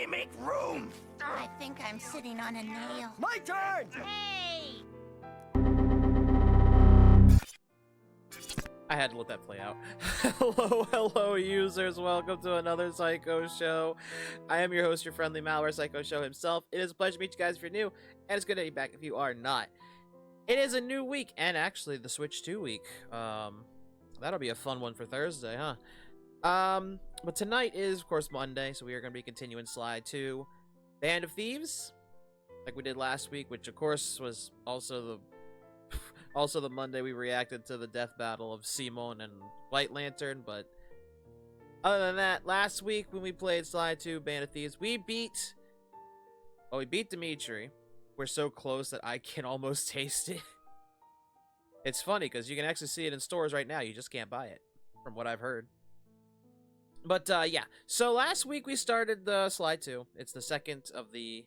Everybody make room! I think I'm sitting on a nail. My turn! Hey! I had to let that play out. Hello, users. Welcome to another Psycho Show. I am your host, your friendly malware Psycho Show himself. It is a pleasure to meet you guys if you're new, and it's good to be back if you are not. It is a new week, and actually the Switch 2 week. That'll be a fun one for Thursday, huh? But tonight is, of course, Monday, so we are going to be continuing Sly 2 Band of Thieves, like we did last week, which, of course, was also the Monday we reacted to the death battle of Simon and White Lantern. But other than that, last week when we played Sly 2 Band of Thieves, we beat Dimitri. We're so close that I can almost taste it. It's funny because you can actually see it in stores right now. You just can't buy it, from what I've heard. But yeah, so last week we started the Sly 2. It's the second of the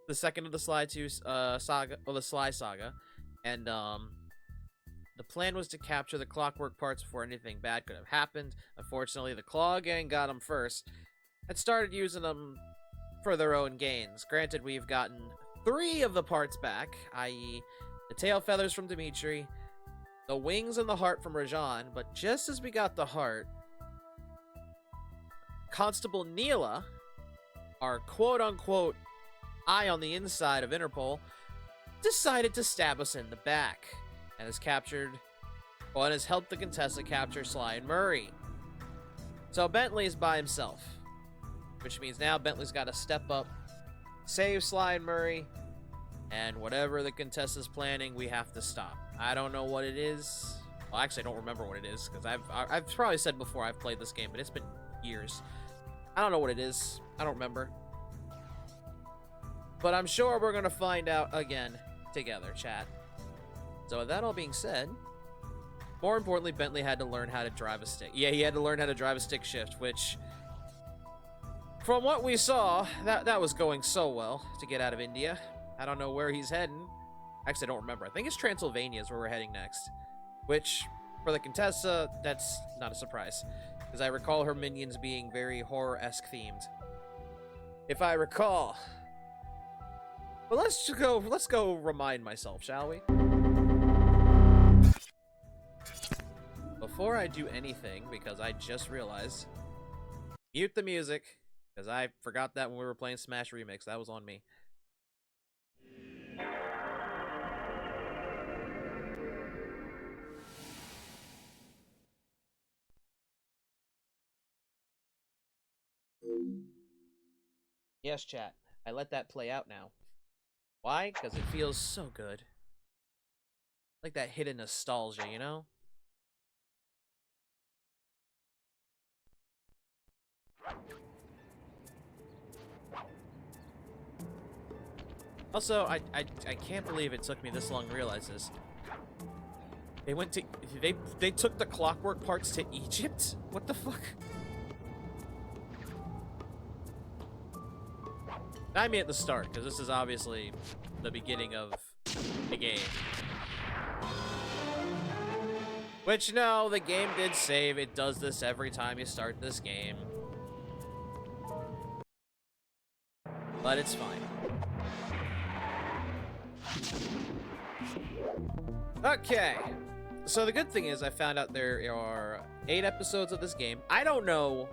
Sly 2 saga, or the Sly saga. And the plan was to capture the clockwork parts before anything bad could have happened. Unfortunately, the Claw Gang got them first and started using them for their own gains. Granted, we've gotten 3 of the parts back, i.e. the tail feathers from Dimitri, the wings and the heart from Rajan, but just as we got the heart, Constable Nyla, our quote-unquote eye on the inside of Interpol, decided to stab us in the back, and has helped the Contessa capture Sly and Murray. So Bentley is by himself, which means now Bentley's got to step up, save Sly and Murray, and whatever the Contessa's planning, we have to stop. I don't know what it is. Well, actually, I don't remember what it is, because I've probably said before I've played this game, but it's been years. I don't know what it is. I don't remember. But I'm sure we're going to find out again together, chat. So with that all being said, more importantly, Bentley had to learn how to drive a stick. Yeah, he had to learn how to drive a stick shift, which, from what we saw, that was going so well to get out of India. I don't know where he's heading. Actually, I don't remember. I think it's Transylvania is where we're heading next. Which, for the Contessa, that's not a surprise, because I recall her minions being very horror-esque themed. If I recall. But let's go remind myself, shall we? Before I do anything, because I just realized, mute the music, because I forgot that when we were playing Smash Remix. That was on me. Yes, chat. I let that play out now. Why? Because it feels so good. Like that hidden nostalgia, you know? Also, I can't believe it took me this long to realize this. They took the clockwork parts to Egypt? What the fuck? I mean at the start, because this is obviously the beginning of the game. Which, no, the game did save. It does this every time you start this game. But it's fine. Okay. So the good thing is I found out there are 8 episodes of this game. I don't know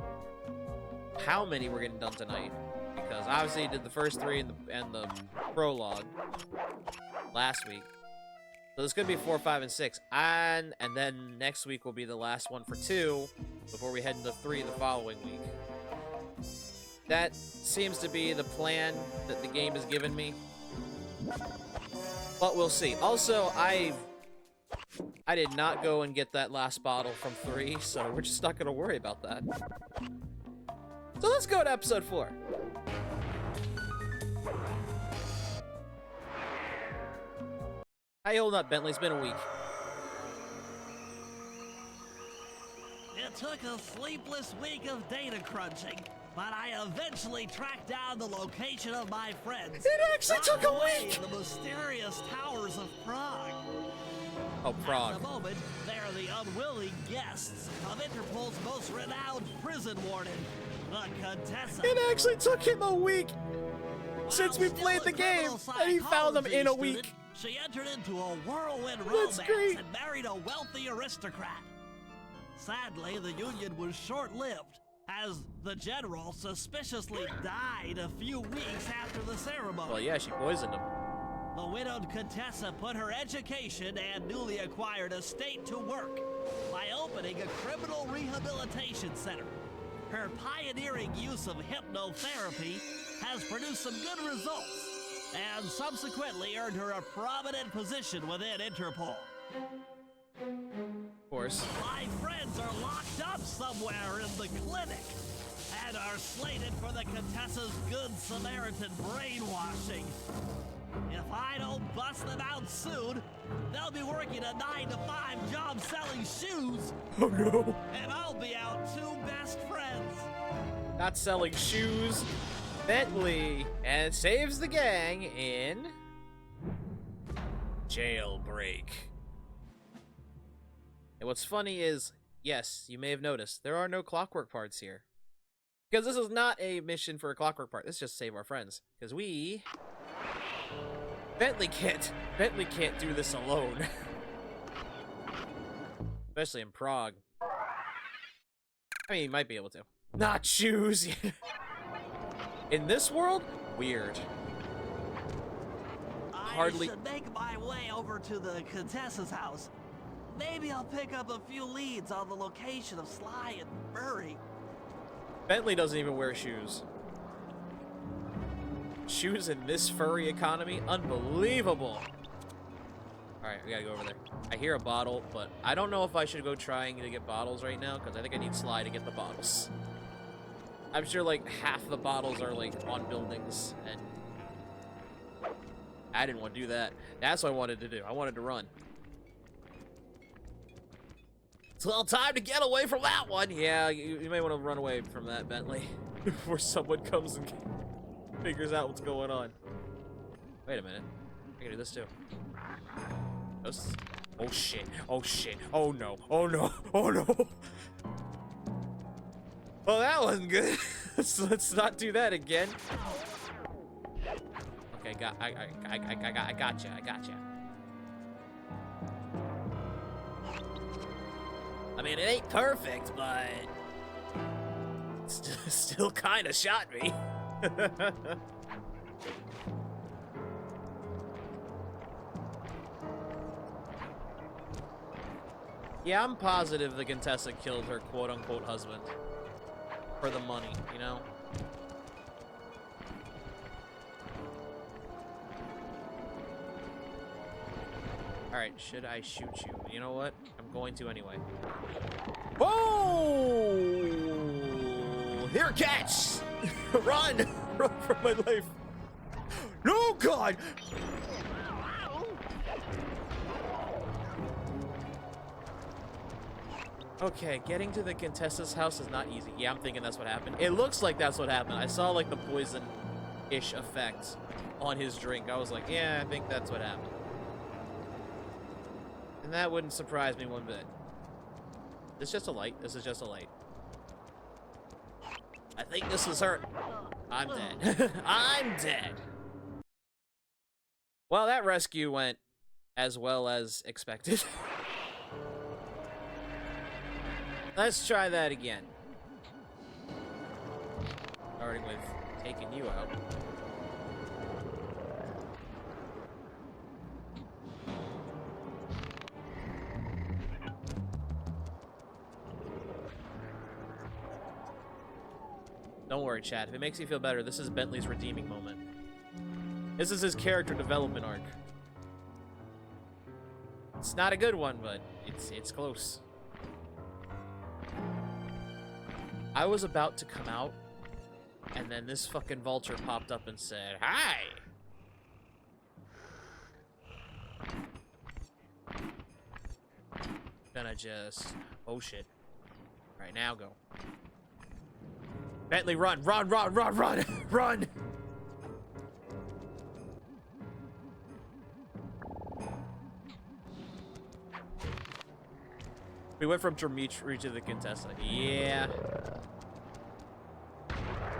how many we're getting done tonight, because obviously you did the first 3 and the prologue last week. So this could be 4, 5, and 6. And then next week will be the last one for 2 before we head into 3 the following week. That seems to be the plan that the game has given me. But we'll see. Also, I did not go and get that last bottle from 3, so we're just not going to worry about that. So let's go to episode 4. How you holding up, Bentley? It's been a week. It took a sleepless week of data crunching, but I eventually tracked down the location of my friends. It actually took a week! In the mysterious towers of Prague. Oh, Prague. At the moment, they're are the unwilling guests of Interpol's most renowned prison warden, the Contessa. It actually took him a week since we While played still the a game, criminal and he found them in a psychology week. student, she entered into a whirlwind That's romance great. and married a wealthy aristocrat. Sadly, the union was short-lived, as the general suspiciously died a few weeks after the ceremony. Well, yeah, she poisoned him. The widowed Contessa put her education and newly acquired estate to work by opening a criminal rehabilitation center. Her pioneering use of hypnotherapy has produced some good results, and subsequently earned her a prominent position within Interpol. Of course. My friends are locked up somewhere in the clinic and are slated for the Contessa's Good Samaritan brainwashing. If I don't bust them out soon, they'll be working a 9-to-5 job selling shoes, Oh no. and I'll be out two best friends. Not selling shoes. Bentley, and saves the gang in Jailbreak. And what's funny is, yes, you may have noticed, there are no clockwork parts here. Because this is not a mission for a clockwork part. This is just save our friends. Because Bentley can't do this alone. Especially in Prague. I mean, he might be able to. Not shoes. In this world, weird. I should make my way over to the Contessa's house. Maybe I'll pick up a few leads on the location of Sly and Murray. Bentley doesn't even wear shoes. Shoes in this furry economy? Unbelievable. Alright, we gotta go over there. I hear a bottle, but I don't know if I should go trying to get bottles right now, because I think I need Sly to get the bottles. I'm sure, like, half the bottles are, like, on buildings, and I didn't want to do that. That's what I wanted to do. I wanted to run. It's a little time to get away from that one. Yeah, you may want to run away from that, Bentley, before someone comes and figures out what's going on. Wait a minute. I can do this, too. Oh, shit. Oh, shit. Oh, no. Oh, no. Oh, no. Well, that wasn't good. Let's not do that again. Okay, I gotcha. I mean, it ain't perfect, but still kind of shot me. Yeah, I'm positive the Contessa killed her quote-unquote husband. For the money, you know? Alright, should I shoot you? You know what? I'm going to anyway. Oh! Here, catch! Run! Run for my life! No, God! Okay, getting to the Contessa's house is not easy. Yeah, I'm thinking that's what happened. It looks like that's what happened. I saw, like, the poison-ish effect on his drink. I was like, yeah, I think that's what happened. And that wouldn't surprise me one bit. This is just a light. This is just a light. I think this is her. I'm dead. I'm dead. Well, that rescue went as well as expected. Let's try that again. Starting with taking you out. Don't worry, chat. If it makes you feel better, this is Bentley's redeeming moment. This is his character development arc. It's not a good one, but it's close. I was about to come out, and then this fucking vulture popped up and said, "Hi!" Gonna just... Oh, shit. Alright, now go. Bentley, run! Run, run, run, run! Run! We went from Dimitri to the Contessa. Yeah.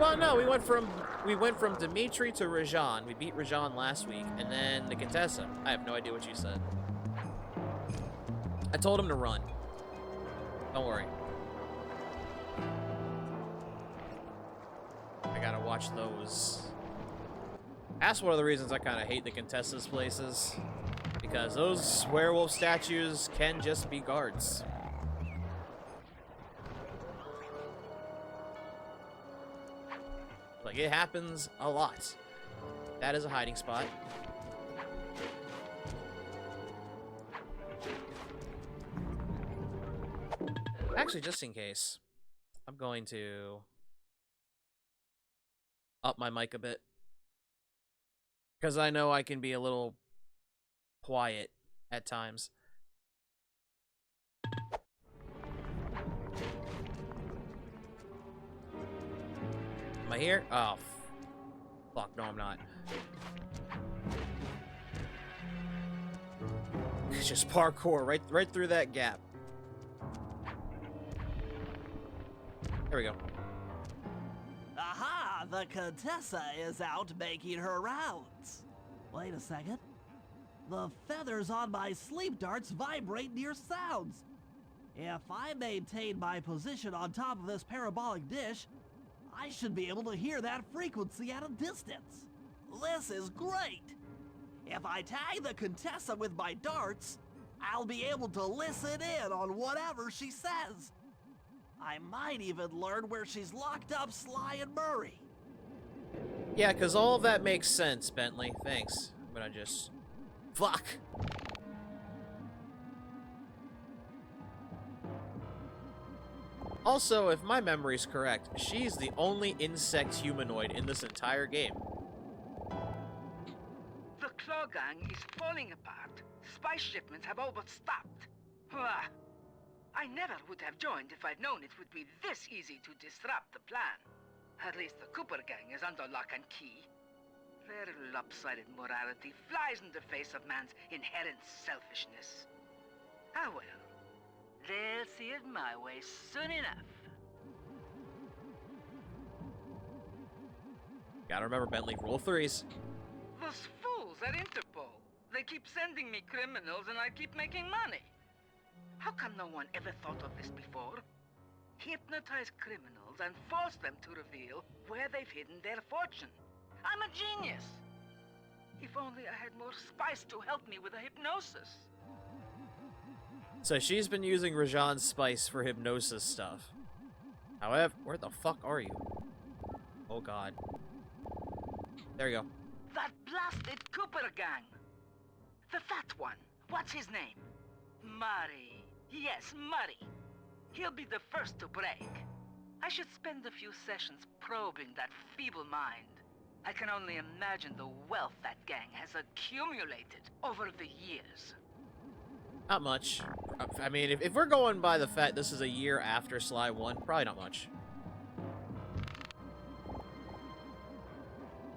Well, no, we went from Dimitri to Rajan. We beat Rajan last week, and then the Contessa. I have no idea what you said. I told him to run. Don't worry. I gotta watch those. That's one of the reasons I kind of hate the Contessa's places, because those werewolf statues can just be guards. Like, it happens a lot. That is a hiding spot. Actually, just in case, I'm going to up my mic a bit, because I know I can be a little quiet at times. Am I here? Oh, fuck, no I'm not. It's just parkour right through that gap. There we go. Aha! The Contessa is out making her rounds. Wait a second. The feathers on my sleep darts vibrate near sounds. If I maintain my position on top of this parabolic dish, I should be able to hear that frequency at a distance. This is great. If I tag the Contessa with my darts, I'll be able to listen in on whatever she says. I might even learn where she's locked up Sly and Murray. Yeah, because all of that makes sense, Bentley. Thanks. I'm gonna just... Fuck! Also, if my memory's correct, she's the only insect humanoid in this entire game. The Claw Gang is falling apart. Spice shipments have all but stopped. I never would have joined if I'd known it would be this easy to disrupt the plan. At least the Cooper Gang is under lock and key. Their lopsided morality flies in the face of man's inherent selfishness. Ah well, they'll see it my way soon enough. Gotta remember, Bentley, rule threes. Those fools at Interpol. They keep sending me criminals and I keep making money. How come no one ever thought of this before? Hypnotize criminals and force them to reveal where they've hidden their fortune. I'm a genius. If only I had more spice to help me with the hypnosis. So she's been using Rajan's spice for hypnosis stuff. However, where the fuck are you? Oh god. There you go. That blasted Cooper Gang. The fat one. What's his name? Murray. Yes, Murray. He'll be the first to break. I should spend a few sessions probing that feeble mind. I can only imagine the wealth that gang has accumulated over the years. Not much. I mean, if we're going by the fact this is a year after Sly 1, probably not much.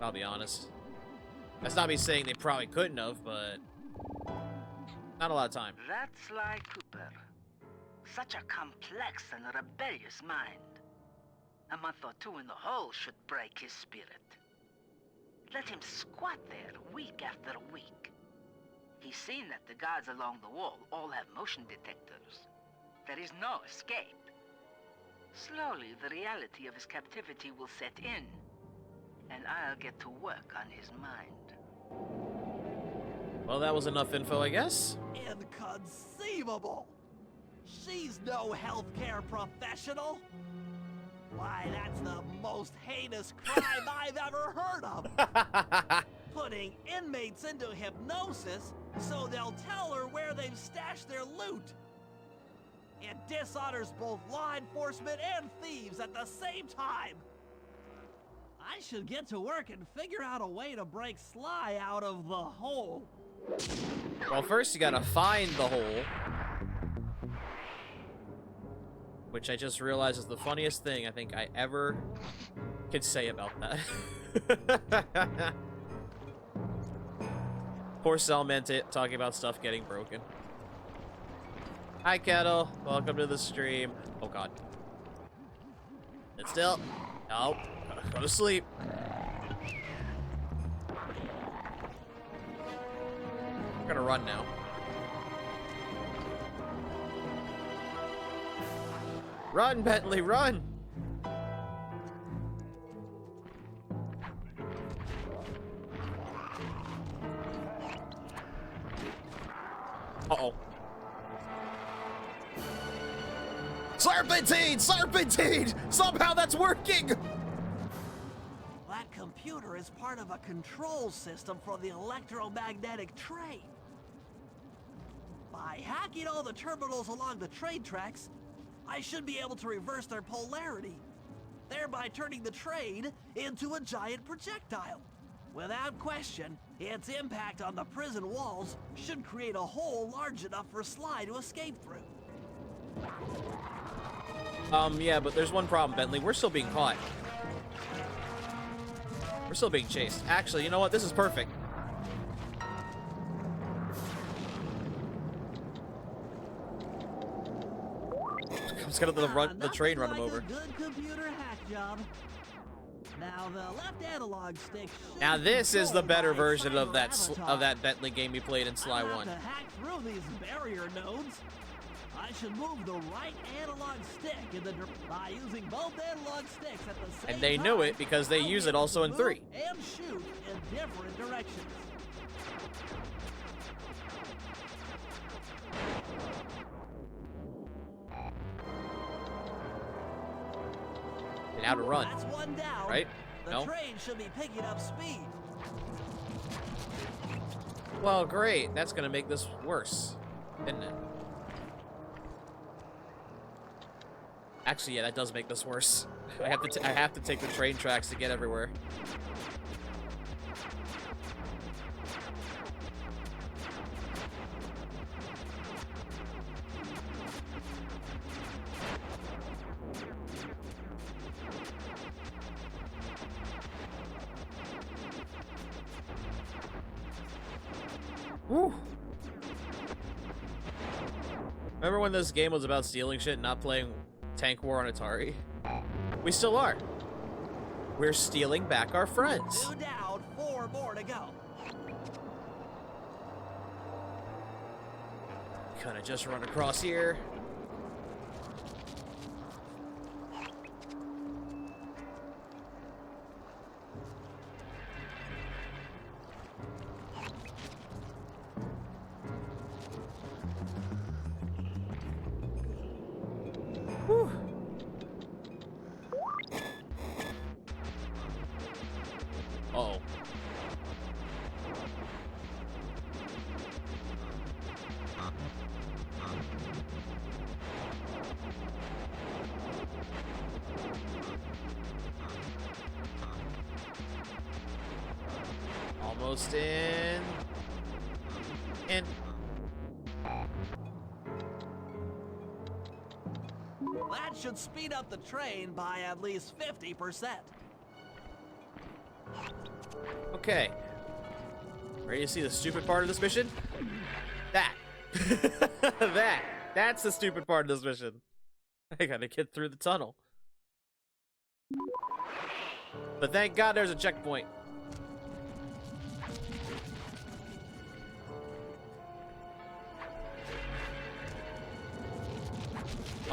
I'll be honest. That's not me saying they probably couldn't have, but... not a lot of time. That's Sly Cooper. Such a complex and rebellious mind. A month or two in the hole should break his spirit. Let him squat there week after week. He's seen that the guards along the wall all have motion detectors. There is no escape. Slowly, the reality of his captivity will set in, and I'll get to work on his mind. Well, that was enough info, I guess. Inconceivable! She's no healthcare professional! Why, that's the most heinous crime I've ever heard of! Putting inmates into hypnosis so they'll tell her where they've stashed their loot! It dishonors both law enforcement and thieves at the same time! I should get to work and figure out a way to break Sly out of the hole. Well, first you gotta find the hole. Which I just realized is the funniest thing I think I ever could say about that. Poor Salmente talking about stuff getting broken. Hi, Kettle. Welcome to the stream. Oh, God. Sit still. No. Go to sleep. We're gonna run now. Run, Bentley, run! Uh-oh. Serpentine! Serpentine! Somehow that's working! That computer is part of a control system for the electromagnetic train. By hacking all the terminals along the train tracks, I should be able to reverse their polarity, thereby turning the train into a giant projectile. Without question, its impact on the prison walls should create a hole large enough for Sly to escape through. Yeah, but there's one problem, Bentley. We're still being caught. We're still being chased. Actually, you know what? This is perfect. I'm just gonna let the train run him over. A good computer hack job. Now the left analog stick. Now this is the better version of that Bentley game we played in Sly 1. To hack through these barrier nodes. I should move the right analog stick by using both analog sticks at the same time. And they knew it because they use it also in 3. And shoot in different directions. Now to run. That's one down. Right? The No? train should be picking up speed. Well, great. That's gonna make this worse, isn't it? Actually, yeah, that does make this worse. I have to take the train tracks to get everywhere. Woo. Remember when this game was about stealing shit and not playing Tank War on Atari? We still are. We're stealing back our friends. 2 down, 4 more to go. Kinda just run across here. Whew. Uh-oh. Almost in. In. That should speed up the train by at least 50%. Okay. Ready to see the stupid part of this mission? That. That's the stupid part of this mission. I gotta get through the tunnel. But thank God there's a checkpoint.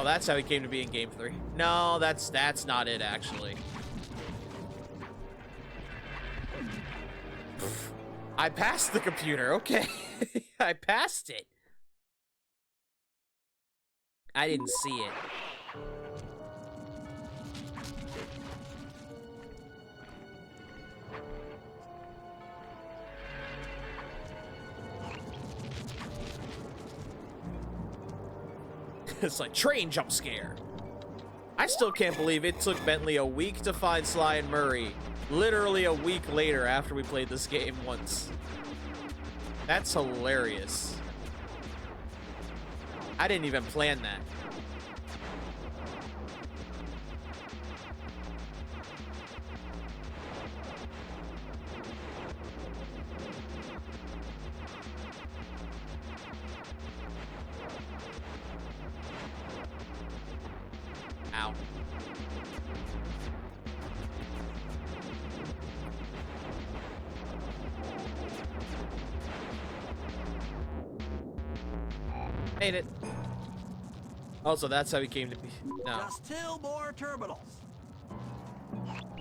Oh, that's how he came to be in Game 3. No, that's not it, actually. I passed the computer, okay. I passed it. I didn't see it. It's like train jump scare. I still can't believe it took Bentley a week to find Sly and Murray. Literally a week later after we played this game once. That's hilarious. I didn't even plan that. Ow. Made it. Also, that's how he came to be. No. Just 2 more terminals.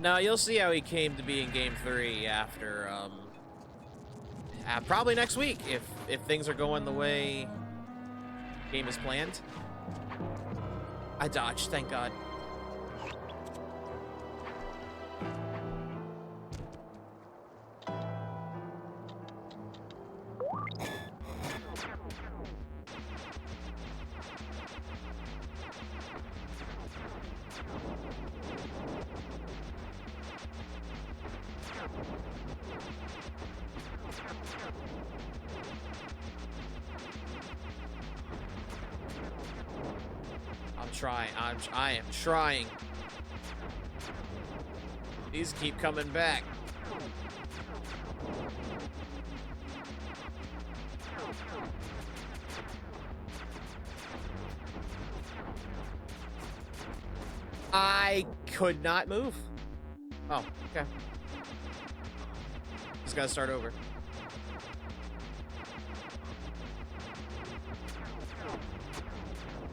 No, you'll see how he came to be in Game 3 after, probably next week, if things are going the way game is planned. I dodged, thank God. I am trying. These keep coming back. I could not move. Oh, okay. Just gotta start over.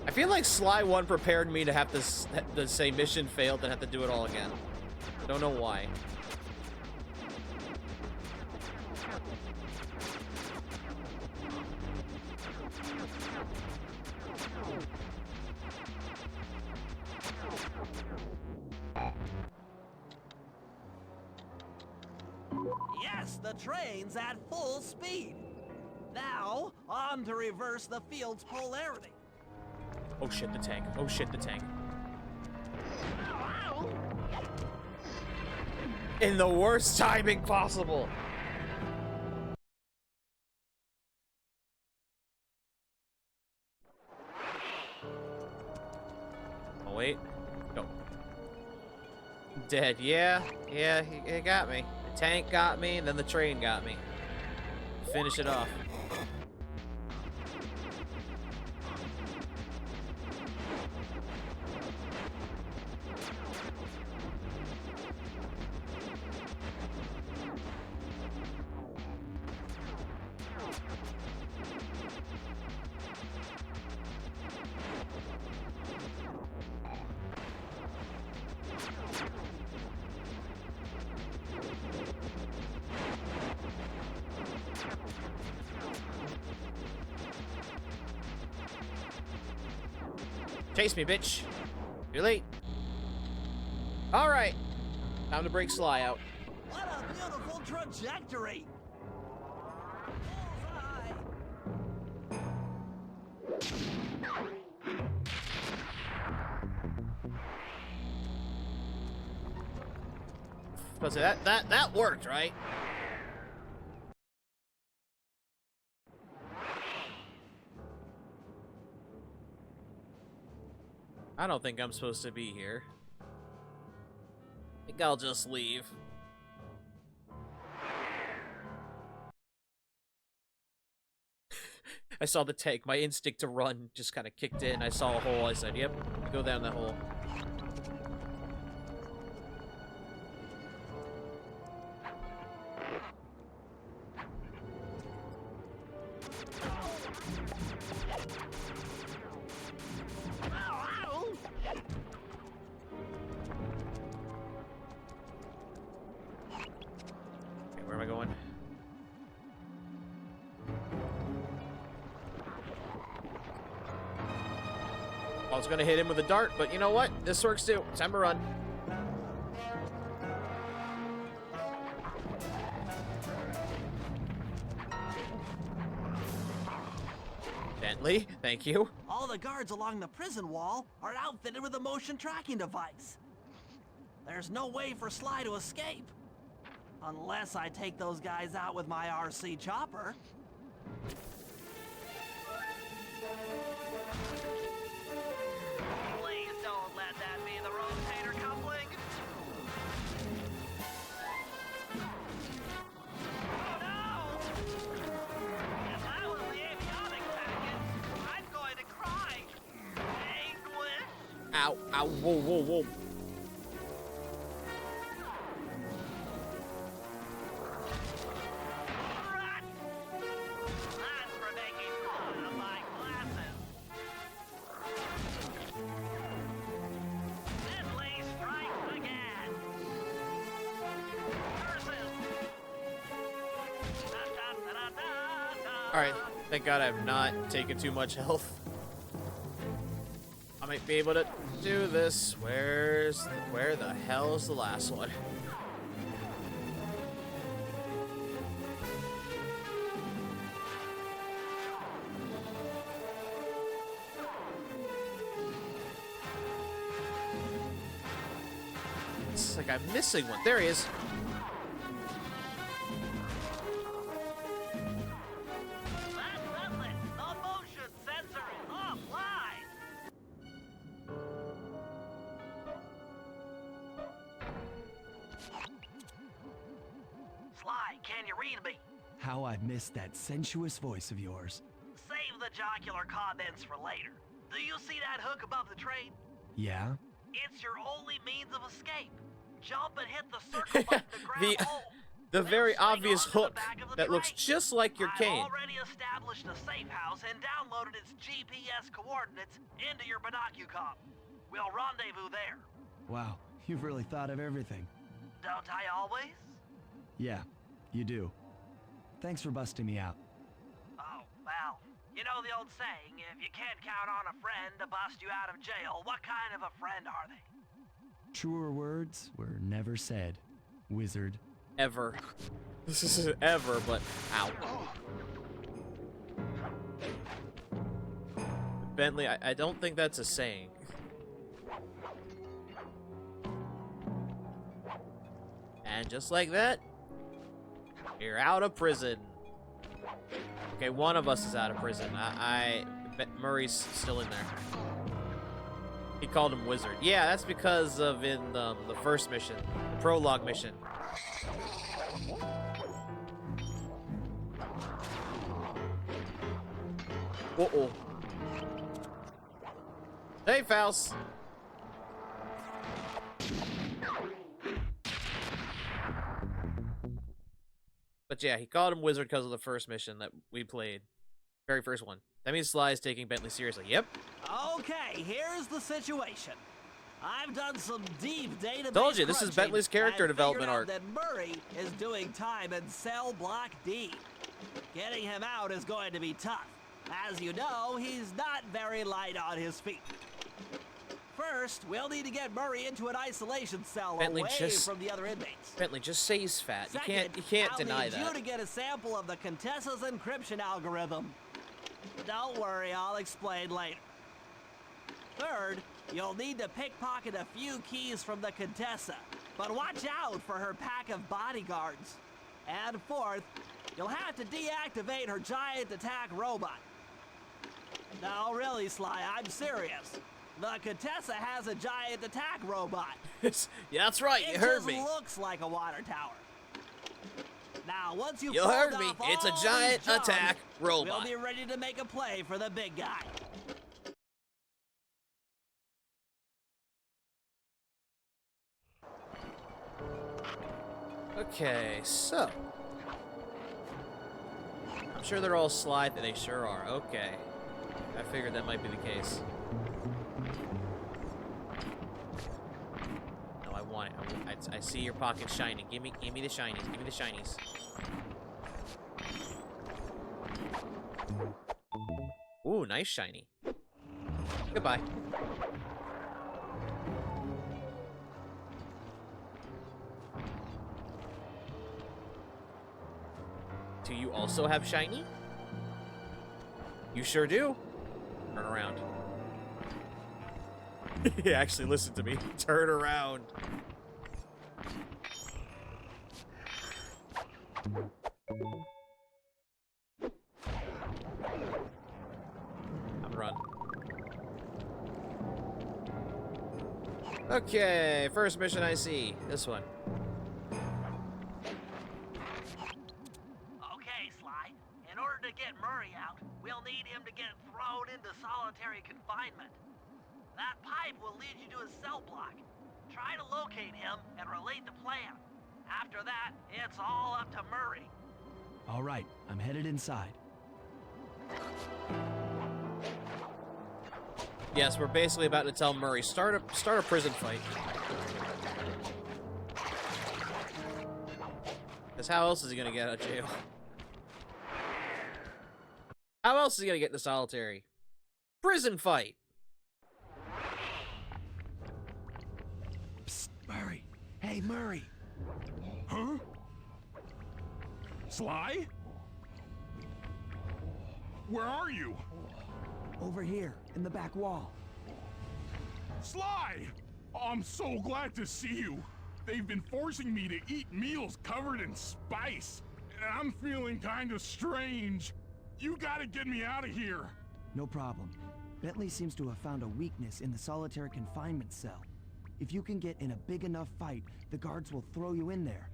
I feel like Sly 1 prepared me to have to say mission failed and have to do it all again. Don't know why. Yes, the train's at full speed. Now, on to reverse the field's polarity. Oh shit, the tank. Oh shit, the tank. In the worst timing possible. Oh wait. Go. Dead. Yeah, he got me. The tank got me, and then the train got me. Finish it off. Chase me, bitch. You're late. All right. Time to break Sly out. What a beautiful trajectory! Bullseye. So that worked, right? I don't think I'm supposed to be here. I think I'll just leave. I saw the tank. My instinct to run just kind of kicked in. I saw a hole. I said, yep, go down that hole. Where am I going? I was gonna hit him with a dart, but you know what? This works too. Time to run. Bentley, thank you. All the guards along the prison wall are outfitted with a motion tracking device. There's no way for Sly to escape. Unless I take those guys out with my RC chopper. Please don't let that be the rotator coupling. Oh no! If I was the avionics package, I'm going to cry. Anguish. Ow, ow, whoa, whoa, whoa. That's for making fun of my glasses. Bentley strikes again. Curses. Da-da-da-da-da-da. Alright, thank God I have not taken too much health. I might be able to do this. Where the hell is the last one? It's like I'm missing one. There he is. That's nothing. The motion sensor is offline. Sly, can you read me? How I missed that sensuous voice of yours. Save the jocular comments for later. Do you see that hook above the train? Yeah? It's your only means of escape. Jump and hit the circle button to grab hold. The Then very swing obvious onto the hook back of the that looks train. just like your I've cane. already established a safe house and downloaded its GPS coordinates into your binocucom. We'll rendezvous there. Wow, you've really thought of everything. Don't I always? Yeah, you do. Thanks for busting me out. Oh, well, you know the old saying, if you can't count on a friend to bust you out of jail, what kind of a friend are they? Truer words were never said, wizard. Ever. This isn't ever, but ow. Bentley, I don't think that's a saying. And just like that, you're out of prison. Okay, one of us is out of prison. Murray's still in there. He called him wizard. Yeah, that's because of in the first mission, the prologue mission. Uh-oh. Hey, Faust. But yeah, he called him wizard because of the first mission that we played. Very first one. That means Sly is taking Bentley seriously. Yep. Okay, here's the situation. I've done some deep database Told you, this is crunching Bentley's character and development figured out arc. that Murray is doing time in cell block D. Getting him out is going to be tough. As you know, he's not very light on his feet. First, we'll need to get Murray into an isolation cell Bentley, away just- from the other inmates. Bentley, just say he's fat. Second, You can't I'll deny need that. you to get a sample of the Contessa's encryption algorithm. Don't worry, I'll explain later. Third, you'll need to pickpocket a few keys from the Contessa, but watch out for her pack of bodyguards. And fourth, you'll have to deactivate her giant attack robot. No, really, Sly, I'm serious. The Contessa has a giant attack robot. Yeah, that's right. You It heard just me. looks like a water tower. Now, once you've You pulled heard me. off It's a all giant these jumps, attack robot. We'll be ready to make a play for the big guy. Okay, so. I'm sure they're all Sly. They sure are. Okay. I figured that might be the case. No, I want it. I see your pocket shining. Give me the shinies. Give me the shinies. Ooh, nice shiny. Goodbye. Do you also have shiny? You sure do. Turn around. Actually, listen to me. Turn around. I'm run. Okay, first mission I see. This one. Okay, Sly. In order to get Murray out, we'll need him to get thrown into solitary confinement. That pipe will lead you to his cell block. Try to locate him and relate the plan. After that, it's all up to Murray. All right, I'm headed inside. Yes, we're basically about to tell Murray, start a prison fight. Because how else is he gonna get out of jail? How else is he gonna get into solitary? Prison fight! Psst, Murray. Hey, Murray. Huh? Sly? Where are you? Over here, in the back wall. Sly! I'm so glad to see you. They've been forcing me to eat meals covered in spice, and I'm feeling kind of strange. You gotta get me out of here. No problem. Bentley seems to have found a weakness in the solitary confinement cell. If you can get in a big enough fight, the guards will throw you in there.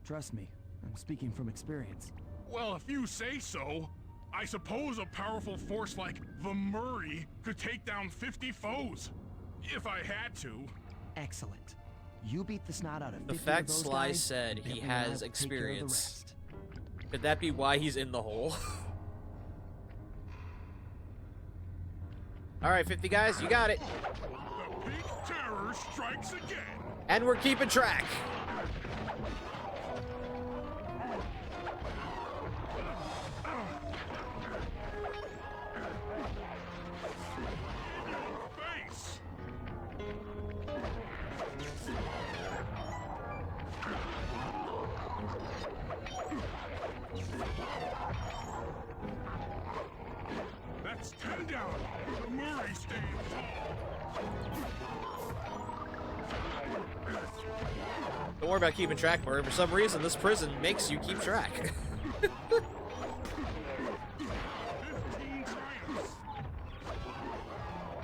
Trust me, I'm speaking from experience. Well, if you say so, I suppose a powerful force like the Murray could take down 50 foes. If I had to. Excellent. You beat the snot out of 50 The fact of those Sly guys, said he Bentley and I has will take care of the experience. rest. Could that be why he's in the hole? Alright, 50 guys, you got it. The pink terror strikes again. And we're keeping track. Face. That's 10 down. The Murray staying tall. Don't worry about keeping track, Murray. For some reason, this prison makes you keep track. 15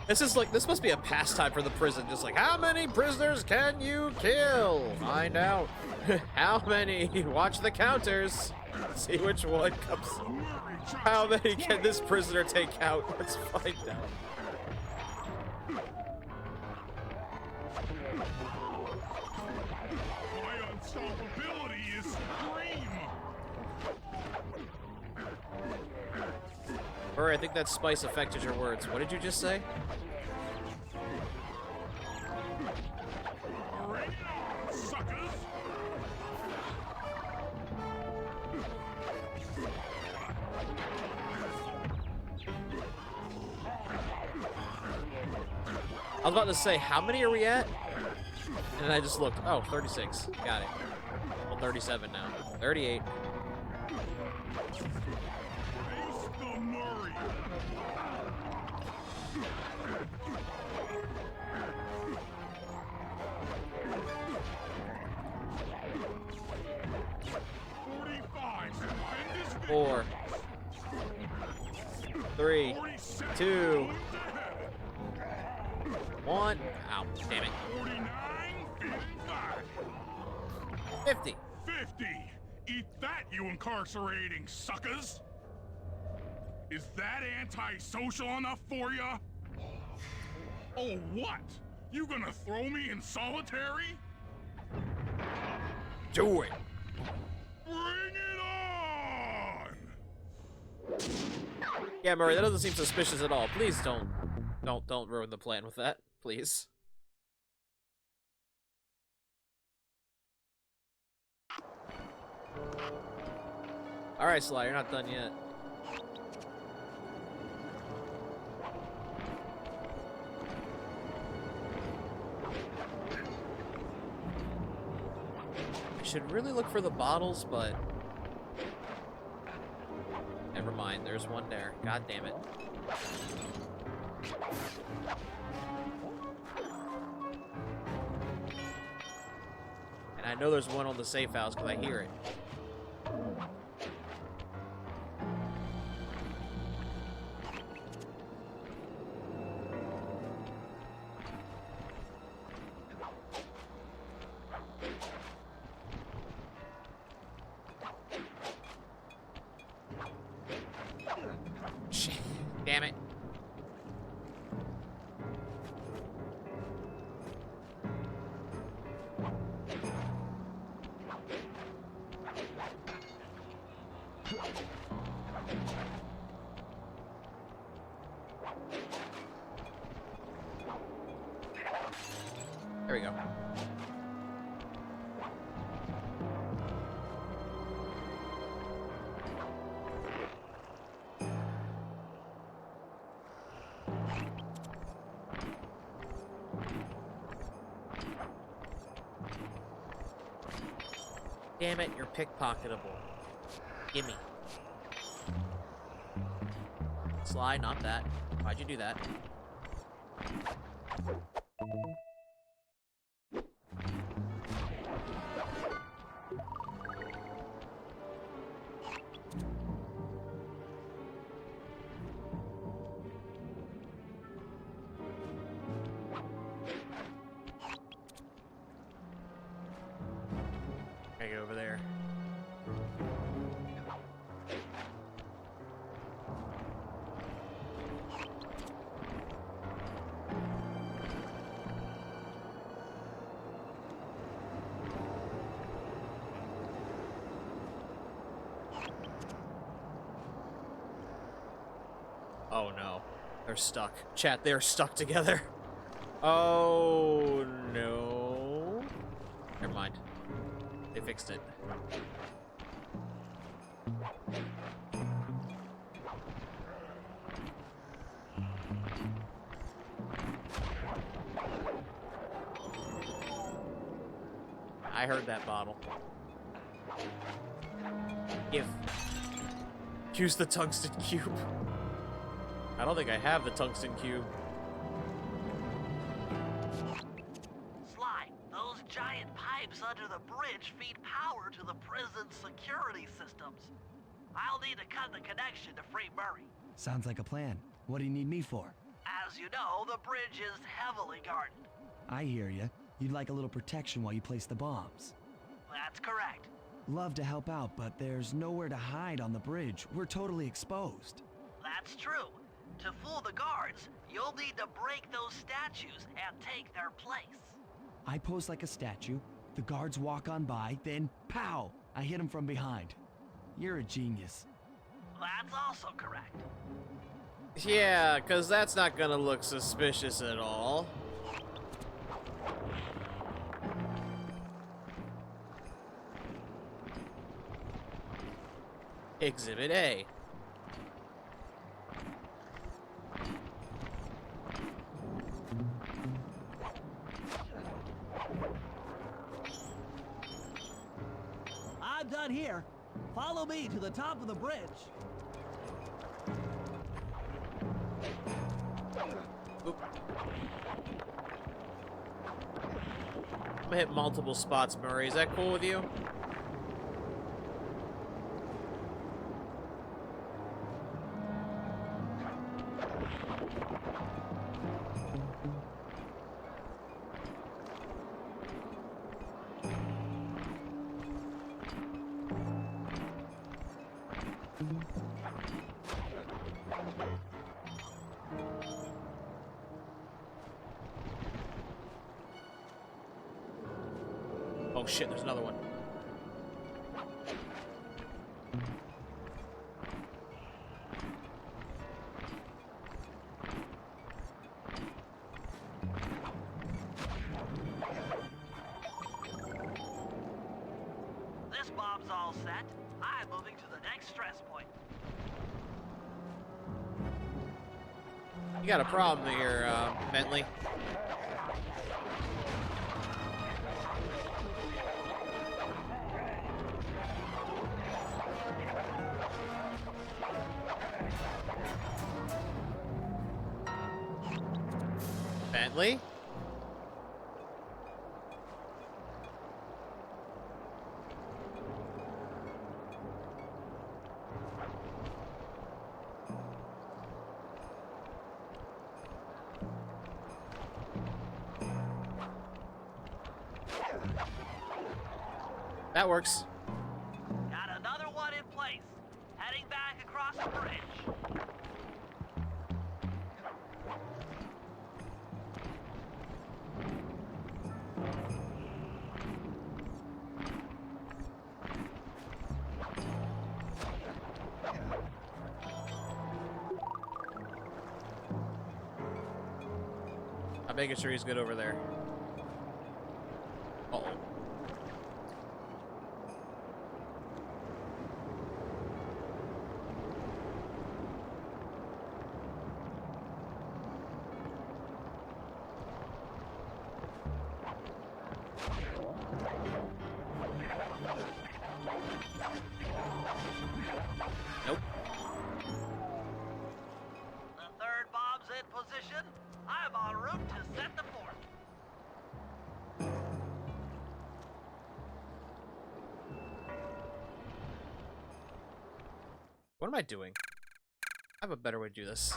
triumphs. This must be a pastime for the prison. Just like, how many prisoners can you kill? Find out. How many? Watch the counters. See which one comes. The Murray tries How many can this prisoner take out? Let's find out. My unstoppability is supreme. Murray, I think that spice affected your words. What did you just say? Bring it on, suckers. I was about to say, how many are we at? And I just looked. Oh, 36. Got it. Well, 37 now. 38. Face the Murray. Four, 3, 2, 1. Ow, damn it. 49, 55. 50. 50. Eat that, you incarcerating suckers. Is that antisocial enough for ya? Oh, what? You gonna throw me in solitary? Do it. Bring it on! Yeah, Murray, that doesn't seem suspicious at all. Please don't ruin the plan with that, please. All right, Sly, you're not done yet. I should really look for the bottles, but never mind. There's one there. God damn it. And I know there's one on the safe house because I hear it. Shit. Damn it. There we go. Damn it, you're pickpocketable. Gimme. Sly, not that. Why'd you do that? Gotta go over there. Oh no. They're stuck. Chat, they're stuck together. Oh no. Never mind. They fixed it. I heard that bottle. Use the tungsten cube. I don't think I have the tungsten cube. Sly, those giant pipes under the bridge feed power to the prison's security systems. I'll need to cut the connection to free Murray. Sounds like a plan. What do you need me for? As you know, the bridge is heavily guarded. I hear you. You'd like a little protection while you place the bombs. That's correct. Love to help out, but there's nowhere to hide on the bridge. We're totally exposed. That's true. To fool the guards, you'll need to break those statues and take their place. I pose like a statue, the guards walk on by, then pow! I hit them from behind. You're a genius. That's also correct. Yeah, because that's not gonna look suspicious at all. Exhibit A. I'm done here. Follow me to the top of the bridge. Oop. I'm gonna hit multiple spots, Murray. Is that cool with you? Oh shit, there's another one. This bomb's all set. I'm moving to the next stress point. You got a problem here, Bentley. Bentley? That works. Got another one in place. Heading back across the bridge. I'm making sure he's good over there. Uh-oh. Nope. The third bomb's in position. I'm en route to set the fourth. What am I doing? I have a better way to do this.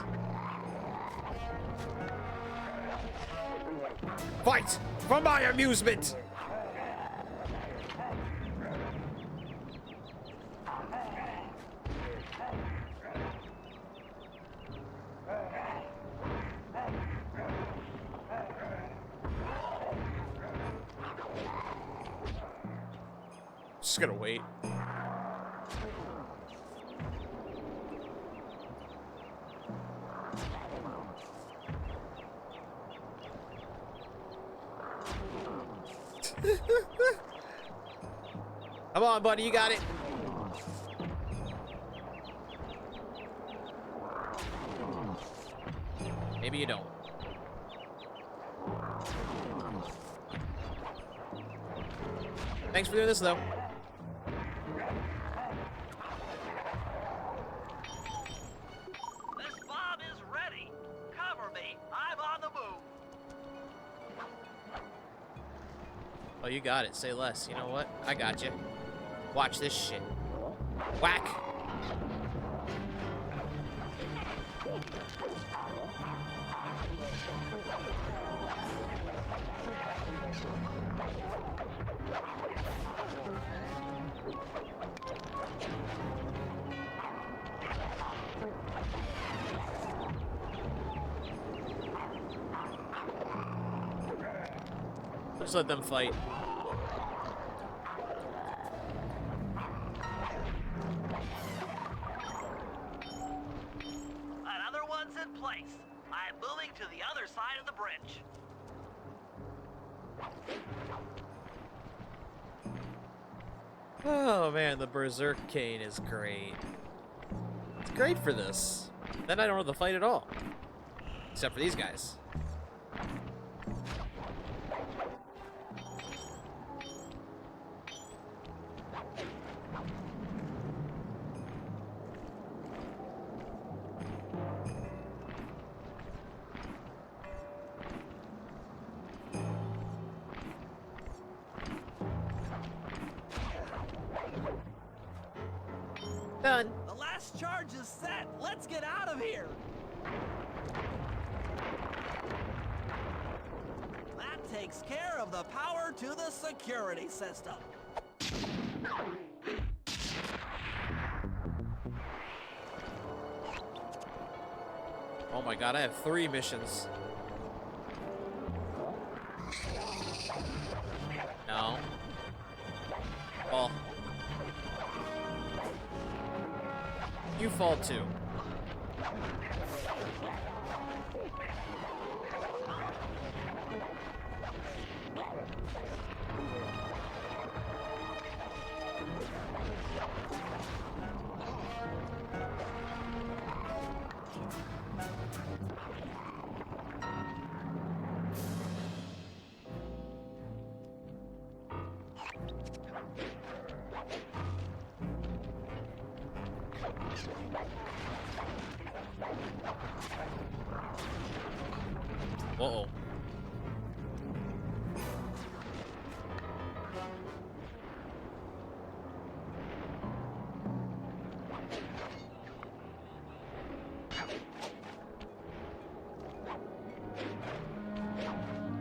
Fight for my amusement! Just gonna wait. Come on, buddy, you got it. Maybe you don't. Thanks for doing this, though. This bomb is ready. Cover me. I'm on the move. Oh, you got it. Say less. You know what? I got you. Watch this shit. Whack. Just let them fight. Another one's in place. I'm moving to the other side of the bridge. Oh man, the Berserk Cane is great. It's great for this. Then I don't have to fight at all. Except for these guys. Done. The last charge is set. Let's get out of here. That takes care of the power to the security system. Oh my god, I have 3 missions. No. Fall. You fall too. Uh-oh.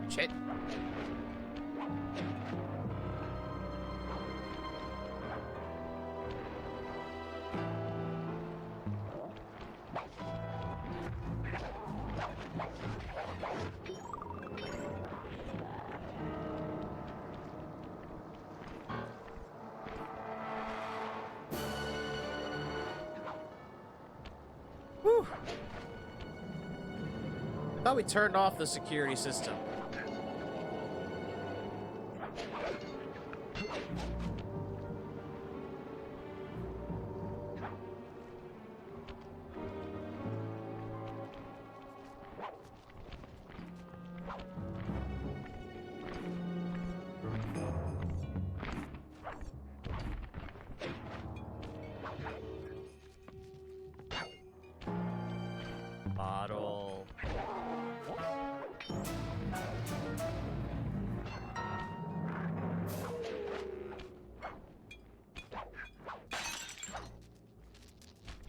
Shit. Whew. I thought we turned off the security system.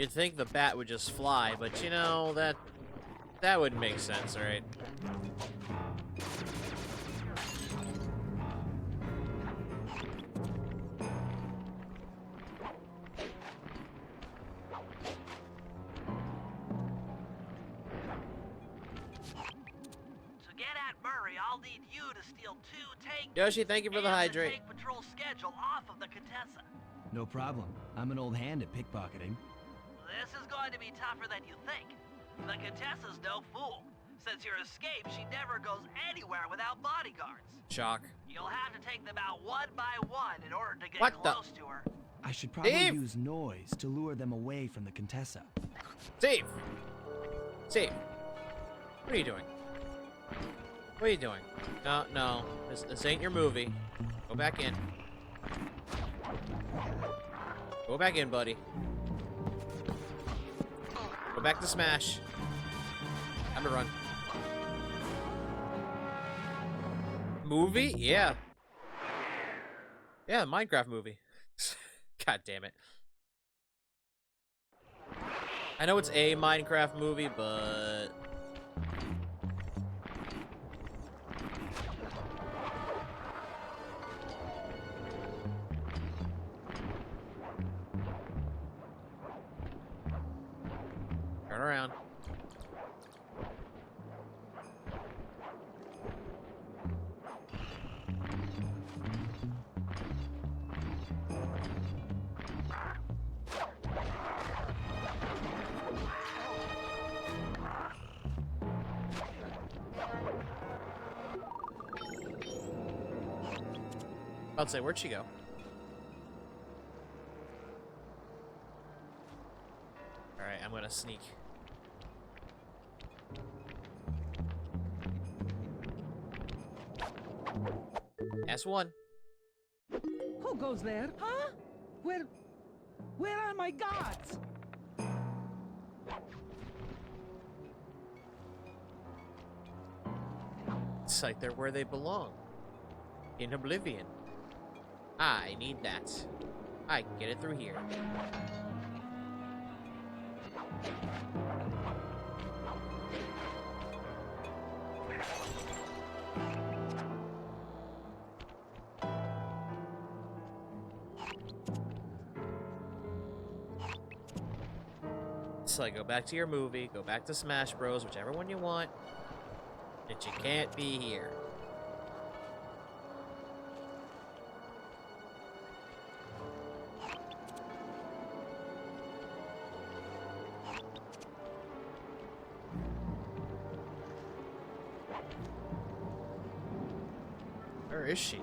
You'd think the bat would just fly, but you know, that would make sense, right? To get at Murray, I'll need you to steal 2 tank Yoshi, thank you for the and hydrate. tank patrol schedule off of the Contessa. No problem. I'm an old hand at pickpocketing. This is going to be tougher than you think. The Contessa's no fool. Since your escape, she never goes anywhere without bodyguards. Shock. You'll have to take them out one by one in order to get What the- close to her. I should probably Steve! use noise to lure them away from the Contessa. Steve! Steve! What are you doing? What are you doing? No, no. This ain't your movie. Go back in. Go back in, buddy. Go back to Smash. Time to run. Movie? Yeah. Yeah, Minecraft movie. God damn it. I know it's a Minecraft movie, but... Turn around. I'd say, where'd she go? Alright, I'm gonna sneak. S1. Who goes there, huh? Where are my gods? It's like they're where they belong. In Oblivion. I need that. I can get it through here. So go back to your movie, go back to Smash Bros, whichever one you want. But you can't be here. Where is she?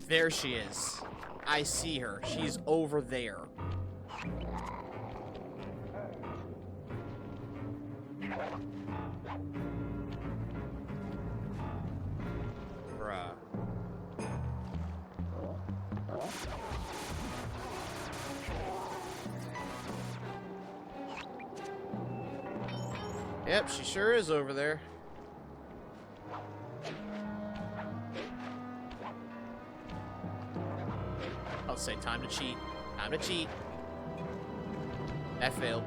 There she is. I see her. She's over there. Bruh. Yep, she sure is over there. I'll say time to cheat. Time to cheat. That failed.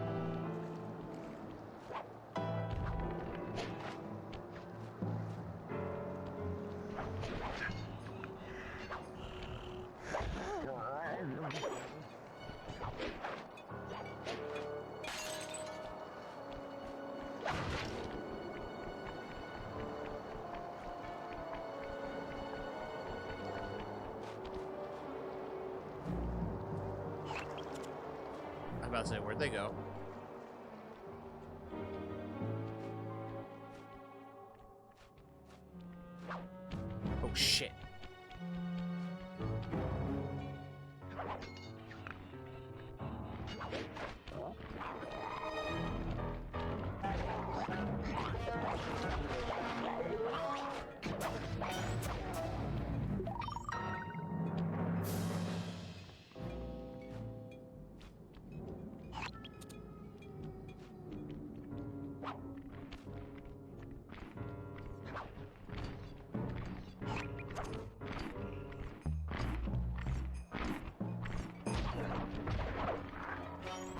I'm about to say, where'd they go? Oh shit.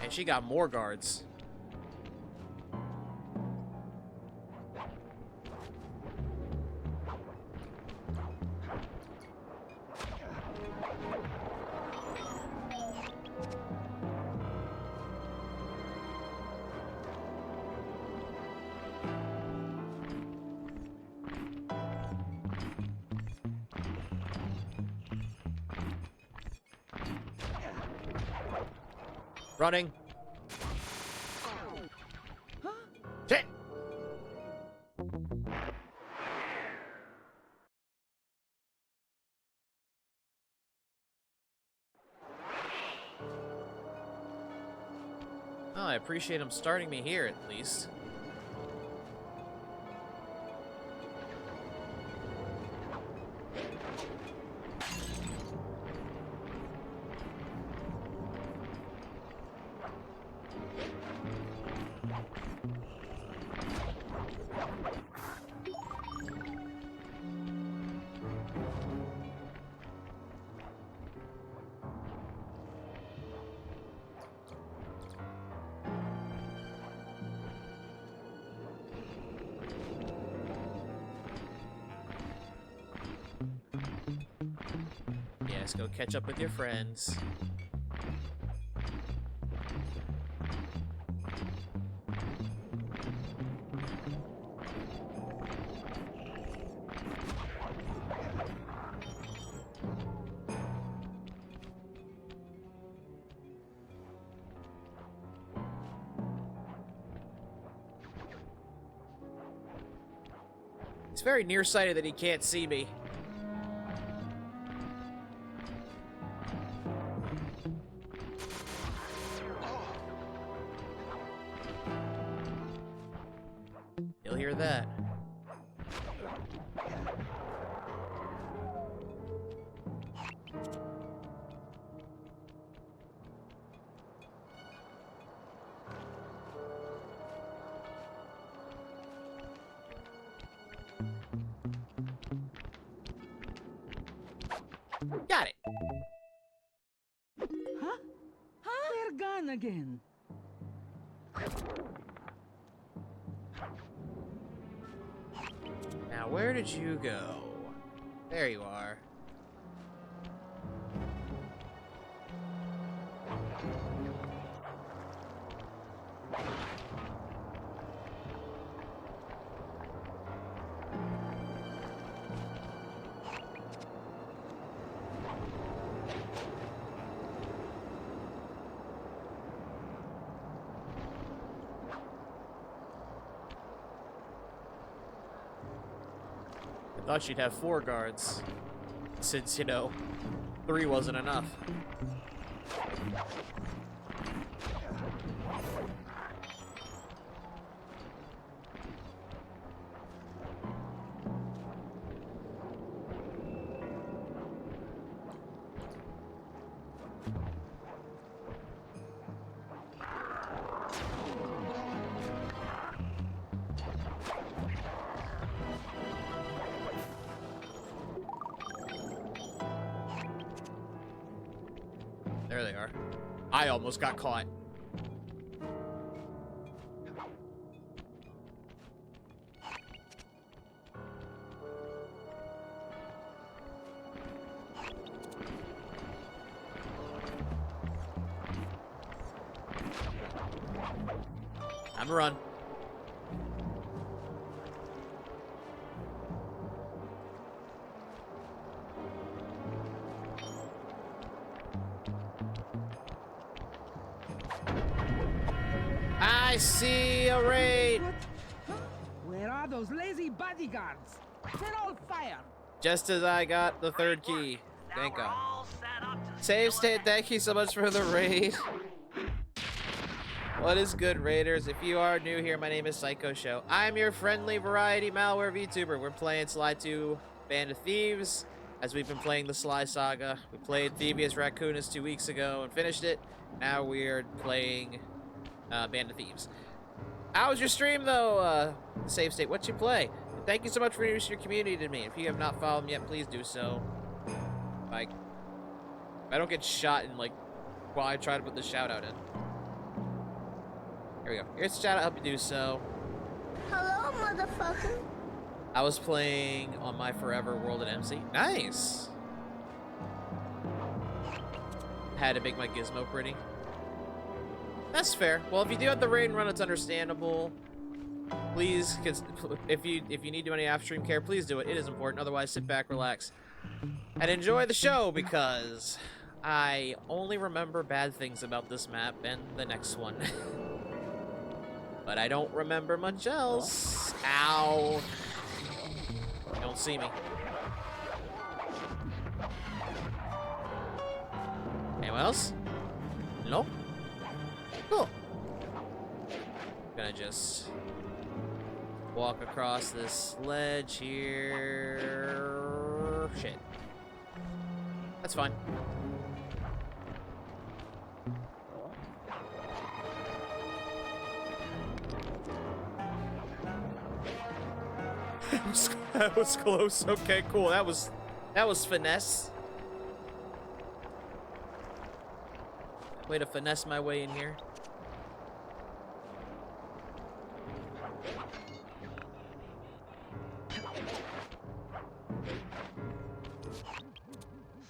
And she got more guards. Running. Shit. Oh, I appreciate him starting me here at least. Yes, go catch up with your friends. It's very nearsighted that he can't see me. You'll hear that. Got it. Huh? We're gone again. Now, where did you go? There you are. I thought she'd have 4 guards, since, you know, 3 wasn't enough. There they are. I almost got caught. I'm gonna run. I see a raid. What? Huh? Where are those lazy bodyguards? They're all fired. Just as I got the 3rd key. Thank God. Save state, thank you so much for the raid. What is good, Raiders? If you are new here, my name is Psycho Show. I'm your friendly variety malware VTuber. We're playing Sly 2 Band of Thieves, as we've been playing the Sly Saga. We played Thievius Raccoonus 2 weeks ago and finished it. Now we're playing Band of Thieves. How was your stream, though, Save State? What'd you play? And thank you so much for introducing your community to me. If you have not followed me yet, please do so. Like, I don't get shot in, like, while I try to put the shout-out in. There we go. Here's the chat. I'll help you do so. Hello, motherfucker. I was playing on my Forever World at MC. Nice! Had to make my gizmo pretty. That's fair. Well, if you do have the raid run, it's understandable. Please, if you need to do any off-stream care, please do it. It is important. Otherwise, sit back, relax, and enjoy the show, because I only remember bad things about this map and the next one. But I don't remember much else. Ow. You don't see me. Anyone else? No? Cool. Gonna just walk across this ledge here. Shit. That's fine. That was close. Okay, cool. That was finesse. Way to finesse my way in here.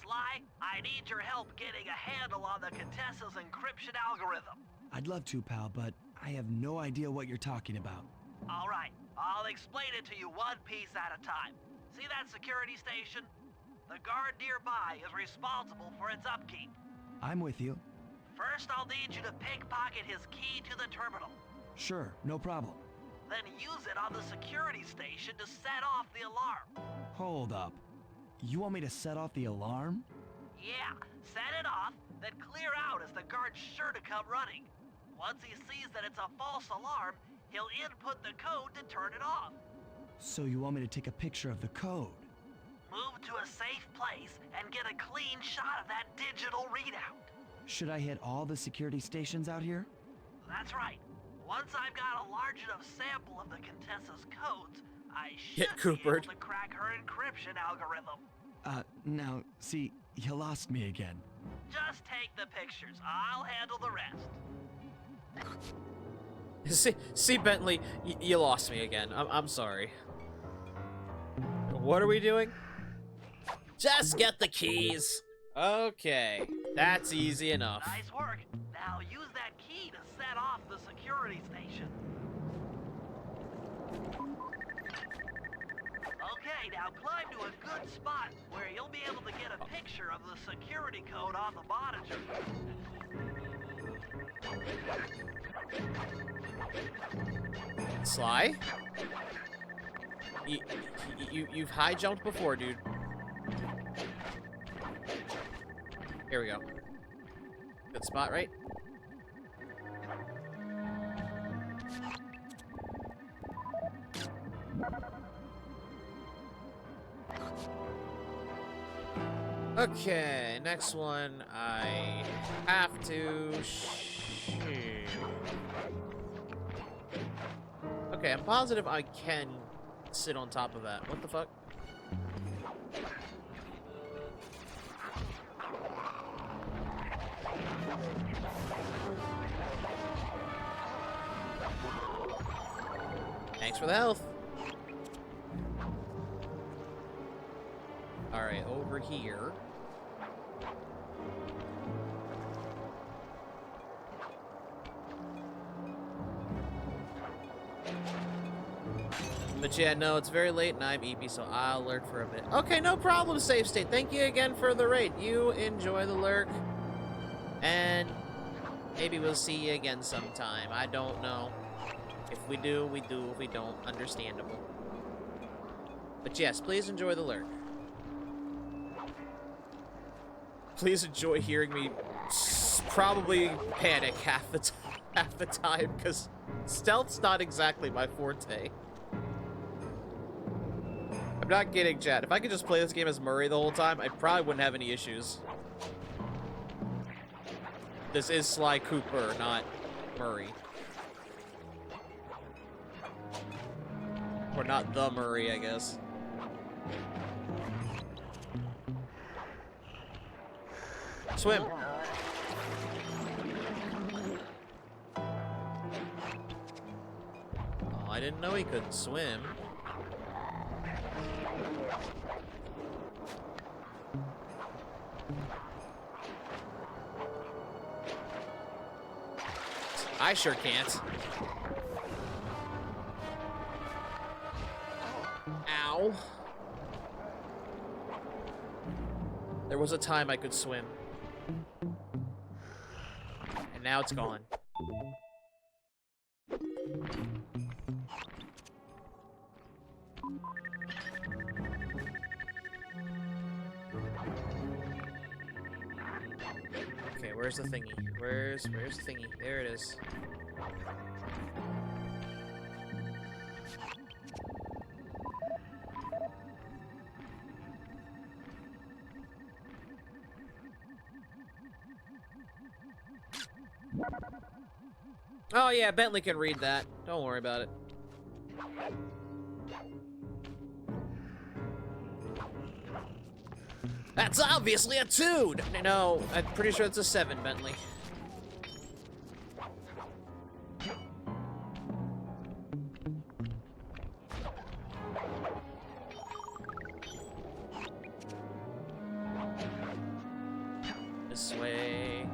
Sly, I need your help getting a handle on the Contessa's encryption algorithm. I'd love to, pal, but I have no idea what you're talking about. All right, I'll explain it to you one piece at a time. See that security station? The guard nearby is responsible for its upkeep. I'm with you. First, I'll need you to pickpocket his key to the terminal. Sure, no problem. Then use it on the security station to set off the alarm. Hold up. You want me to set off the alarm? Yeah, set it off, then clear out as the guard's sure to come running. Once he sees that it's a false alarm, he'll input the code to turn it off. So you want me to take a picture of the code? Move to a safe place and get a clean shot of that digital readout. Should I hit all the security stations out here? That's right. Once I've got a large enough sample of the Contessa's codes, I should Get be able Coopered. to crack her encryption algorithm. Now, see, you lost me again. Just take the pictures. I'll handle the rest. See, Bentley, you lost me again. I'm sorry. What are we doing? Just get the keys. Okay, that's easy enough. Nice work. Now use that key to set off the security station. Okay, now climb to a good spot where you'll be able to get a picture of the security code on the monitor. Sly? You've high jumped before, dude. Here we go. Good spot, right? Okay, next one I have to shoot. Okay, I'm positive I can sit on top of that. What the fuck? Thanks for the health. Alright, over here. But yeah, no, it's very late and I'm EP, so I'll lurk for a bit. Okay, no problem, Safe State. Thank you again for the raid. You enjoy the lurk. And maybe we'll see you again sometime. I don't know. If we do, we do. If we don't, understandable. But yes, please enjoy the lurk. Please enjoy hearing me probably panic half the time, because stealth's not exactly my forte. I'm not kidding, chat. If I could just play this game as Murray the whole time, I probably wouldn't have any issues. This is Sly Cooper, not Murray. Or not the Murray, I guess. Swim. I didn't know he couldn't swim. I sure can't. Ow. There was a time I could swim. And now it's gone. Okay, where's the thingy? Where's the thingy? There it is. Oh yeah, Bentley can read that. Don't worry about it. That's obviously a 2! No, I'm pretty sure it's a 7, Bentley. This way.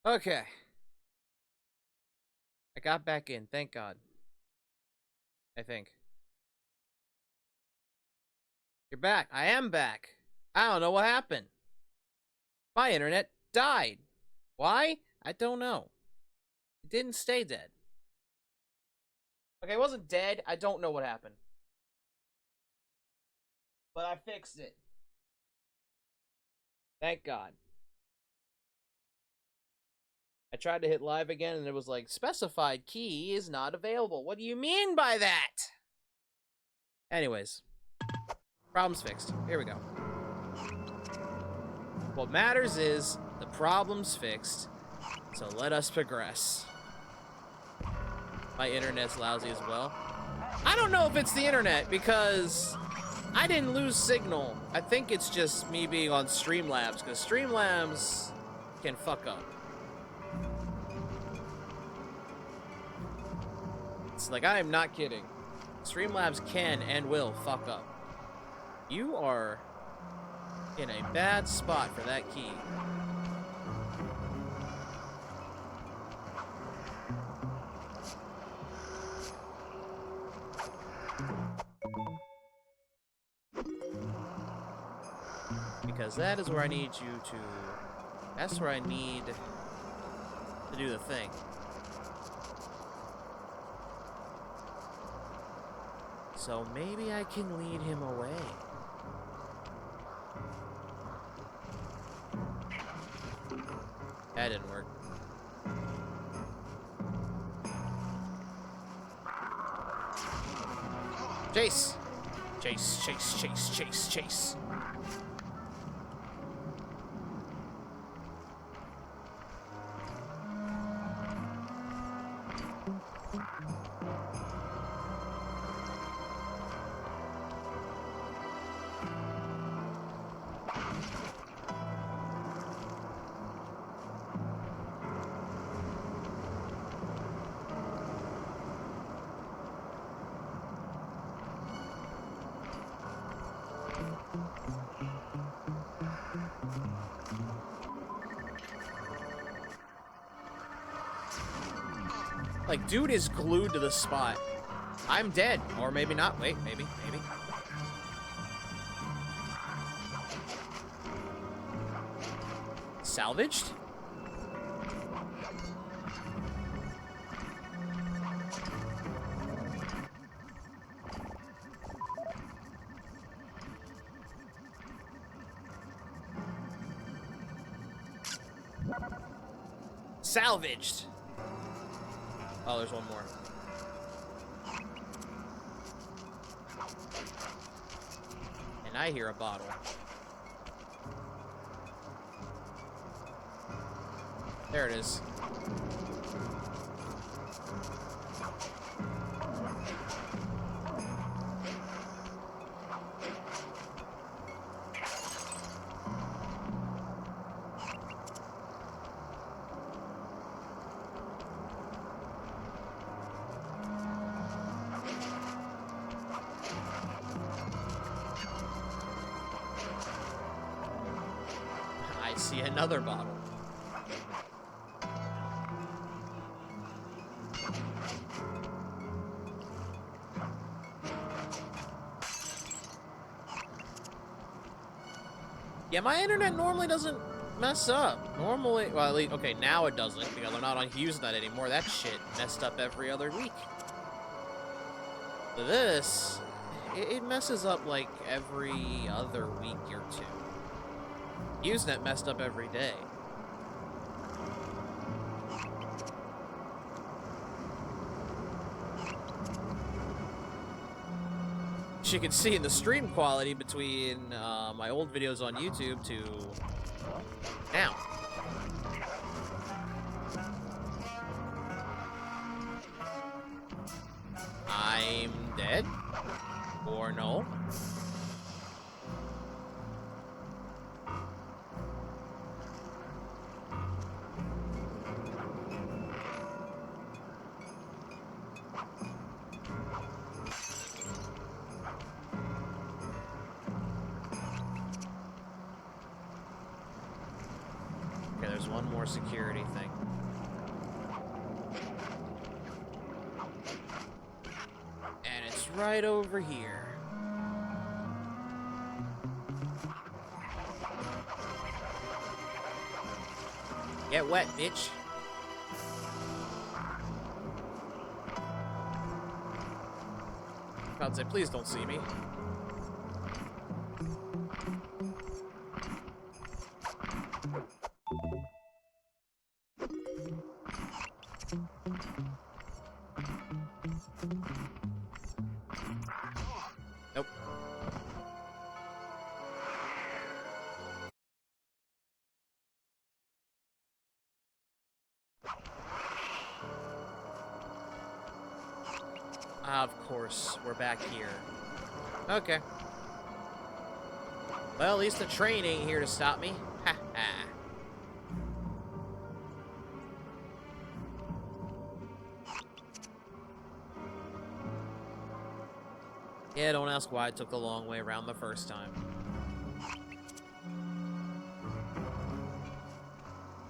Okay. I got back in, thank God. I think. You're back. I am back. I don't know what happened. My internet died. Why? I don't know. It didn't stay dead. Okay, it wasn't dead. I don't know what happened. But I fixed it. Thank God. I tried to hit live again and it was like, specified key is not available. What do you mean by that? Anyways. Problem's fixed. Here we go. What matters is the problem's fixed. So let us progress. My internet's lousy as well. I don't know if it's the internet because I didn't lose signal. I think it's just me being on Streamlabs because Streamlabs can fuck up. It's like, I am not kidding. Streamlabs can and will fuck up. You are in a bad spot for that key. Because that is where I need you to... That's where I need to do the thing. So maybe I can lead him away. That didn't work. Chase! Chase, chase, chase, chase, chase. Like, dude is glued to the spot. I'm dead. Or maybe not. Wait, maybe. Salvaged? Salvaged! Oh, there's one more. And I hear a bottle. There it is. see another bottle. Yeah, my internet normally doesn't mess up. Normally, well, at least, okay, now it doesn't because I'm not on HughesNet anymore. That shit messed up every other week. But this, it messes up like every other week or two. HughesNet messed up every day. As you can see in the stream quality between my old videos on YouTube to now. I'm dead? Or no? Okay, there's one more security thing. And it's right over here. Get wet, bitch. I'd say, please don't see me. Nope. Of course, we're back here. Okay. Well, at least the train ain't here to stop me. Ha ha. Yeah, don't ask why I took the long way around the first time.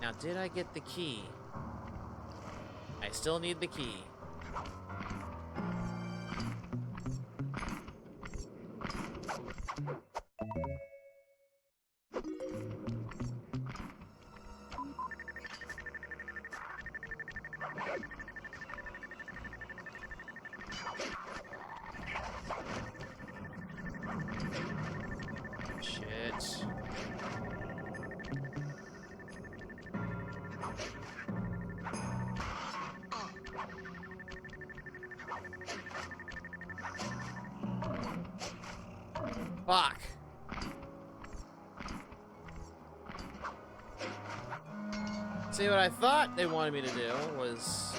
Now, did I get the key? I still need the key. Shit. Fuck. See, what I thought they wanted me to do was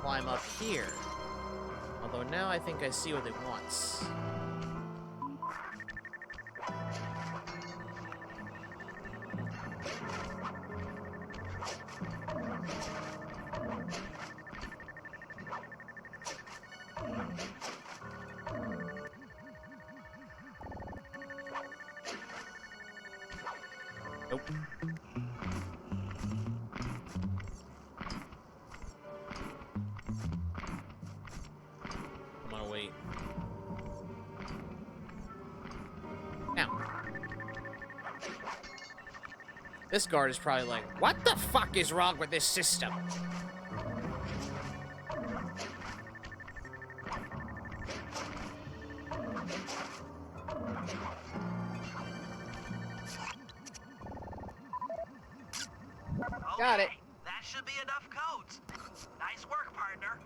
climb up here. Although now I think I see what they want. Nope. I'm gonna wait. Now. This guard is probably like, what the fuck is wrong with this system? Got it. That should be enough codes. Nice work, partner.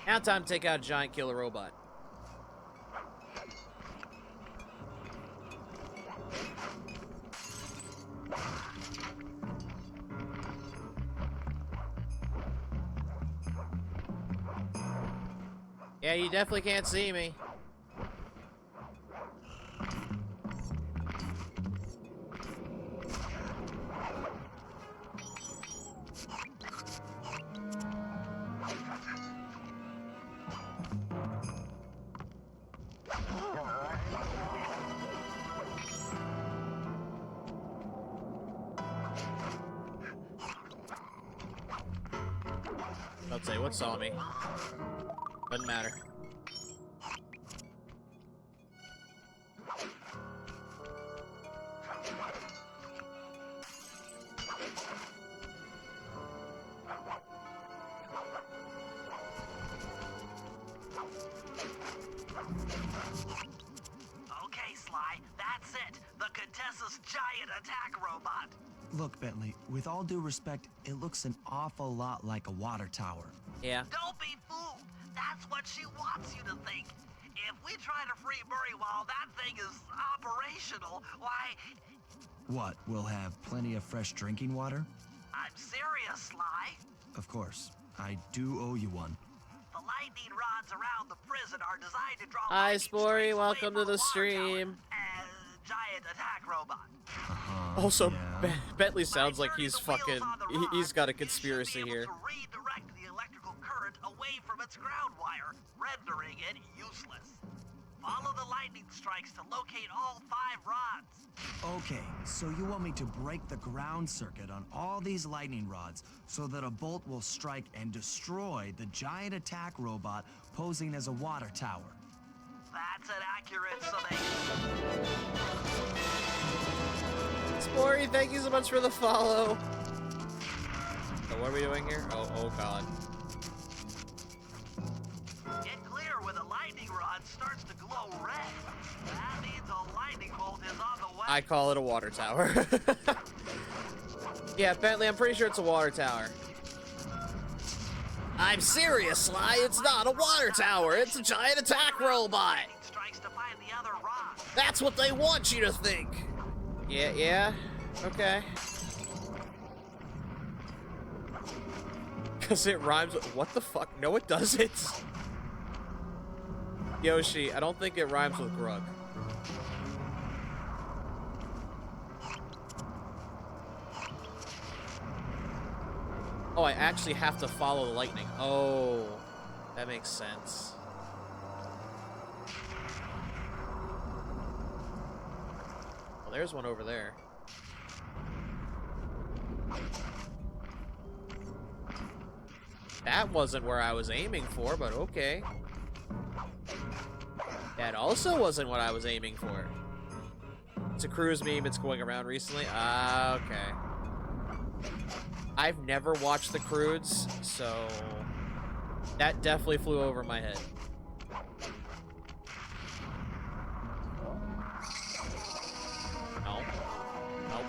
Now time to take out a giant killer robot. Yeah, you definitely can't see me. I'll say what saw me. Doesn't matter. Okay, Sly, that's it. The Contessa's giant attack robot. Look, Bentley, with all due respect, it looks an awful lot like a water tower. Yeah. Don't be fooled. That's what she wants you to think. If we try to free Murray while that thing is operational, why... What, we'll have plenty of fresh drinking water? I'm serious, Sly. Of course. I do owe you one. The lightning rods around the prison are designed to draw Hi, lightning Spory. strikes away Welcome to from the water stream. tower. Giant attack robot. Also, Yeah. Bentley sounds By like he's turning the wheels fucking. on the rod, He's got a it should conspiracy be able here. to redirect the electrical current away from its ground wire, rendering it useless. Follow the lightning strikes to locate all 5 rods. Okay, so you want me to break the ground circuit on all these lightning rods so that a bolt will strike and destroy the giant attack robot posing as a water tower. That's an accurate summation. Spory, thank you so much for the follow. So what are we doing here? Oh god. Get clear when the lightning rod starts to glow red. That means a lightning bolt is on the way. I call it a water tower. Yeah, Bentley, I'm pretty sure it's a water tower. I'm serious, Sly. It's not a water tower. It's a giant attack robot. Strikes to find the other rod. That's what they want you to think. Yeah. Okay. Because it rhymes with... What the fuck? No, it doesn't. Yoshi, I don't think it rhymes with Grug. Oh, I actually have to follow the lightning. Oh, that makes sense. Well, there's one over there. That wasn't where I was aiming for, but okay. That also wasn't what I was aiming for. It's a cruise meme. It's going around recently. Ah, okay. I've never watched The Croods, so that definitely flew over my head. No. Nope.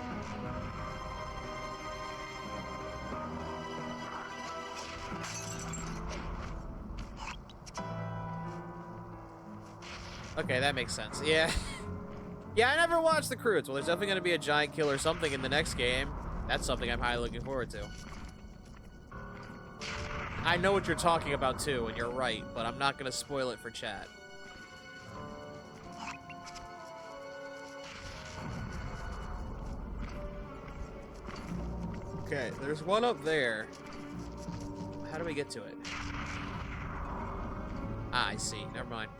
Okay, that makes sense. Yeah. Yeah, I never watched The Croods. Well, there's definitely going to be a giant kill or something in the next game. That's something I'm highly looking forward to. I know what you're talking about too, and you're right, but I'm not going to spoil it for chat. Okay, there's one up there. How do we get to it? Ah, I see. Never mind.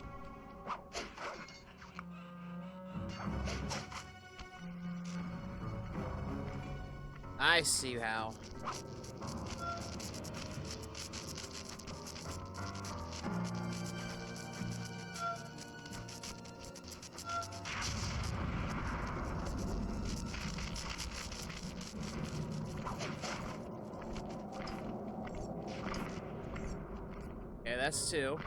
I see how. Okay, that's 2.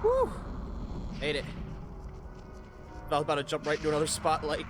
Woo! Made it. I was about to jump right into another spotlight.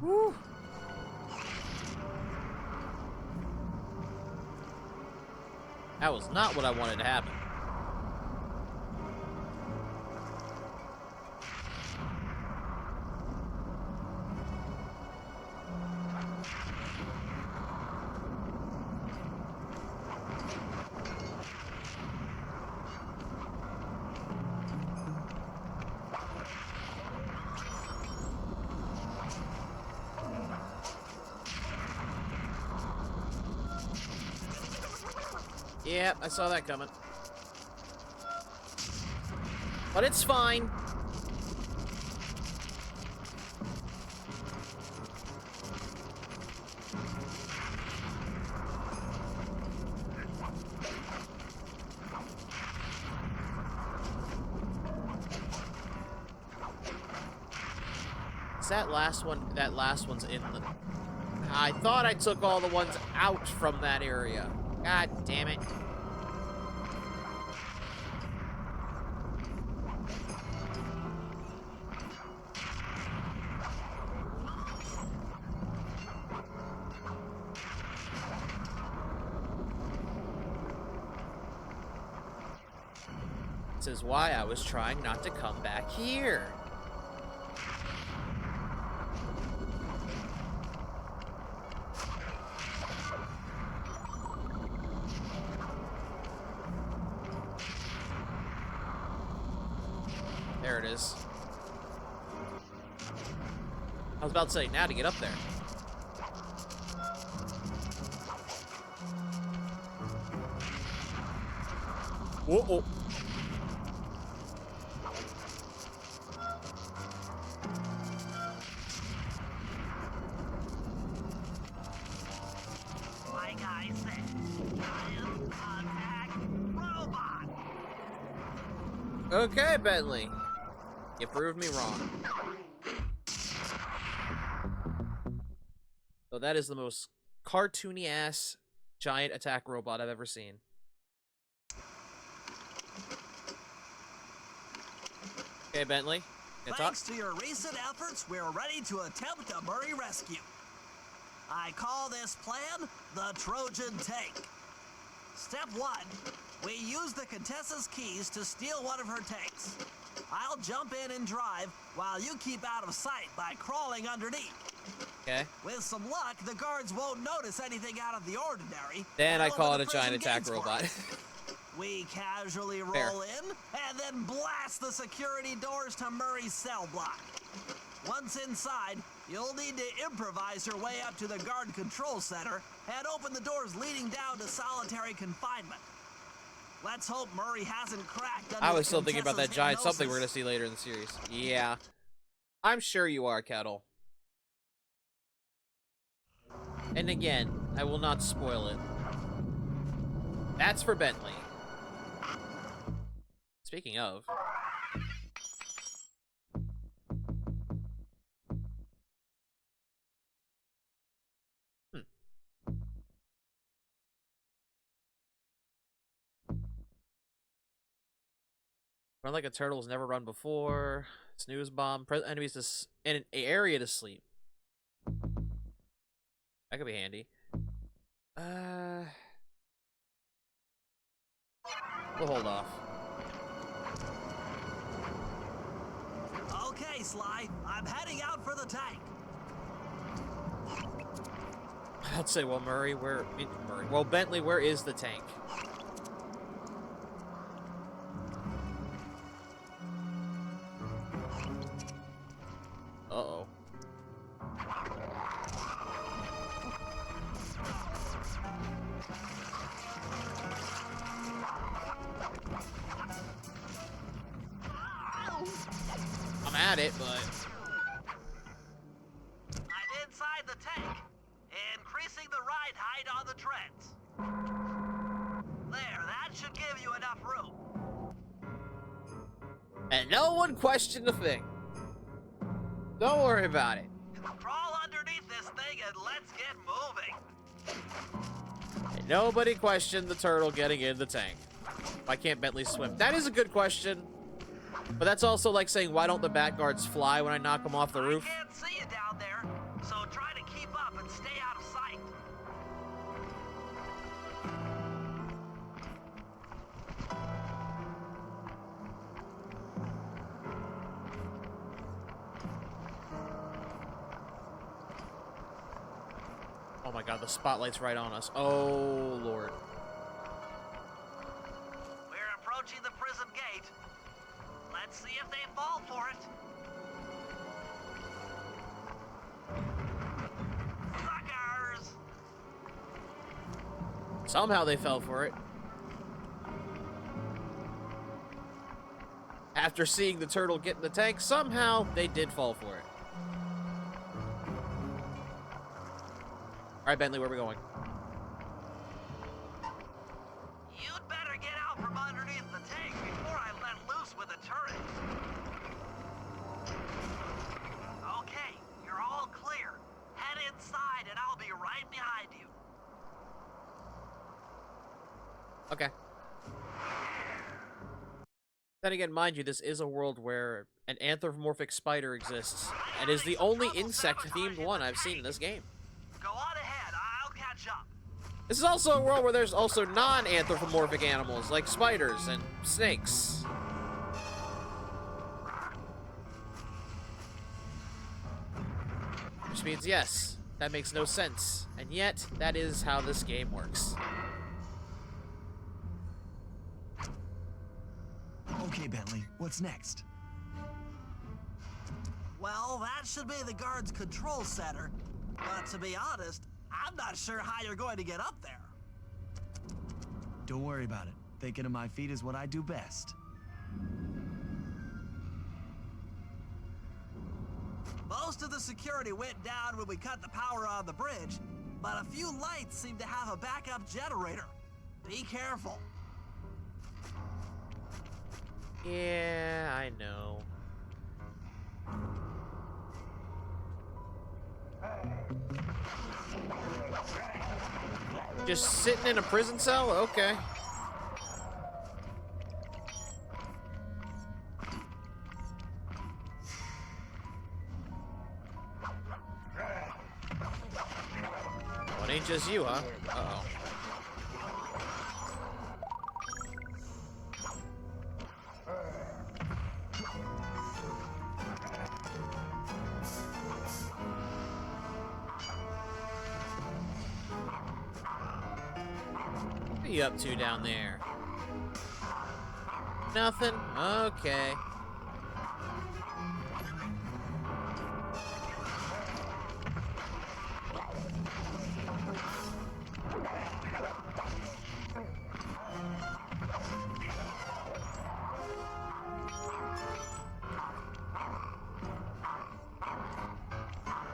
Woo. That was not what I wanted to happen. Yep, I saw that coming. But it's fine. Is that last one? That last one's in the... I thought I took all the ones out from that area. God damn it. This is why I was trying not to come back here. There it is. I was about to say, now to get up there. Whoa. Like I said, giant contact robot. Okay, Bentley. You proved me wrong. So that is the most cartoony-ass giant attack robot I've ever seen. Okay, Bentley. Thanks to your recent efforts, we're ready to attempt a Murray rescue. I call this plan the Trojan Tank. Step 1, we use the Contessa's keys to steal one of her tanks. I'll jump in and drive while you keep out of sight by crawling underneath. Okay. With some luck, the guards won't notice anything out of the ordinary. Then I and call open it a the prison giant attack gates for robot. us. We casually roll Fair. in and then blast the security doors to Murray's cell block. Once inside, you'll need to improvise your way up to the guard control center and open the doors leading down to solitary confinement. Let's hope Murray hasn't cracked under I the was still thinking about that Contessa's giant something we're hypnosis. gonna see later in the series. Yeah. I'm sure you are, Kettle. And again, I will not spoil it. That's for Bentley. Speaking of... Run like a turtle has never run before. Snooze bomb. Present enemies in an area to sleep. That could be handy. We'll hold off. Okay, Sly, I'm heading out for the tank. I'd say, well, well, Bentley, where is the tank? Uh-oh. I'm at it, but... I'm inside the tank, increasing the ride height on the treads. There, that should give you enough room. And no one questioned a thing. Don't worry about it. Crawl underneath this thing and let's get moving. And nobody questioned the turtle getting in the tank. Why can't Bentley swim? That is a good question. But that's also like saying, why don't the bat guards fly when I knock them off the roof? I can't see you down there, so try to keep up and stay out of sight. Oh my god, the spotlight's right on us. Oh, Lord. We're approaching the prison gate. Let's see if they fall for it. Suckers! Somehow they fell for it. After seeing the turtle get in the tank, somehow they did fall for it. Alright, Bentley, where are we going? You'd better get out from underneath the tank before I let loose with a turret. Okay, you're all clear. Head inside and I'll be right behind you. Okay. Then again, mind you, this is a world where an anthropomorphic spider exists, and is the only insect-themed one I've seen in this game. Go on ahead, I'll catch up. This is also a world where there's also non-anthropomorphic animals, like spiders and snakes. Which means, yes, that makes no sense. And yet, that is how this game works. Okay, Bentley, what's next? Well, that should be the guard's control center. But to be honest, I'm not sure how you're going to get up there. Don't worry about it. Thinking of my feet is what I do best. Most of the security went down when we cut the power on the bridge, but a few lights seem to have a backup generator. Be careful. Yeah, I know. Just sitting in a prison cell? Okay. Well, it ain't just you, huh? Uh-oh. What are you up to down there? Nothing? Okay.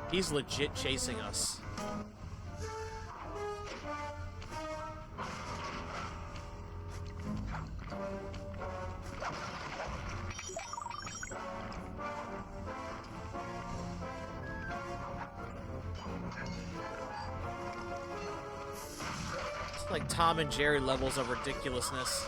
He's legit chasing us. It's like Tom and Jerry levels of ridiculousness.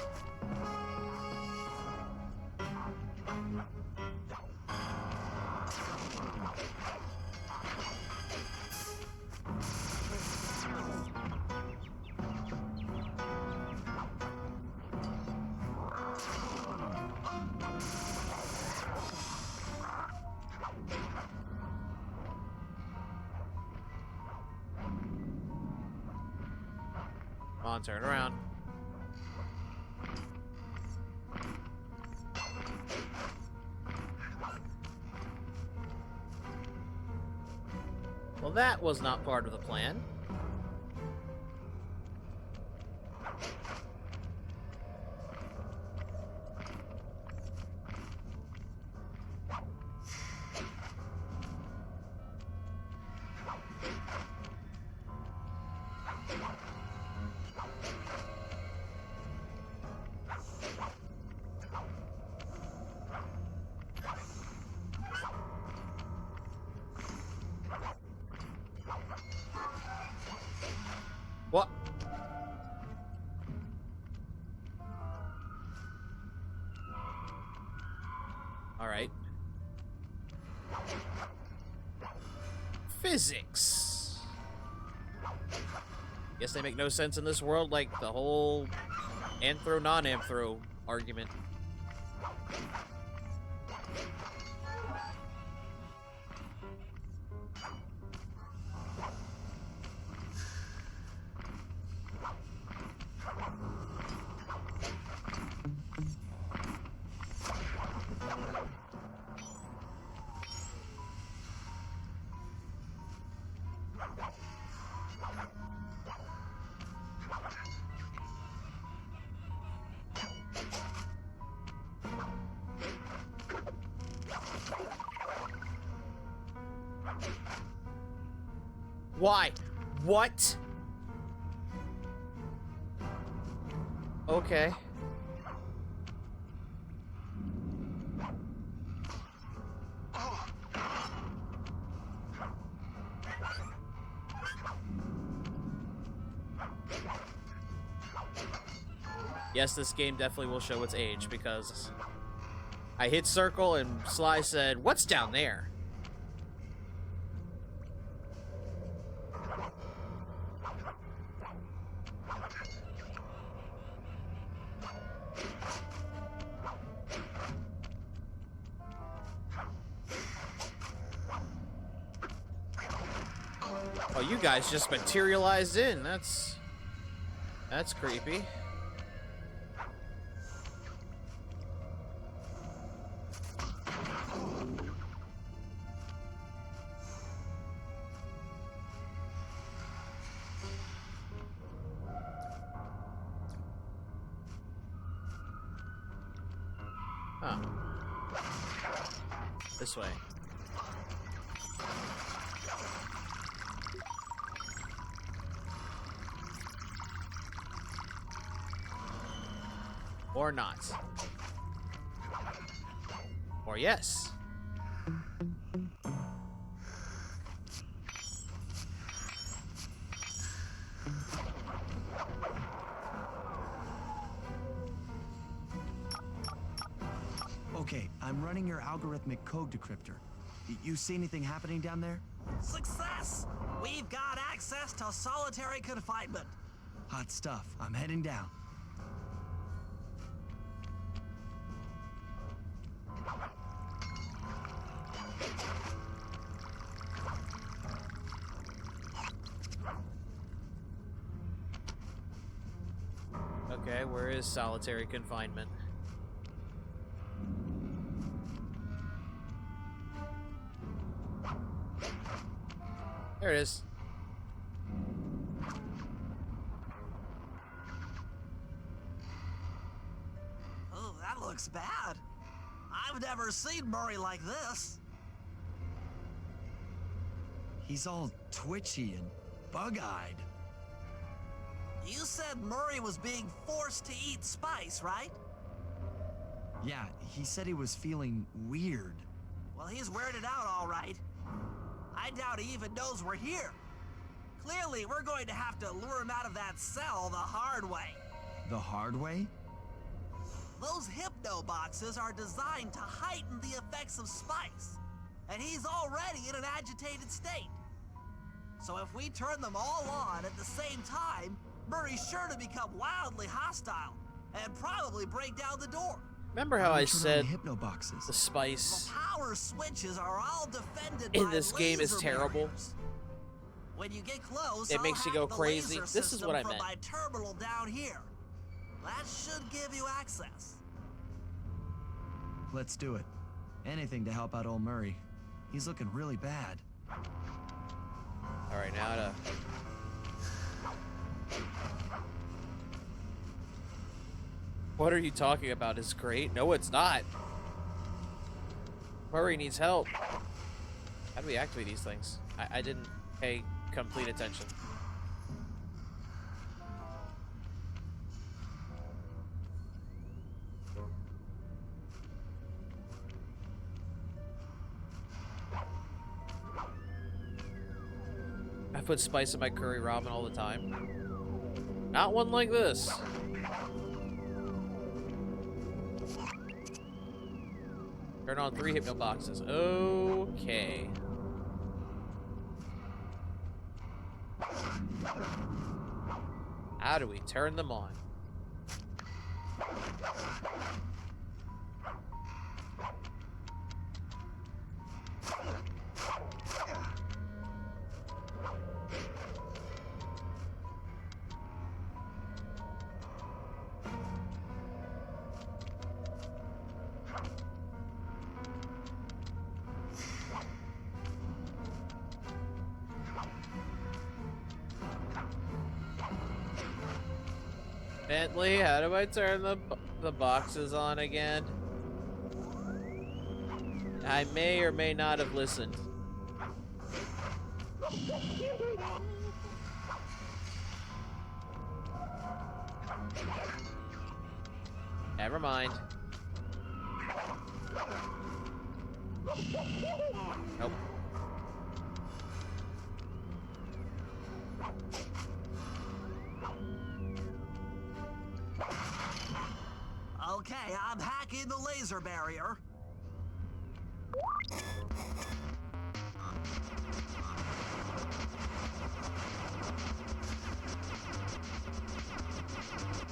Come on, turn around. Well, that was not part of the plan. What? All right. Physics. Guess they make no sense in this world, like the whole anthro non-anthro argument. Why? What? Okay. Yes, this game definitely will show its age because I hit circle and Sly said, "What's down there?" Oh, you guys just materialized in. That's creepy. Huh. This way. Or not. Or yes. Okay, I'm running your algorithmic code decryptor. You see anything happening down there? Success! We've got access to solitary confinement. Hot stuff. I'm heading down. Okay, where is solitary confinement? There it is. Oh, that looks bad. I've never seen Murray like this. He's all twitchy and bug-eyed. You said Murray was being forced to eat spice, right? Yeah, he said he was feeling weird. Well, he's weirded out all right. I doubt he even knows we're here. Clearly, we're going to have to lure him out of that cell the hard way. The hard way? Those hypno boxes are designed to heighten the effects of spice, and he's already in an agitated state. So if we turn them all on at the same time, Murray's sure to become wildly hostile and probably break down the door. Remember how I said hypno boxes? the spice The power switches are all defended in by this game is laser terrible? barriers. When you get close, It I'll makes you hack go the crazy. laser This is system what I from meant. my terminal down here. That should give you access. Let's do it. Anything to help out old Murray. He's looking really bad. Alright, now to... What are you talking about? It's great. No, it's not. Murray needs help. How do we activate these things? I didn't pay complete attention. I put spice in my curry ramen all the time. Not one like this. Turn on 3 hypno boxes. Okay. How do we turn them on? Bentley, how do I turn the boxes on again? I may or may not have listened. Never mind. Nope. Okay, I'm hacking the laser barrier.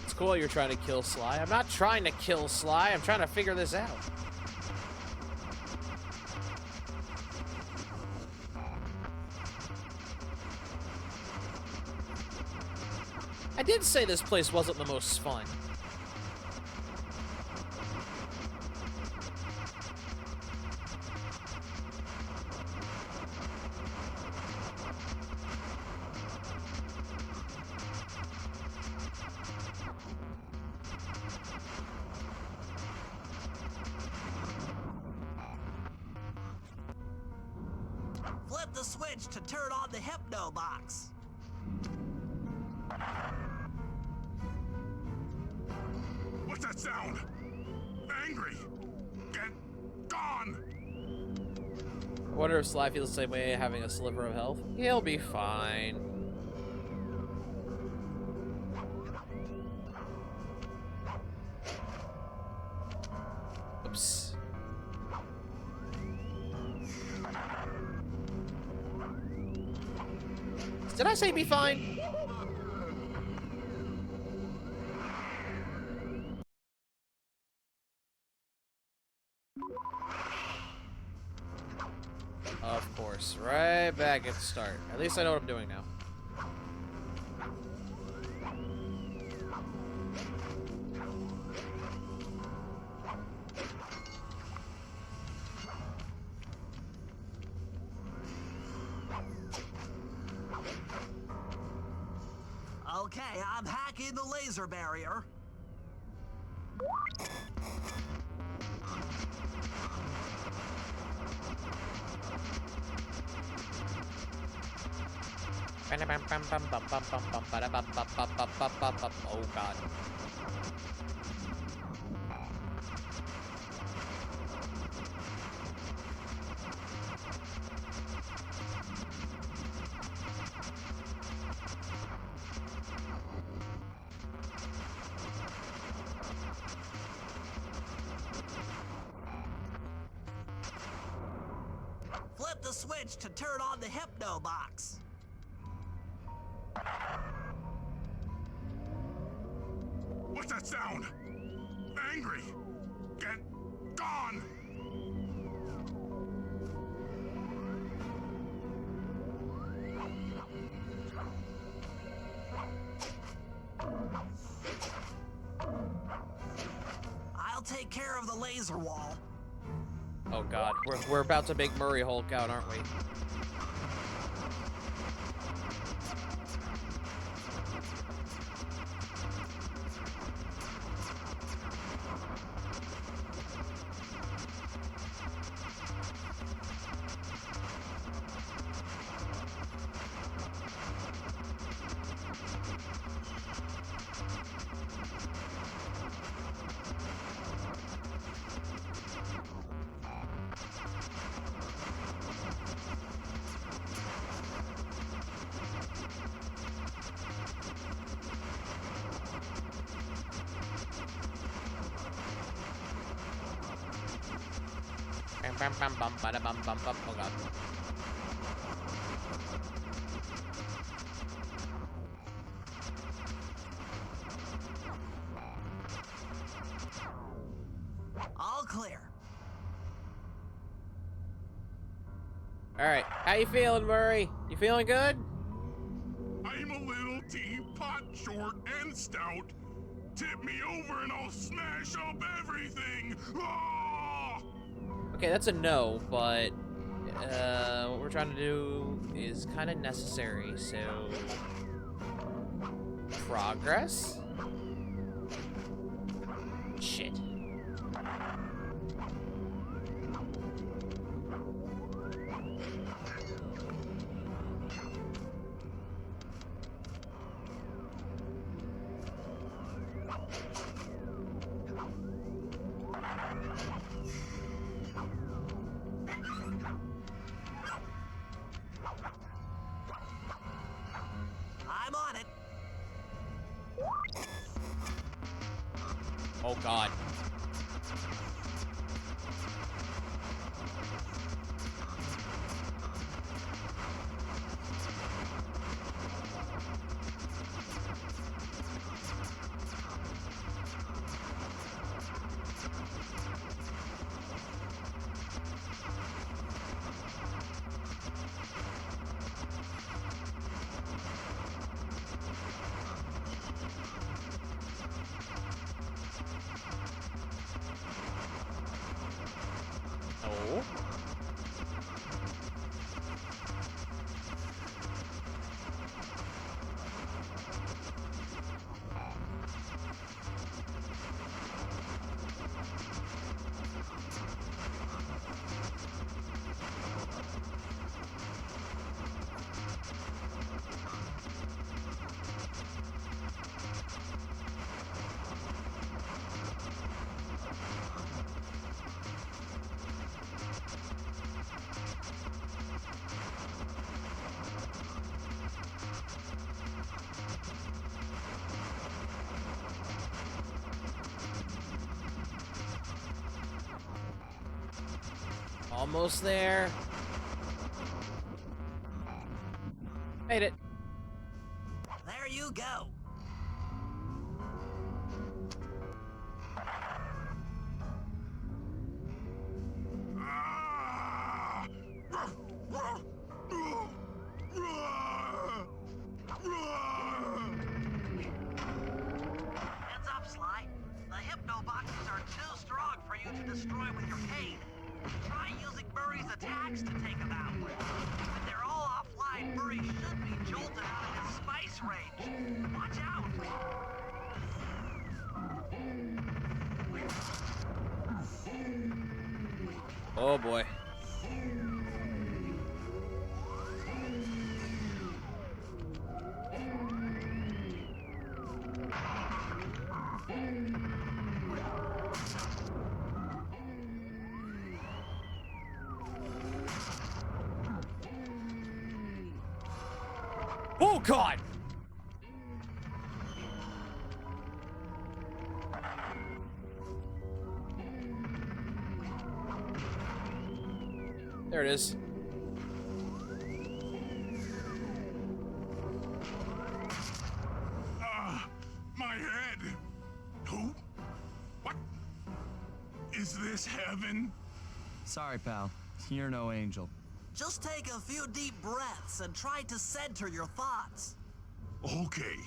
It's cool you're trying to kill Sly. I'm not trying to kill Sly. I'm trying to figure this out. I did say this place wasn't the most fun. Flip the switch to turn on the hypno box. What's that sound? Angry. Get gone. I wonder if Sly feels the same way having a sliver of health. He'll be fine. Oops. Did I say be fine? Of course, right back at the start. At least I know what I'm doing now. Okay, I'm hacking the laser barrier. Oh god. Flip the switch to turn on the hypno box. What's that sound? Angry. Get gone. I'll take care of the laser wall. Oh god, we're about to make Murray Hulk out, aren't we? Bam, bam, bam, bada, bam, bam, bam. Oh god. All clear. Alright, how you feeling, Murray? You feeling good? I'm a little teapot, short and stout. Tip me over and I'll smash up everything. Ah! Okay, that's a no, but what we're trying to do is kind of necessary, so... Progress? Shit. Oh god. Oh. Almost there. Made it. There you go. Heads up, Sly. The hypno boxes are too strong for you to destroy with your cane. Try using Murray's attacks to take them out. When they're all offline, Murray should be jolted out of his spice range. Watch out! Oh boy. Oh god! There it is. My head. Who? What? Is this heaven? Sorry, pal. You're no angel. Just take a few deep breaths and try to center your thoughts. Okay.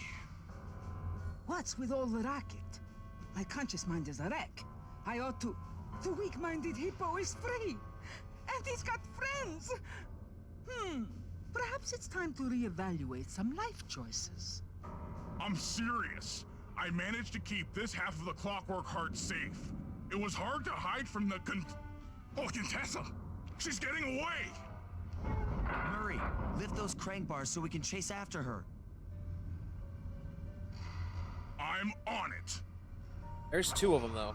What's with all the racket? My conscious mind is a wreck. I ought to... The weak-minded hippo is free. And he's got friends. Perhaps it's time to reevaluate some life choices. I'm serious. I managed to keep this half of the Clockwork Heart safe. It was hard to hide from the Contessa! She's getting away! Murray, lift those crank bars so we can chase after her. I'm on it. There's two of them though.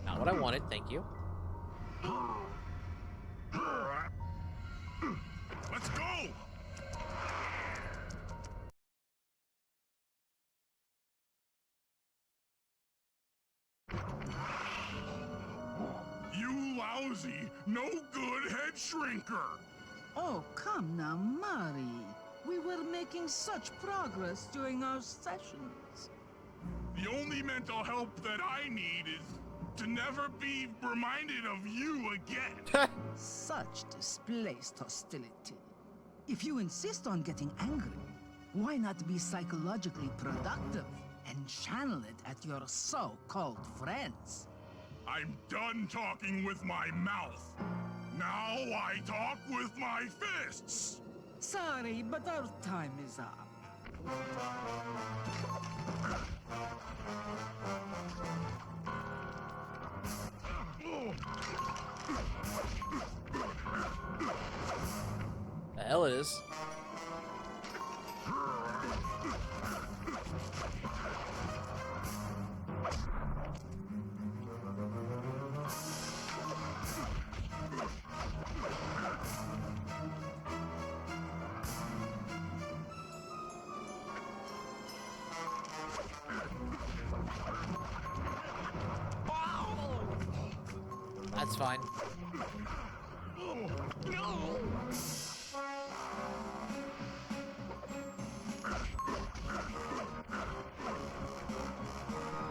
Not what I wanted, thank you. Let's go! You lousy, no good head shrinker! Oh, come now, Murray. We were making such progress during our sessions. The only mental help that I need is to never be reminded of you again. Such displaced hostility. If you insist on getting angry, why not be psychologically productive and channel it at your so-called friends? I'm done talking with my mouth. Now I talk with my fists. Sorry, but our time is up. The hell it is. That's fine. Oh, no!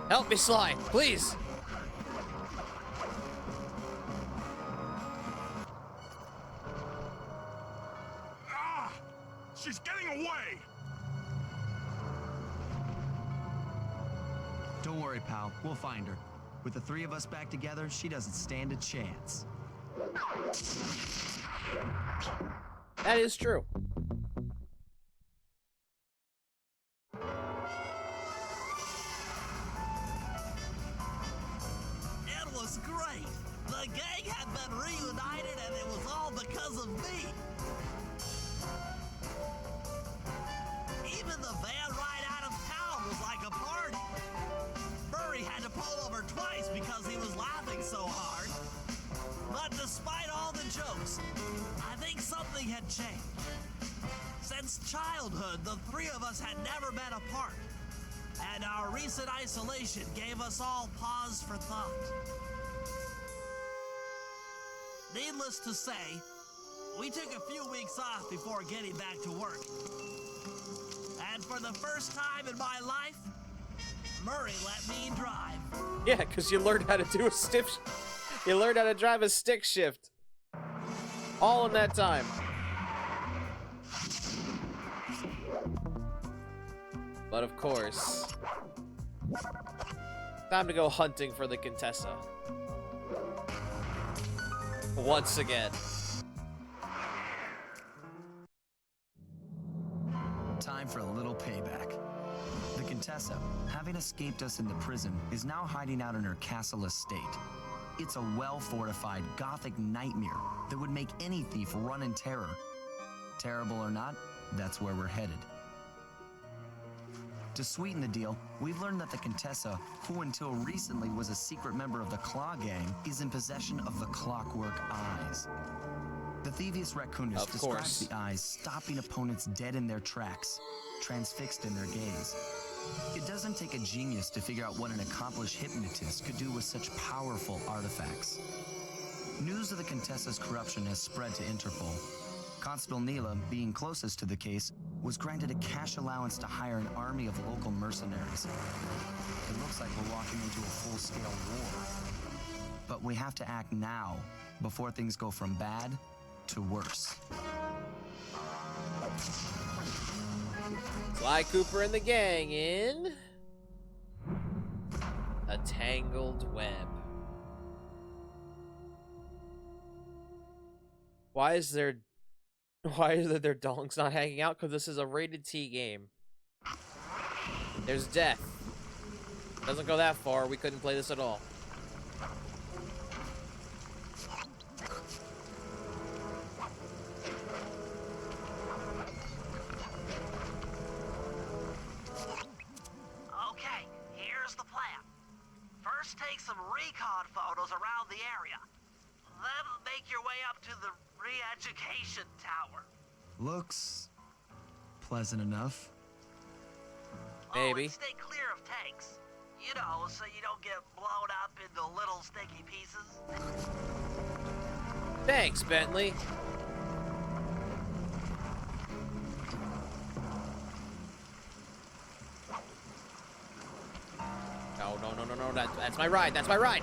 Help me, Sly, please. Ah! She's getting away! Don't worry, pal. We'll find her. With the three of us back together, she doesn't stand a chance. That is true. It was great. The gang had been reunited, and it was all because of me. Even the van ride out of town was like a party. Murray had to pull over twice because he was laughing so hard. But despite all the jokes, I think something had changed. Since childhood, the three of us had never been apart. And our recent isolation gave us all pause for thought. Needless to say, we took a few weeks off before getting back to work. And for the first time in my life, Murray let me drive. Yeah, because you learned how to do a stiff. You learned how to drive a stick shift. All in that time. But of course, time to go hunting for the Contessa. Once again. Time for a little payback. The Contessa, having escaped us in the prison, is now hiding out in her castle estate. It's a well-fortified Gothic nightmare that would make any thief run in terror. Terrible or not, that's where we're headed. To sweeten the deal, we've learned that the Contessa, who until recently was a secret member of the Claw Gang, is in possession of the Clockwork Eyes. The Thievius Raccoonus Of describes course. the eyes stopping opponents dead in their tracks, transfixed in their gaze. It doesn't take a genius to figure out what an accomplished hypnotist could do with such powerful artifacts. News of the Contessa's corruption has spread to Interpol. Constable Nyla, being closest to the case, was granted a cash allowance to hire an army of local mercenaries. It looks like we're walking into a full-scale war. But we have to act now, before things go from bad to worse. Sly Cooper and the gang in a tangled web. Why is their dongs not hanging out? Because this is a rated T game. There's death. Doesn't go that far. We couldn't play this at all. Okay, here's the plan. First, take some recon photos around the area. Then make your way up to the re-education tower. Looks pleasant enough. Maybe. Oh, and stay clear of tanks. You know, so you don't get blown up into little sticky pieces. Thanks, Bentley. No. That's my ride. That's my ride.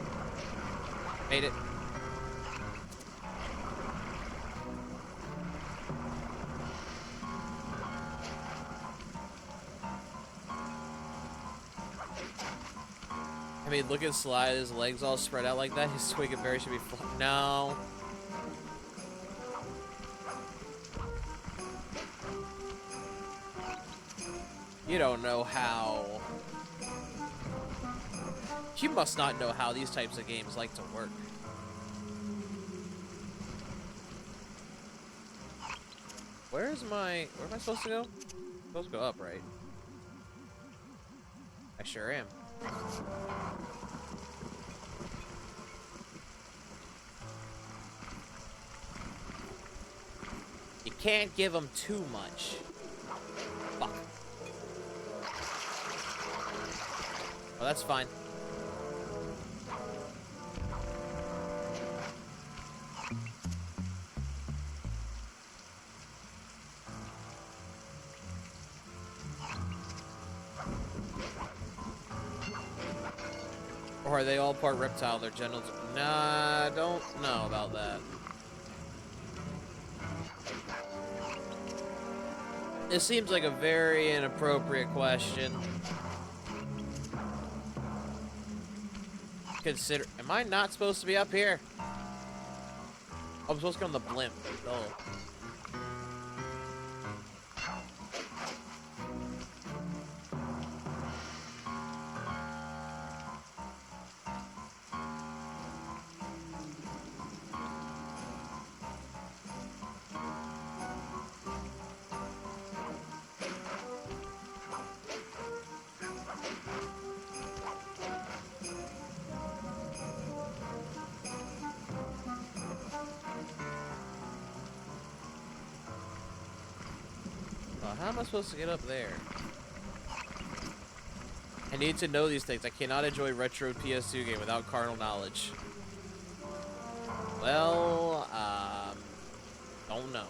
Made it. I mean, look at Sly, his legs all spread out like that. His twig and berry should be no. You don't know how. You must not know how these types of games like to work. Where am I supposed to go? I'm supposed to go up, right? I sure am. You can't give them too much. Fuck. Oh, that's fine. Or are they all part reptile? Their genitals... Nah, I don't know about that. This seems like a very inappropriate question. Consider... Am I not supposed to be up here? Oh, I'm supposed to go on the blimp. Oh. How am I supposed to get up there? I need to know these things. I cannot enjoy retro PS2 game without carnal knowledge. Well, don't know.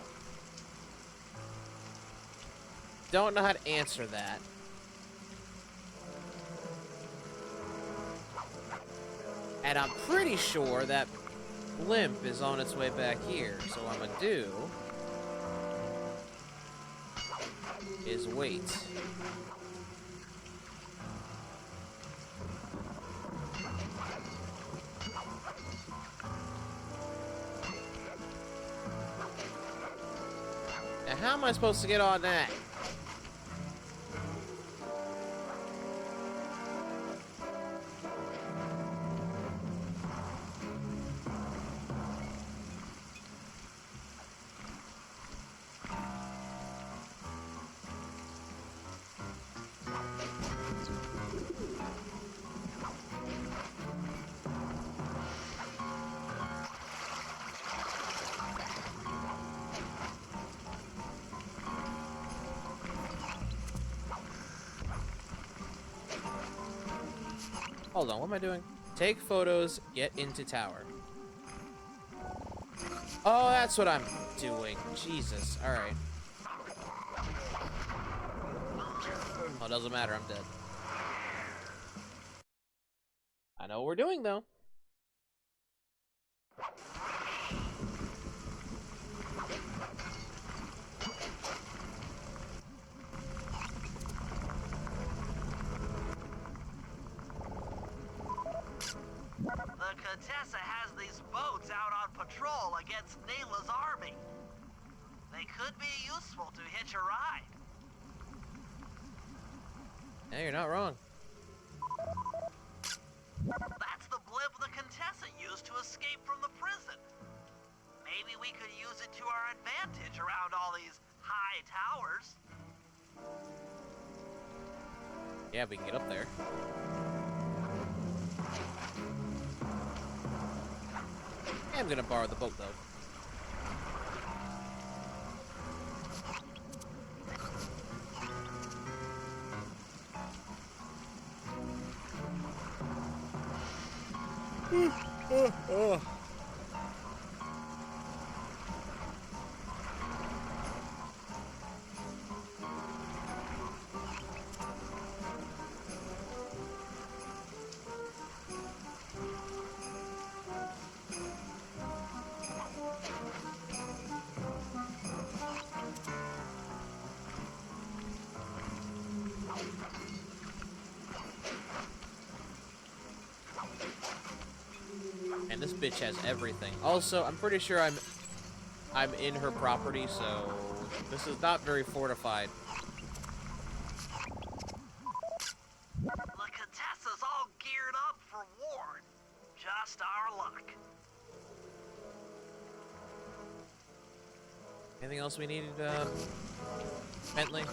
Don't know how to answer that. And I'm pretty sure that blimp is on its way back here. So what I'm gonna do is wait. Now, how am I supposed to get on that? Hold on, what am I doing? Take photos, get into tower. Oh, that's what I'm doing. Jesus. Alright. Oh, it doesn't matter, I'm dead. I know what we're doing, though. The Contessa has these boats out on patrol against Nyla's army. They could be useful to hitch a ride. Yeah, you're not wrong. That's the blimp the Contessa used to escape from the prison. Maybe we could use it to our advantage around all these high towers. Yeah, we can get up there. I'm gonna borrow the boat, though. And this bitch has everything. Also, I'm pretty sure I'm in her property, so this is not very fortified. The Contessa's all geared up for war. Just our luck. Anything else we needed, Bentley?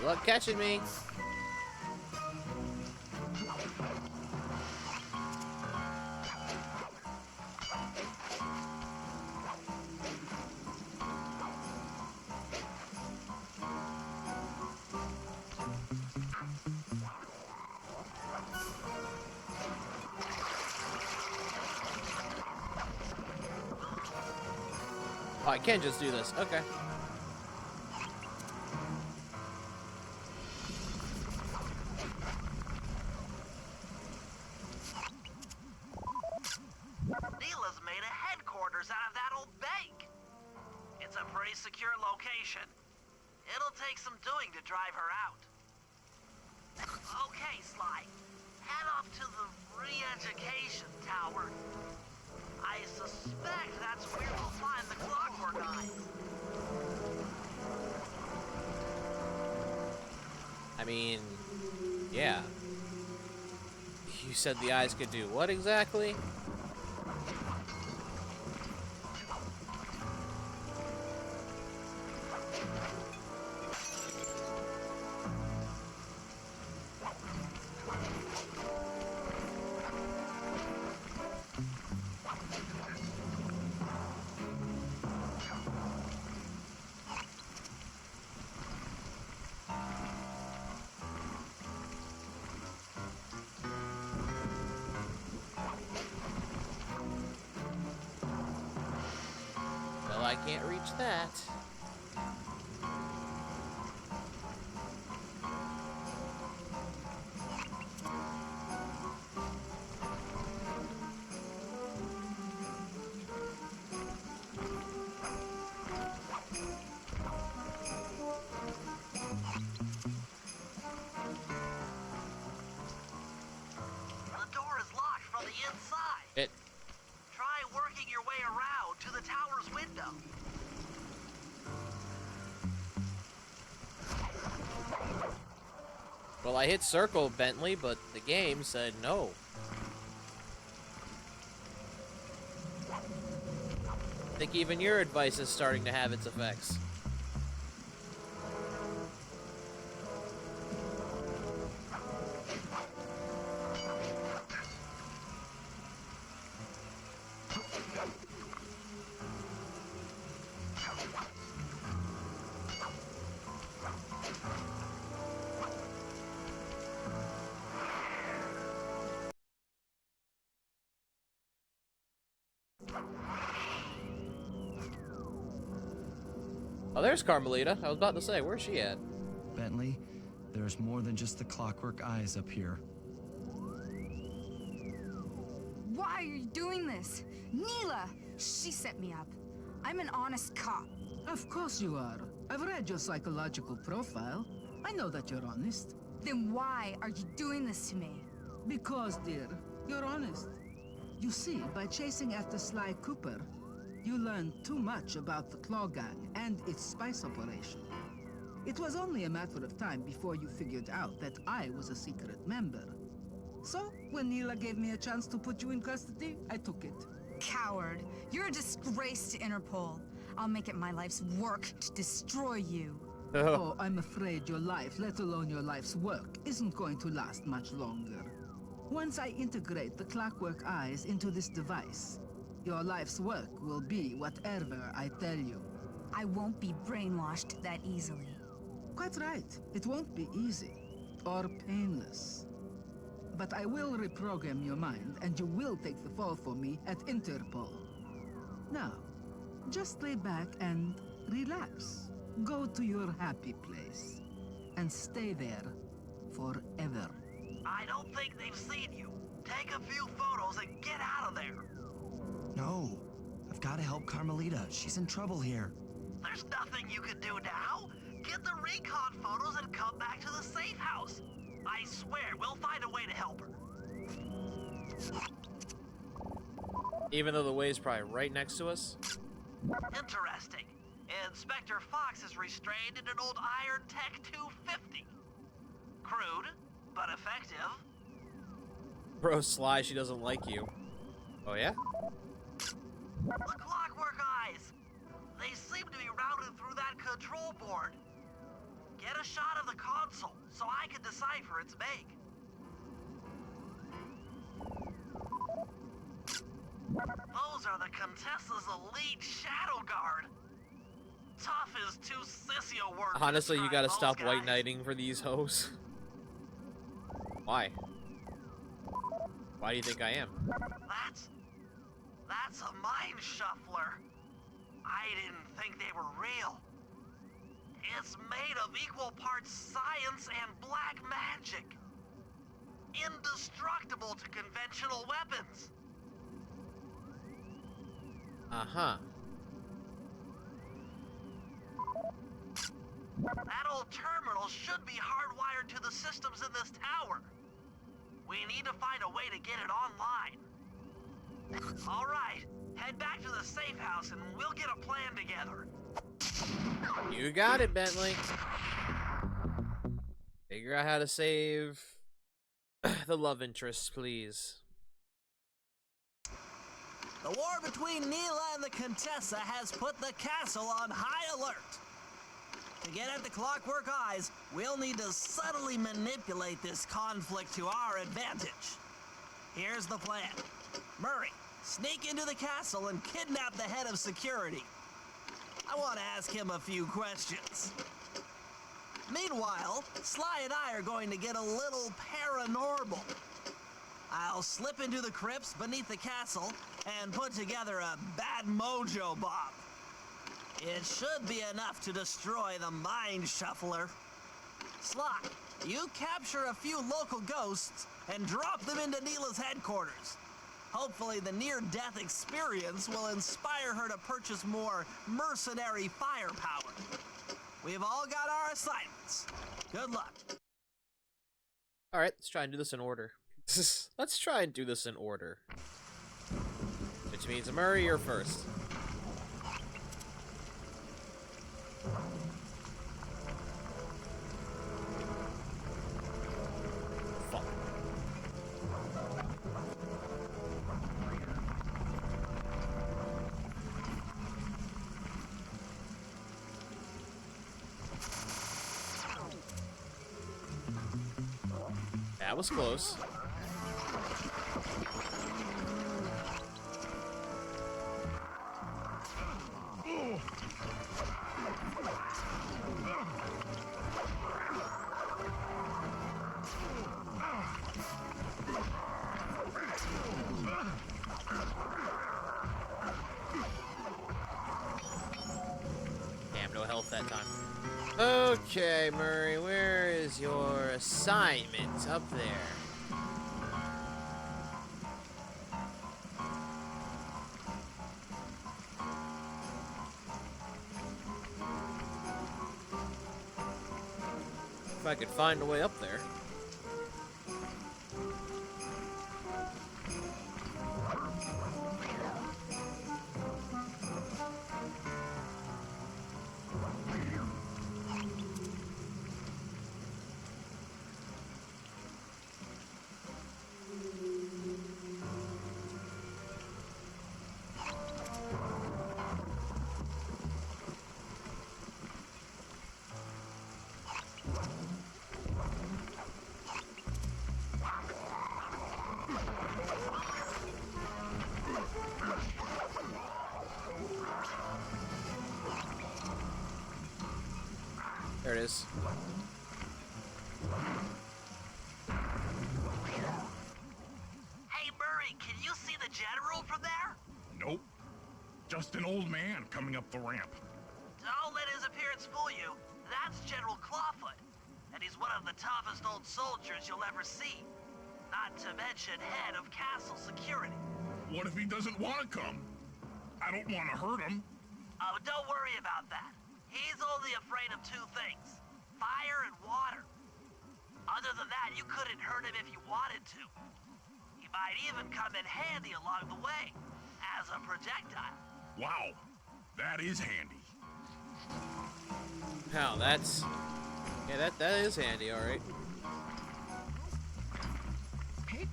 Good luck catching me. Oh, I can't just do this. Okay. Nyla's made a headquarters out of that old bank. It's a pretty secure location. It'll take some doing to drive her out. Okay, Sly. Head up to the re-education tower. I suspect that's where we'll find the Clockwork Eyes. I mean, yeah. You said the eyes could do what exactly? Well, I can't reach that. The door is locked from the inside. It. Try working your way around to the tower's window. Well, I hit circle, Bentley, but the game said no. I think even your advice is starting to have its effects. Oh, there's Carmelita. I was about to say, where's she at? Bentley, there's more than just the Clockwork Eyes up here. Why are you doing this? Nyla! She set me up. I'm an honest cop. Of course you are. I've read your psychological profile. I know that you're honest. Then why are you doing this to me? Because, dear, you're honest. You see, by chasing after Sly Cooper, you learned too much about the Claw Gang and its spice operation. It was only a matter of time before you figured out that I was a secret member. So, when Nyla gave me a chance to put you in custody, I took it. Coward. You're a disgrace to Interpol. I'll make it my life's work to destroy you. Oh, I'm afraid your life, let alone your life's work, isn't going to last much longer. Once I integrate the Clockwork Eyes into this device, your life's work will be whatever I tell you. I won't be brainwashed that easily. Quite right. It won't be easy. Or painless. But I will reprogram your mind, and you will take the fall for me at Interpol. Now, just lay back and relax. Go to your happy place. And stay there forever. I don't think they've seen you. Take a few photos and get out of there. No, I've got to help Carmelita. She's in trouble here. There's nothing you can do now. Get the recon photos and come back to the safe house. I swear, we'll find a way to help her. Even though the way's probably right next to us? Interesting. Inspector Fox is restrained in an old Iron Tech 250. Crude, but effective. Bro, Sly, she doesn't like you. Oh, yeah? The Clockwork Eyes. They seem to be routed through that control board. Get a shot of the console so I can decipher its make. Those are the Contessa's elite Shadow Guard. Tough is too sissy a word. Honestly, you gotta stop guys. white knighting for these hoes. Why? Why do you think I am? That's a mind shuffler. I didn't think they were real. It's made of equal parts science and black magic. Indestructible to conventional weapons. Uh-huh. That old terminal should be hardwired to the systems in this tower. We need to find a way to get it online. All right, head back to the safe house and we'll get a plan together. You got it, Bentley. Figure out how to save the love interests, please. The war between Nyla and the Contessa has put the castle on high alert. To get at the Clockwork Eyes, we'll need to subtly manipulate this conflict to our advantage. Here's the plan. Murray, sneak into the castle and kidnap the head of security. I want to ask him a few questions. Meanwhile, Sly and I are going to get a little paranormal. I'll slip into the crypts beneath the castle and put together a bad mojo bomb. It should be enough to destroy the mind shuffler. Sly, you capture a few local ghosts and drop them into Nyla's headquarters. Hopefully the near-death experience will inspire her to purchase more mercenary firepower. We've all got our assignments. Good luck. Alright, let's try and do this in order. Let's try and do this in order. Which means, Murray, you're first. Fuck. That was close. Damn, no health that time. Okay, Murray, where is your assignment? Up there. If I could find a way up there. There it is. Hey, Murray, can you see the general from there? Nope. Just an old man coming up the ramp. Don't let his appearance fool you. That's General Clawfoot. And he's one of the toughest old soldiers you'll ever see. Not to mention head of castle security. What if he doesn't want to come? I don't want to hurt him. Oh, don't worry about that. He's only afraid of two things. Fire and water. Other than that, you couldn't hurt him if you wanted to. He might even come in handy along the way, as a projectile. Wow, that is handy. Wow, that's... Yeah, that is handy, alright. Great.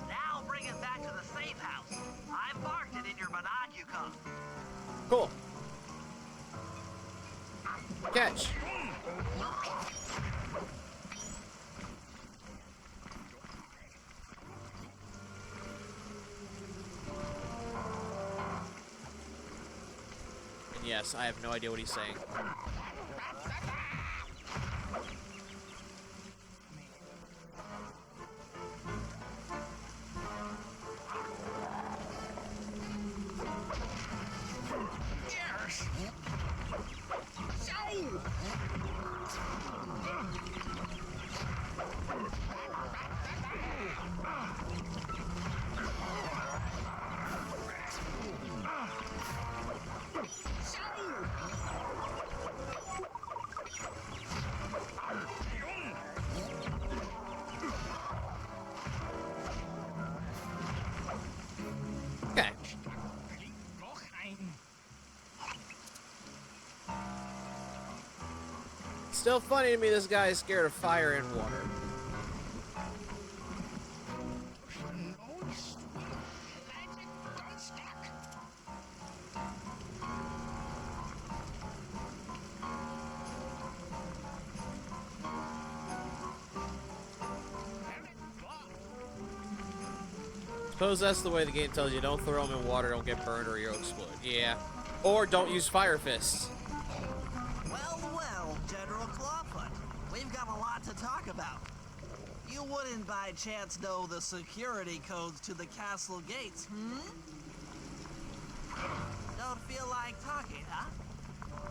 Now bring it back to the safe house. I've marked it in your binoculars. And yes, I have no idea what he's saying. Okay. Still funny to me this guy is scared of fire and water. Suppose that's the way the game tells you. Don't throw them in water, don't get burned, or you'll explode. Yeah. Or don't use fire fists. Well, General Clawfoot, we've got a lot to talk about. You wouldn't by chance know the security codes to the castle gates, Don't feel like talking, huh?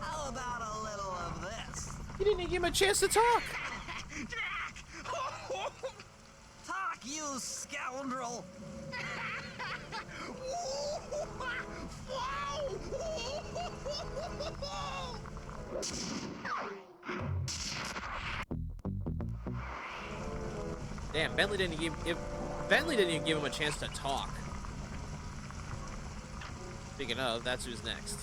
How about a little of this? You didn't even give him a chance to talk. Talk, you scoundrel! Damn, Bentley didn't even give him a chance to talk. Speaking of, that's who's next.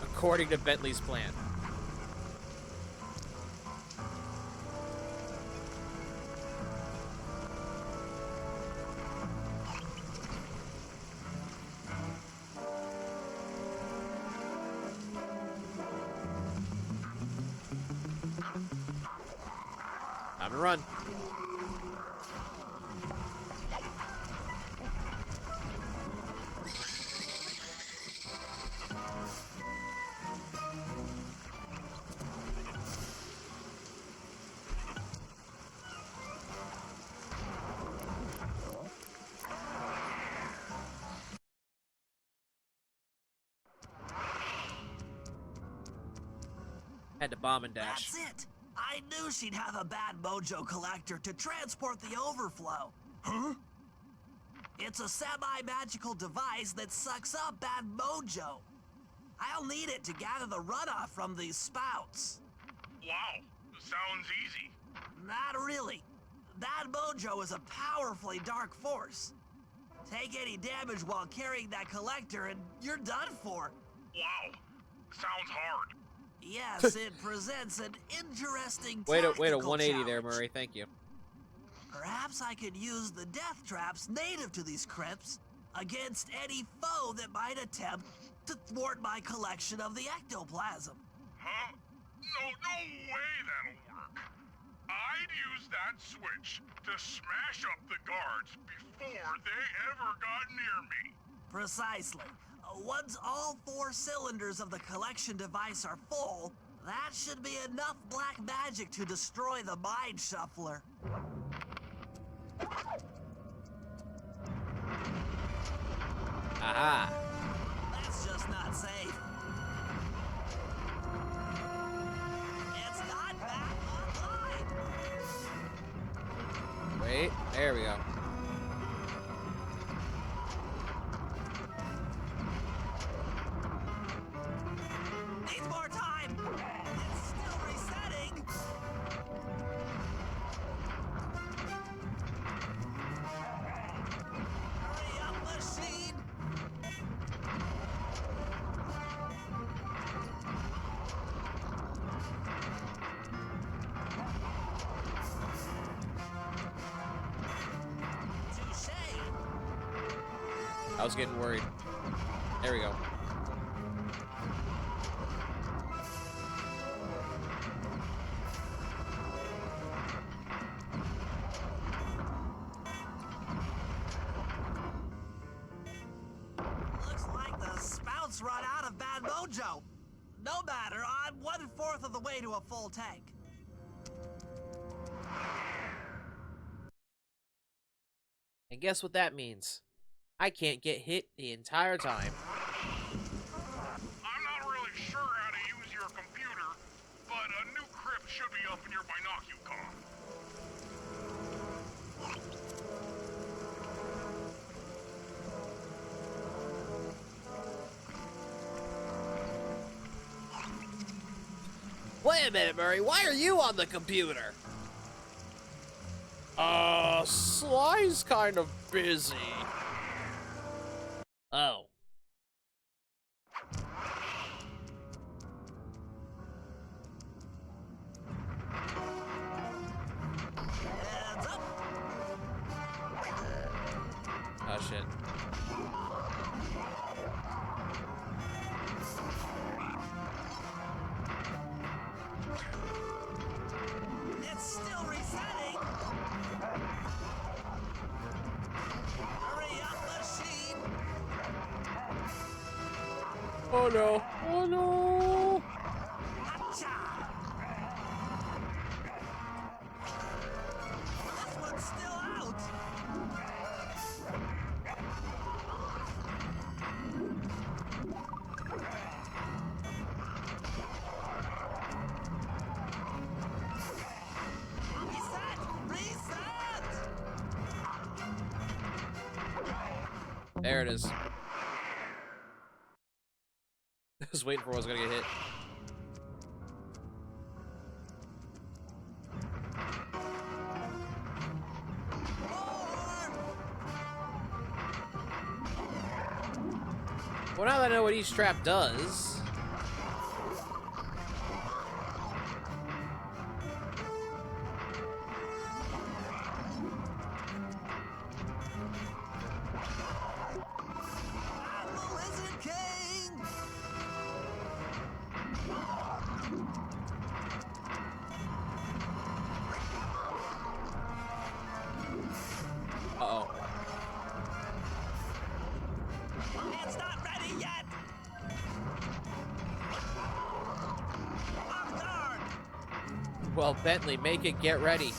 According to Bentley's plan. Time to run. Had to bomb and dash. That's it! I knew she'd have a bad mojo collector to transport the overflow. Huh? It's a semi-magical device that sucks up bad mojo. I'll need it to gather the runoff from these spouts. Wow, sounds easy. Not really. Bad mojo is a powerfully dark force. Take any damage while carrying that collector and you're done for. Wow, sounds hard. Yes, it presents an interesting Wait a tactical 180 there, challenge. Murray. Thank you. Perhaps I could use the death traps native to these crypts against any foe that might attempt to thwart my collection of the ectoplasm. Huh? No way that'll work. I'd use that switch to smash up the guards before they ever got near me. Precisely. Once all 4 cylinders of the collection device are full, that should be enough black magic to destroy the Mind Shuffler. Aha. That's just not safe. It's not back online. Wait, there we go. Needs more time. It's still resetting. Hurry up, machine. Touche. I was getting worried. There we go. Looks like the spouts run out of bad mojo. No matter, I'm 1/4 of the way to a full tank. And guess what that means? I can't get hit the entire time. I'm not really sure how to use your computer, but a new crypt should be up in your binocular. Wait a minute, Murray. Why are you on the computer? Sly's kind of busy. Oh. Heads up. Oh, shit. It's still resetting. Hurry up, machine. Oh, no. Oh, no. Hacha. This one's still out. Reset! Reset! There it is. I was waiting for what was gonna get hit. Well, now that I know what each trap does. I'm the Lizard King! Uh-oh. It's not ready yet! Off guard! Well, Bentley, make it get ready.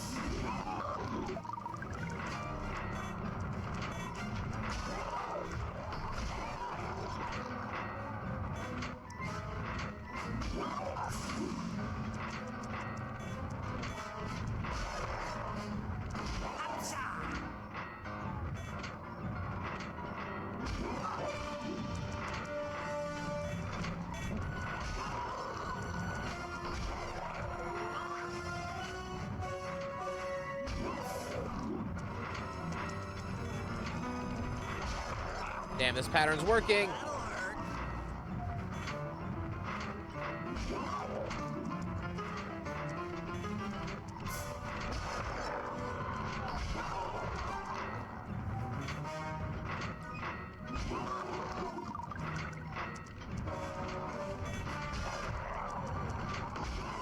Damn, this pattern's working. That'll hurt.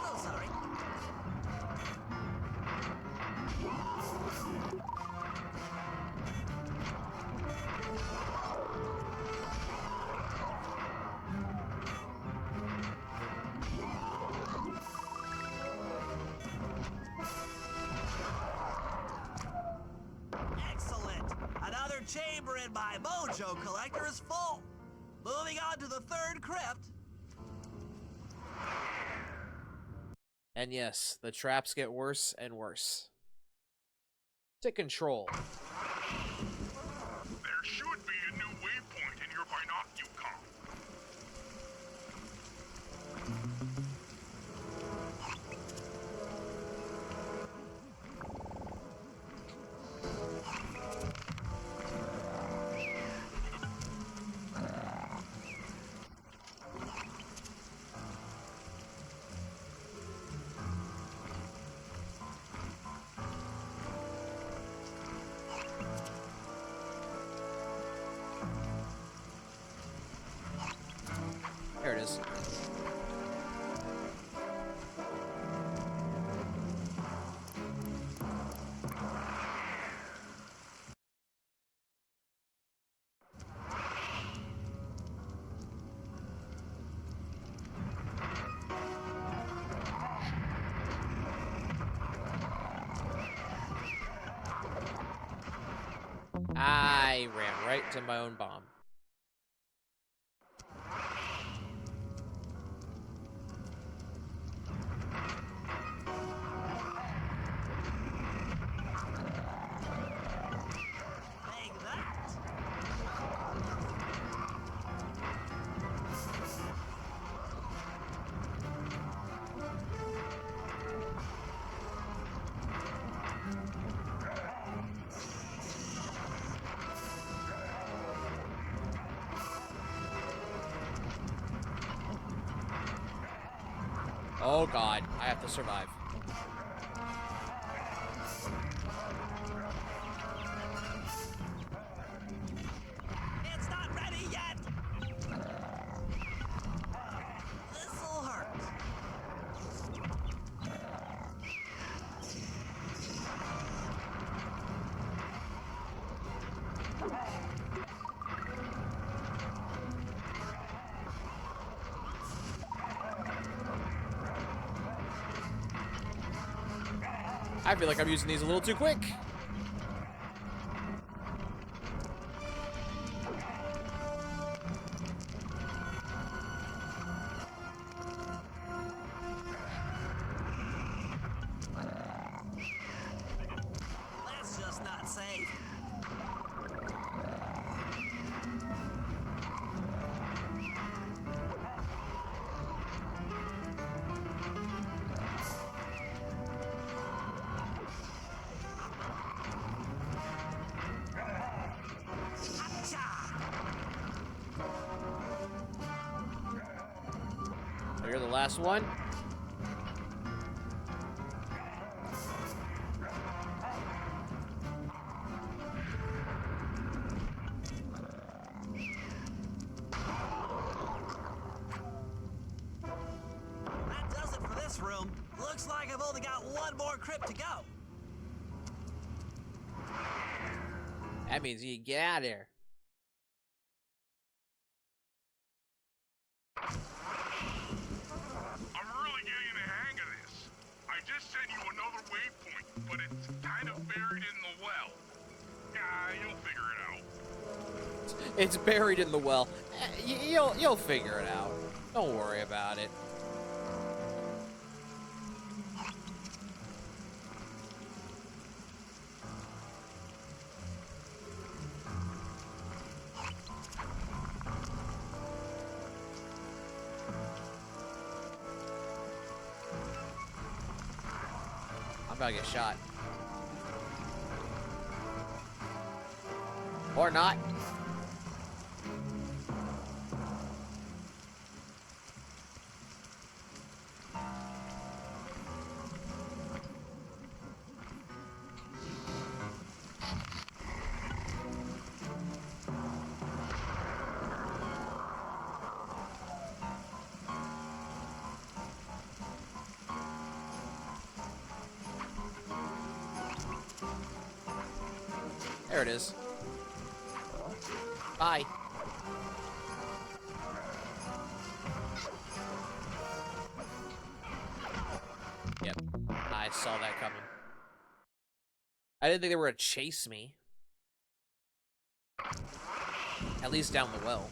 Oh, sorry. Excellent! Another chamber in my mojo collector is full. Moving on to the third crypt. And yes, the traps get worse and worse. To control. There should be a new waypoint in your binocular. I ran right to my own bomb. Take that! Oh god, I have to survive. It's not ready yet! This'll hurt. I feel like I'm using these a little too quick. That's just not safe. So you're the last one. That does it for this room. Looks like I've only got one more crypt to go. That means you get out of there. I'm really getting the hang of this. I just sent you another waypoint, but it's kind of buried in the well. Yeah, you'll figure it out. It's buried in the well. You'll figure it out. Don't worry about it. I'm about to get shot. Or not. There it is. Bye. Yep, I saw that coming. I didn't think they were gonna chase me. At least down the well.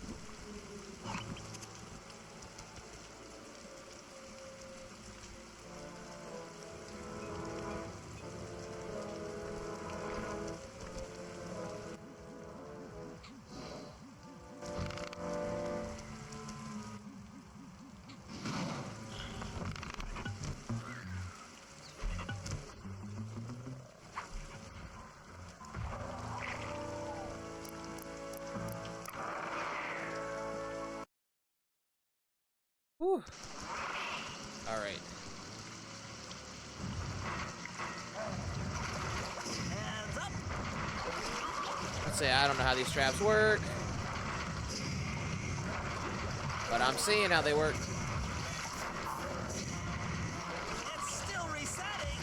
Whew. All right. Hands up. Let's say I don't know how these traps work, but I'm seeing how they work. It's still resetting.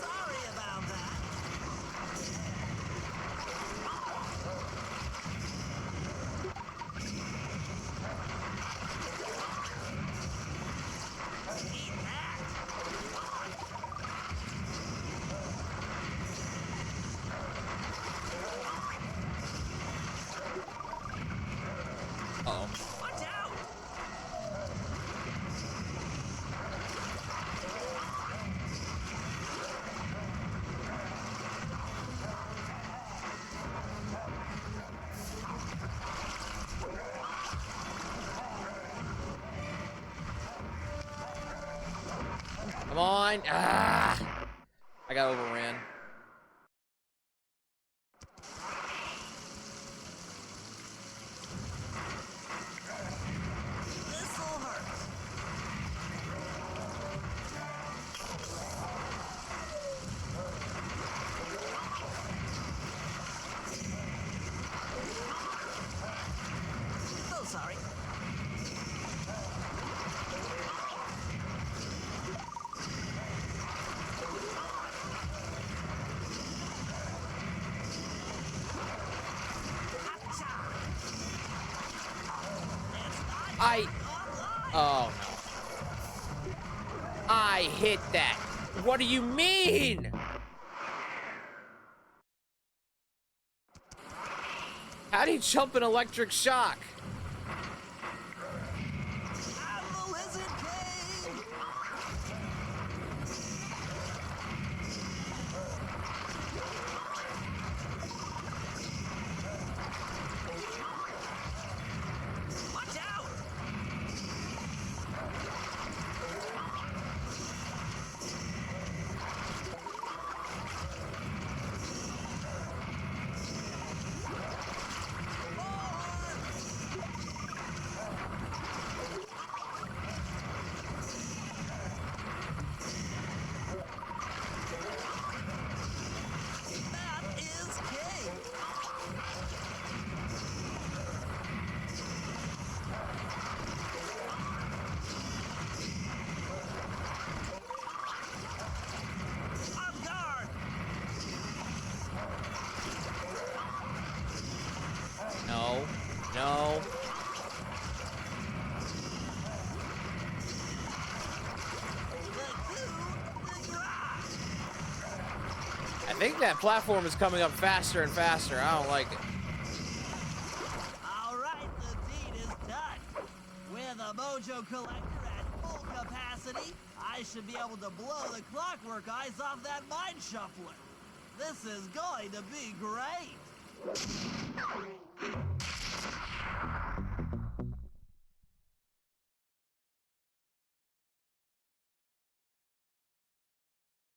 Sorry about that. Uh-oh. Watch out! Come on. Ah! I got overran. This'll hurt. So sorry. Oh, no. I hit that. What do you mean? How do you jump an electric shock? I'm the Lizard King! Watch out! That is king! On guard! No. No. I think that platform is coming up faster and faster. I don't like it. All right, the deed is done. With a mojo collector at full capacity, I should be able to blow the clockwork eyes off that mind shuffler. This is going to be great.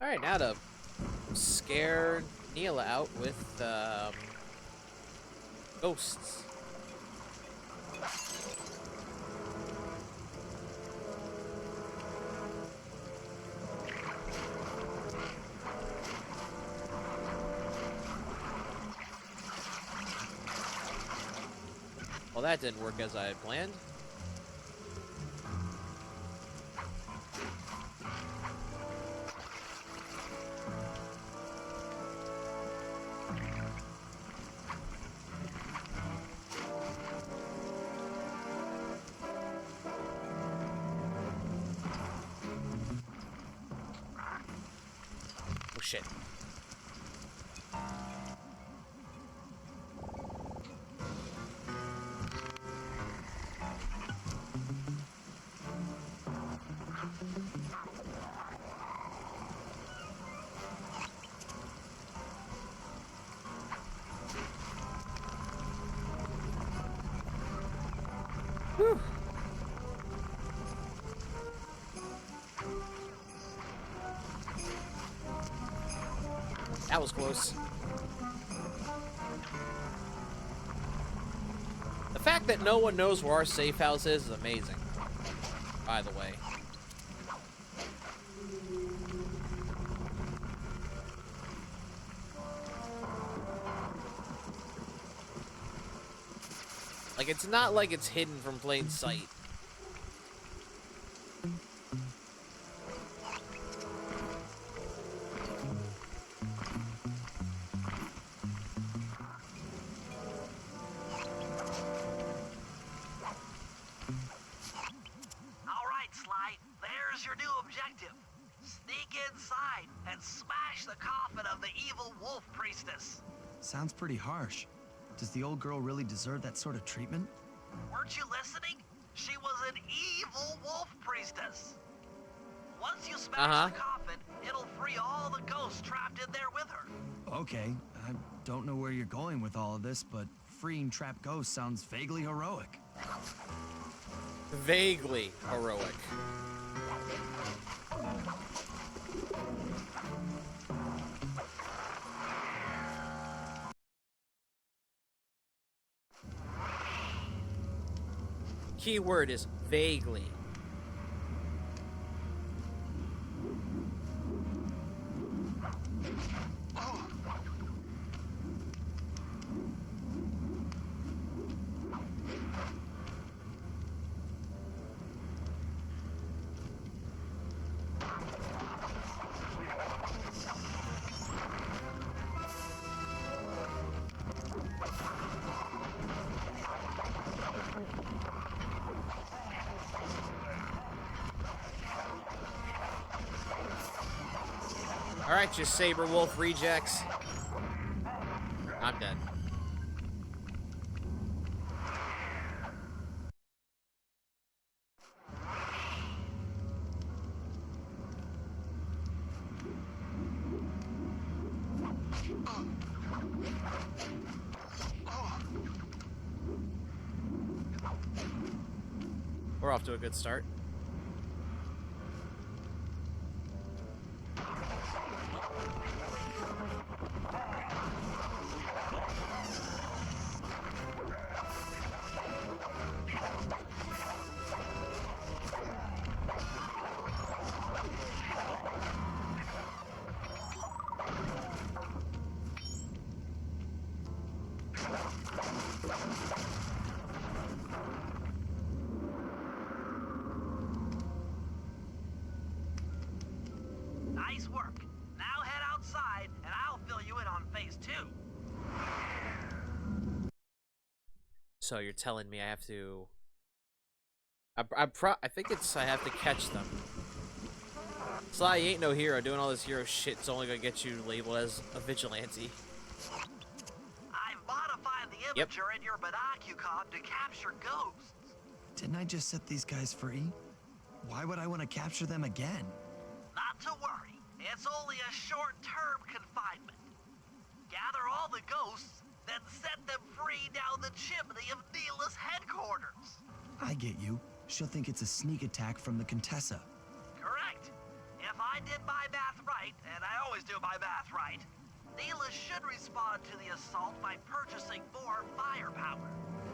All right, now to scare Nyla out with ghosts. Well, that didn't work as I had planned. Oh shit. Whew. That was close. The fact that no one knows where our safe house is amazing, by the way. Like, it's not like it's hidden from plain sight. All right, Sly, there's your new objective. Sneak inside and smash the coffin of the evil wolf priestess. Sounds pretty harsh. Does the old girl really deserve that sort of treatment? Weren't you listening? She was an evil wolf priestess. Once you smash the coffin, it'll free all the ghosts trapped in there with her. Okay, I don't know where you're going with all of this, but freeing trapped ghosts sounds vaguely heroic. Vaguely heroic. Key word is vaguely. Alright, you saber wolf rejects. I'm dead. We're off to a good start. Nice work. Now head outside, and I'll fill you in on phase 2. So you're telling me I have to... I think it's I have to catch them. Sly, you ain't no hero. Doing all this hero shit's only gonna get you labeled as a vigilante. I've modified the imager in your binocucom to capture ghosts. Didn't I just set these guys free? Why would I want to capture them again? Not to worry. It's only a short-term confinement. Gather all the ghosts, then set them free down the chimney of Nyla's headquarters. I get you. She'll think it's a sneak attack from the Contessa. Correct. If I did my math right, and I always do my math right, Nyla should respond to the assault by purchasing more firepower.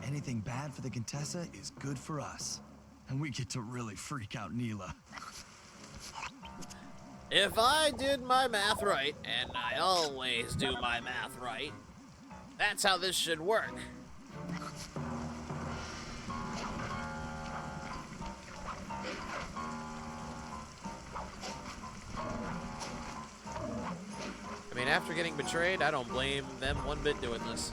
Anything bad for the Contessa is good for us. And we get to really freak out Nyla. If I did my math right, and I always do my math right, that's how this should work. I mean, after getting betrayed, I don't blame them one bit doing this.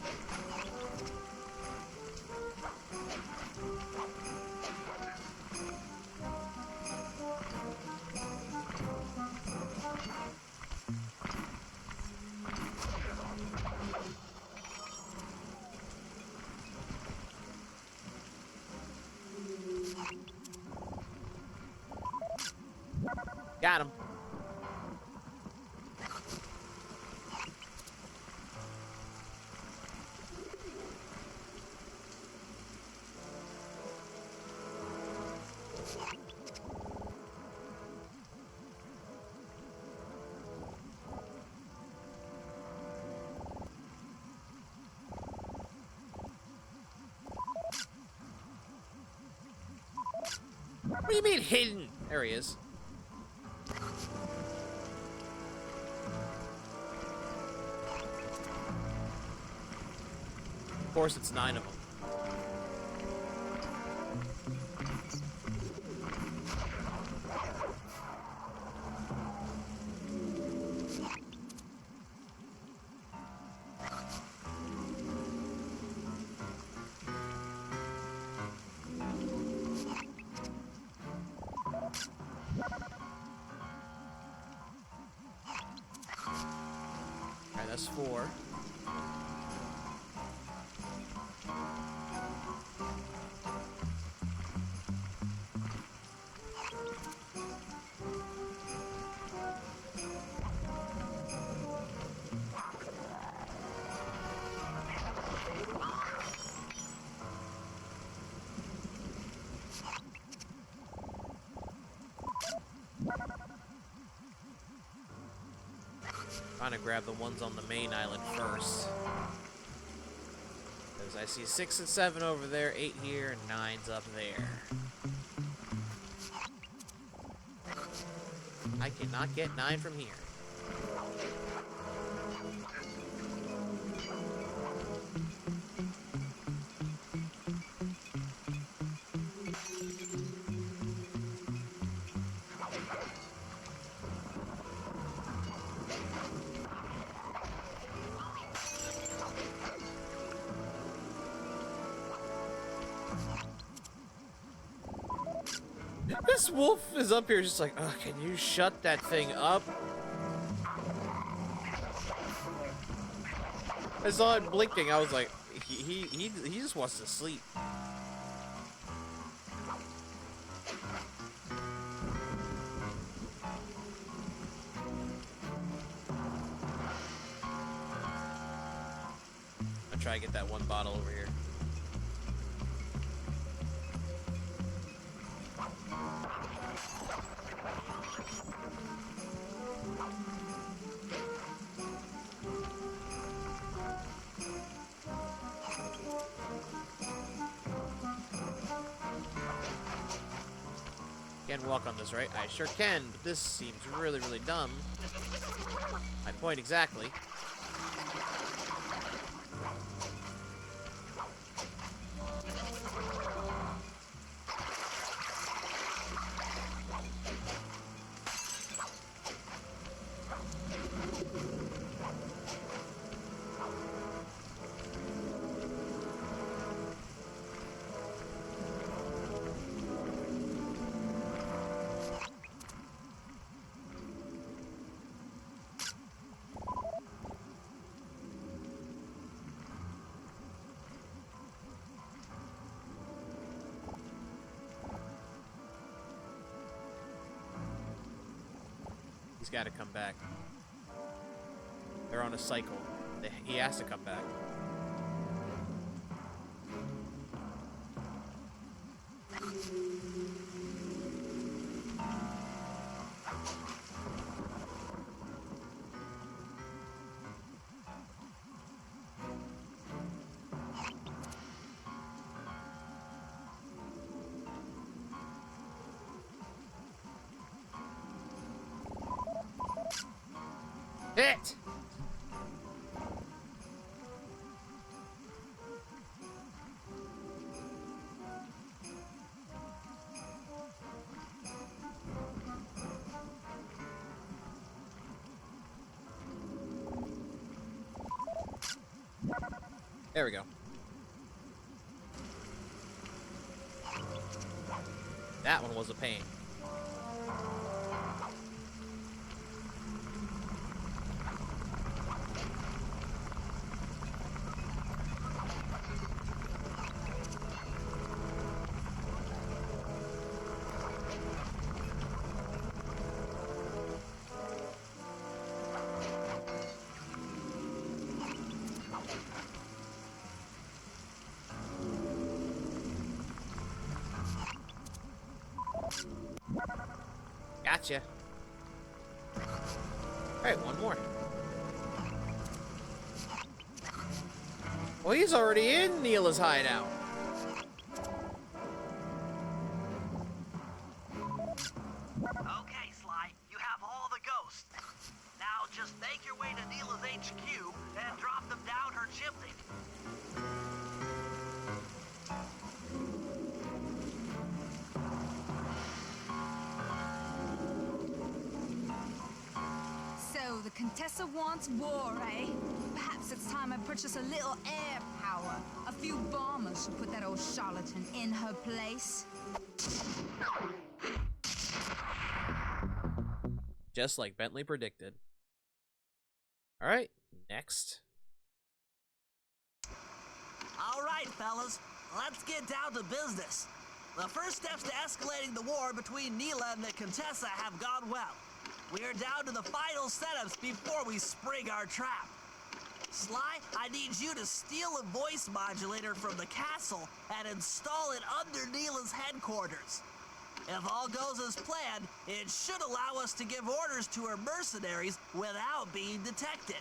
Got him. What do you mean hidden? There he is. Of course, it's 9 of them. Alright, that's 4. trying to grab the ones on the main island first. Because I see 6 and 7 over there, 8 here, and 9's up there. I cannot get 9 from here. This wolf is up here just like, oh, can you shut that thing up? I saw it blinking. I was like, he just wants to sleep. I'll try to get that one bottle over here. Can walk on this, right? I sure can, but this seems really, really dumb. My point exactly. He's got to come back. They're on a cycle. He has to come back. Hit! There we go. That one was a pain. Gotcha. Alright, one more. Well, he's already in Nyla's hideout. Okay, Sly, you have all the ghosts. Now just make your way to Nyla's HQ and drop them down her chimney. So, the Contessa wants war, eh? Perhaps it's time I purchase a little air power. A few bombers should put that old charlatan in her place. Just like Bentley predicted. Alright, next. All right, fellas, let's get down to business. The first steps to escalating the war between Nyla and the Contessa have gone well. We are down to the final setups before we spring our trap. Sly, I need you to steal a voice modulator from the castle and install it under Nyla's headquarters. If all goes as planned, it should allow us to give orders to her mercenaries without being detected.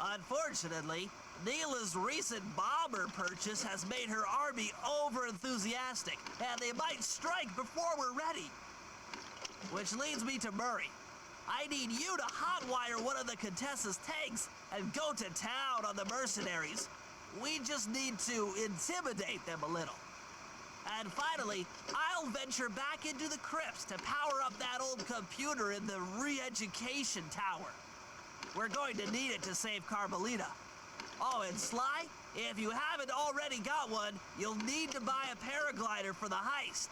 Unfortunately, Nyla's recent bomber purchase has made her army over-enthusiastic, and they might strike before we're ready. Which leads me to Murray. I need you to hotwire one of the Contessa's tanks and go to town on the mercenaries. We just need to intimidate them a little. And finally, I'll venture back into the crypts to power up that old computer in the re-education tower. We're going to need it to save Carmelita. Oh, and Sly, if you haven't already got one, you'll need to buy a paraglider for the heist.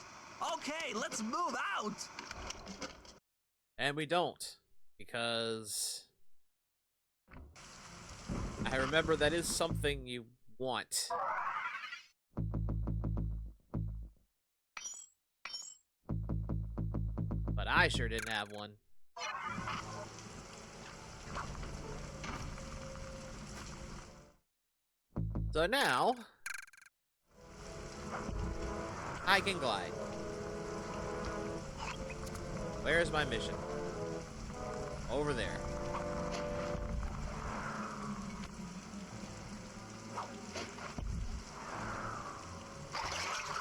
Okay, let's move out! And we don't, because I remember that is something you want. But I sure didn't have one. So now, I can glide. Where's my mission? Over there.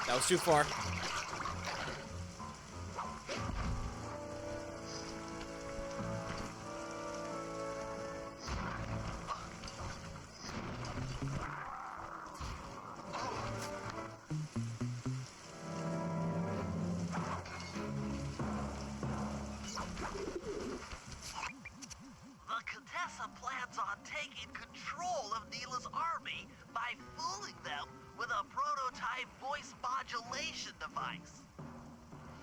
That was too far. Plans on taking control of Nyla's army by fooling them with a prototype voice modulation device.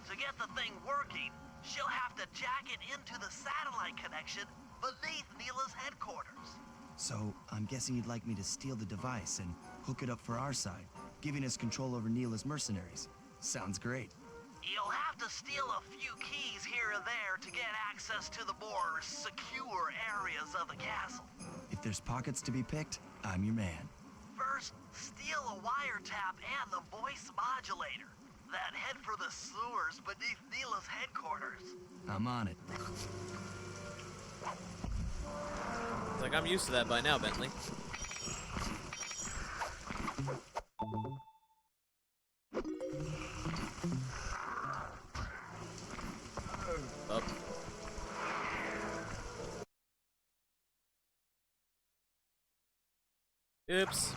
To get the thing working, she'll have to jack it into the satellite connection beneath Nyla's headquarters. So, I'm guessing you'd like me to steal the device and hook it up for our side, giving us control over Nyla's mercenaries. Sounds great. You'll have to steal a few keys here and there to get access to the more secure areas of the castle. If there's pockets to be picked, I'm your man. First, steal a wiretap and the voice modulator. Then head for the sewers beneath Nyla's headquarters. I'm on it. It's like I'm used to that by now, Bentley. Up. Oops.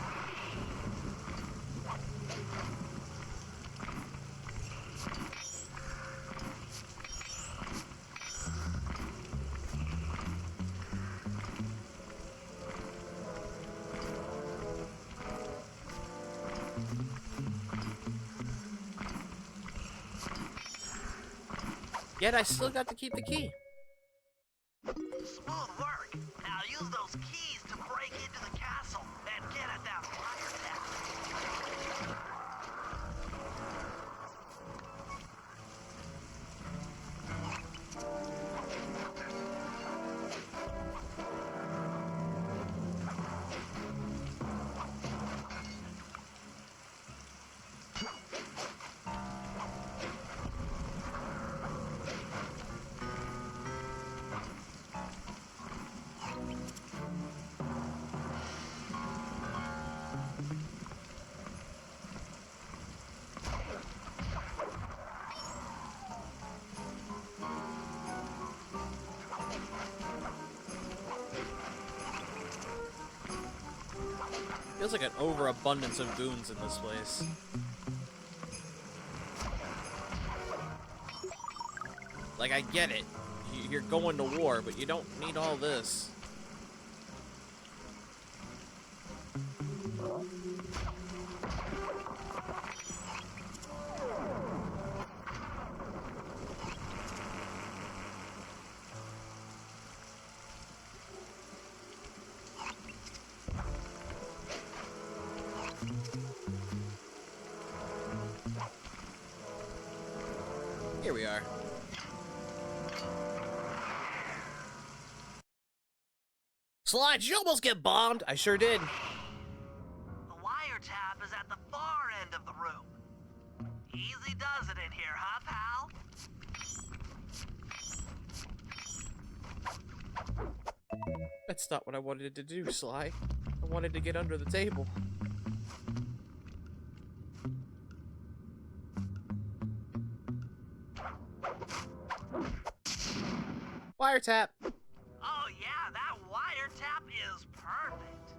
Yet I still got to keep the key. Smooth work. Now use those keys to break into the castle and get at that wiretap. Feels like an overabundance of goons in this place. Like, I get it. You're going to war, but you don't need all this. Here we are. Sly, did you almost get bombed? I sure did. The wiretap is at the far end of the room. Easy does it in here, huh, pal? That's not what I wanted to do, Sly. I wanted to get under the table. Wiretap! Oh yeah, that wiretap is perfect.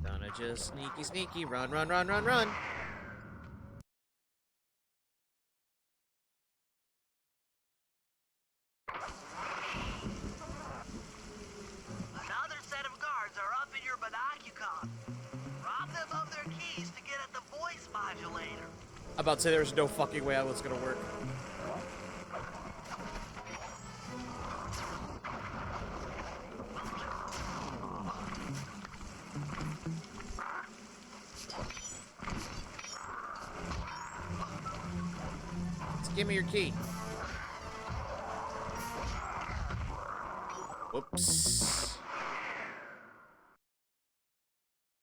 Gonna just sneaky sneaky run, run, run, run, run. Another set of guards are up in your binocucom. Rob them of their keys to get at the voice modulator. I'm about to say there's no fucking way how it's gonna work. Give me your key. Whoops.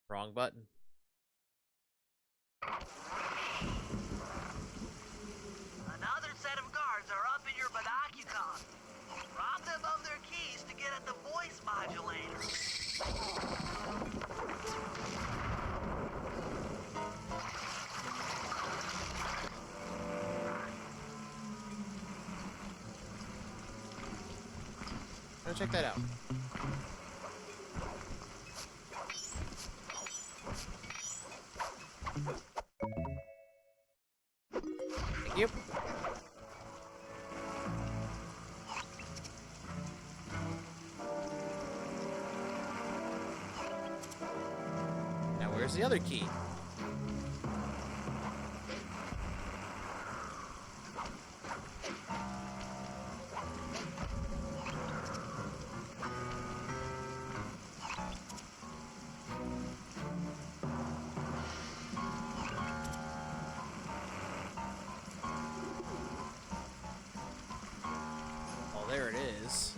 Wrong button. Another set of guards are up in your binocucom. Rob them of their keys to get at the voice modulator. Go check that out. Thank you. Now where's the other key? Oh, there it is.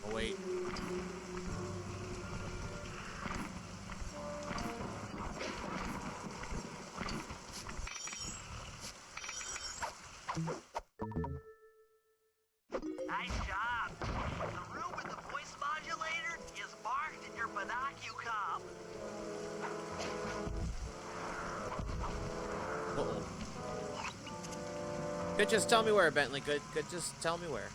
Oh, wait. Nice job. The room with the voice modulator is marked in your binocucom. Uh-oh. Could just tell me where, Bentley. Could just tell me where.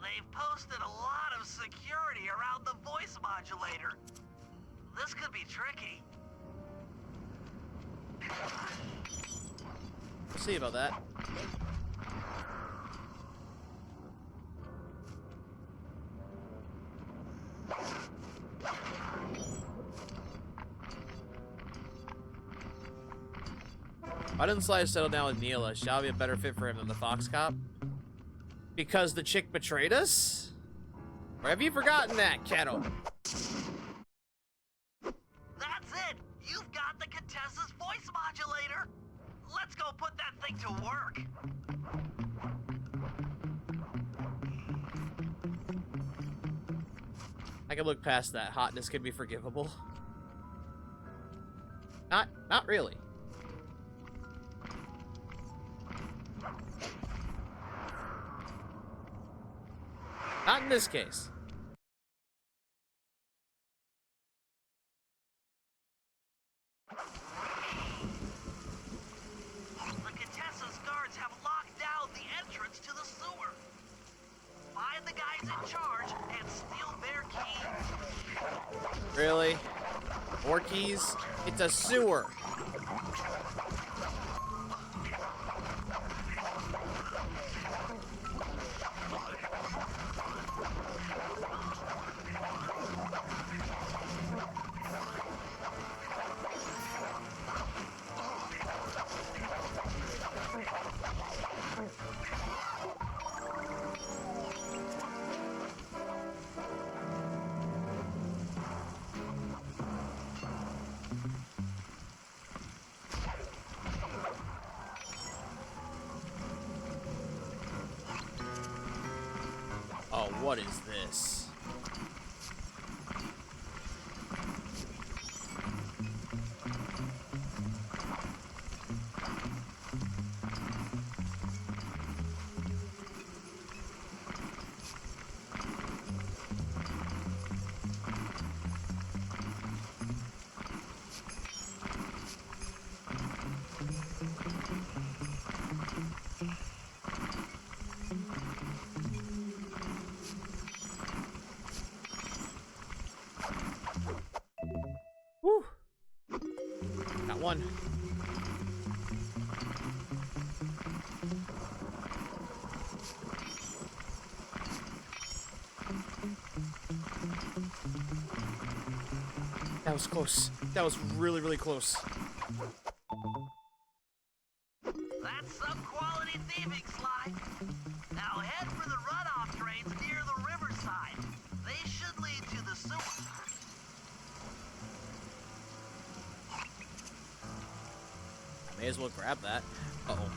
They've posted a lot of security around the voice modulator. This could be tricky. We'll see about that. Why didn't Sly settle down with Nyla? Shall be a better fit for him than the Fox Cop? Because the chick betrayed us? Or have you forgotten that, Kettle? That's it! You've got the Contessa's voice modulator! Let's go put that thing to work! I can look past that. Hotness can be forgivable. Not really. Not in this case. The Contessa's guards have locked down the entrance to the sewer. Find the guys in charge and steal their keys. Really? More keys? It's a sewer. Oh, what is this? Woo! Got one. That was close. That was really, really close. That's some quality thieving, Sly. Now head for the runoff drains near the riverside. They should lead to the sewer. May as well grab that. Uh-oh.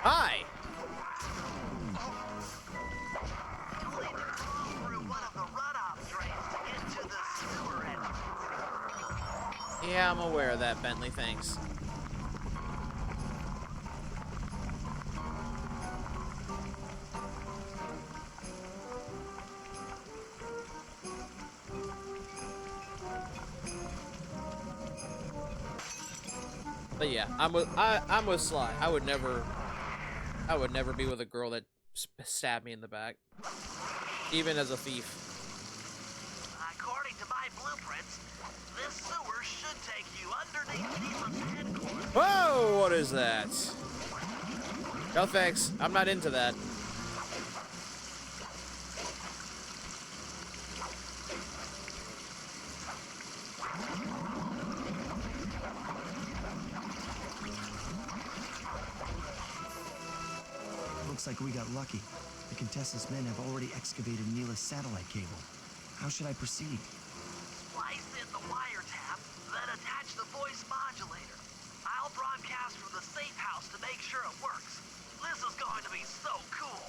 Hi! You'll need to crawl through one of the runoff drains to get to the sewer entrance. Yeah, I'm aware of that, Bentley, thanks. But yeah, I'm with Sly. I would never be with a girl that stabbed me in the back, even as a thief. According to my blueprints, this sewer should take you underneath Thieves' headquarters. Whoa! What is that? No thanks. I'm not into that. Looks like we got lucky. The Contessa's men have already excavated Nyla's satellite cable. How should I proceed? Splice in the wiretap, then attach the voice modulator. I'll broadcast from the safe house to make sure it works. This is going to be so cool.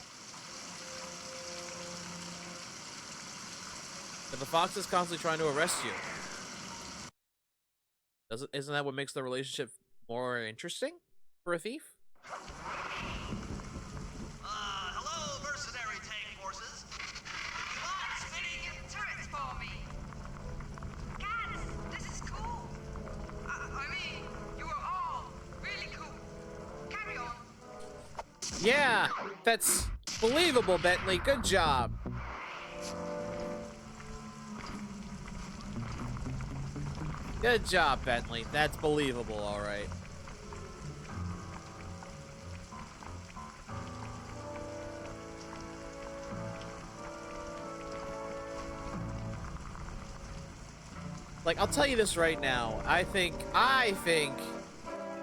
But the fox is constantly trying to arrest you. Isn't that what makes the relationship more interesting for a thief? Hello, mercenary tank forces. What's fitting your turrets for me? Guys, this is cool. I mean, you are all really cool. Carry on. Yeah, that's believable, Bentley. Good job. Good job, Bentley. That's believable, all right. Like, I'll tell you this right now. I think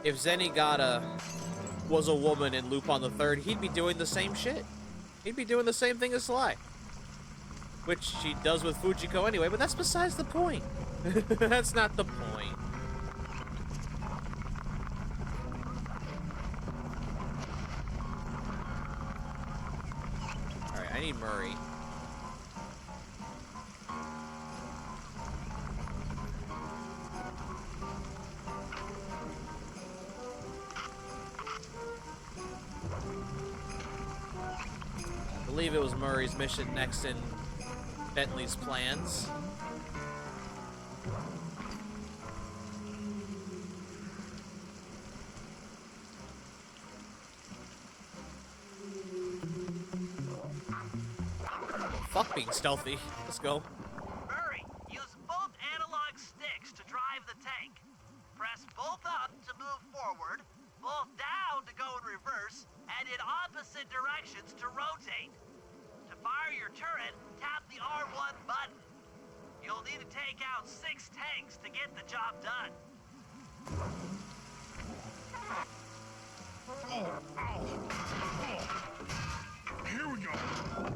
if Zenigata was a woman in Lupin the Third, he'd be doing the same shit. He'd be doing the same thing as Sly. Which she does with Fujiko anyway, but that's besides the point. That's not the point. Alright, I need Murray. believe it was Murray's mission next in Bentley's plans. Fuck being stealthy. Let's go. Murray, use both analog sticks to drive the tank. Press both up to move forward, both down to go in reverse, and in opposite directions to rotate. To fire your turret, tap the R1 button. You'll need to take out 6 tanks to get the job done. Here we go.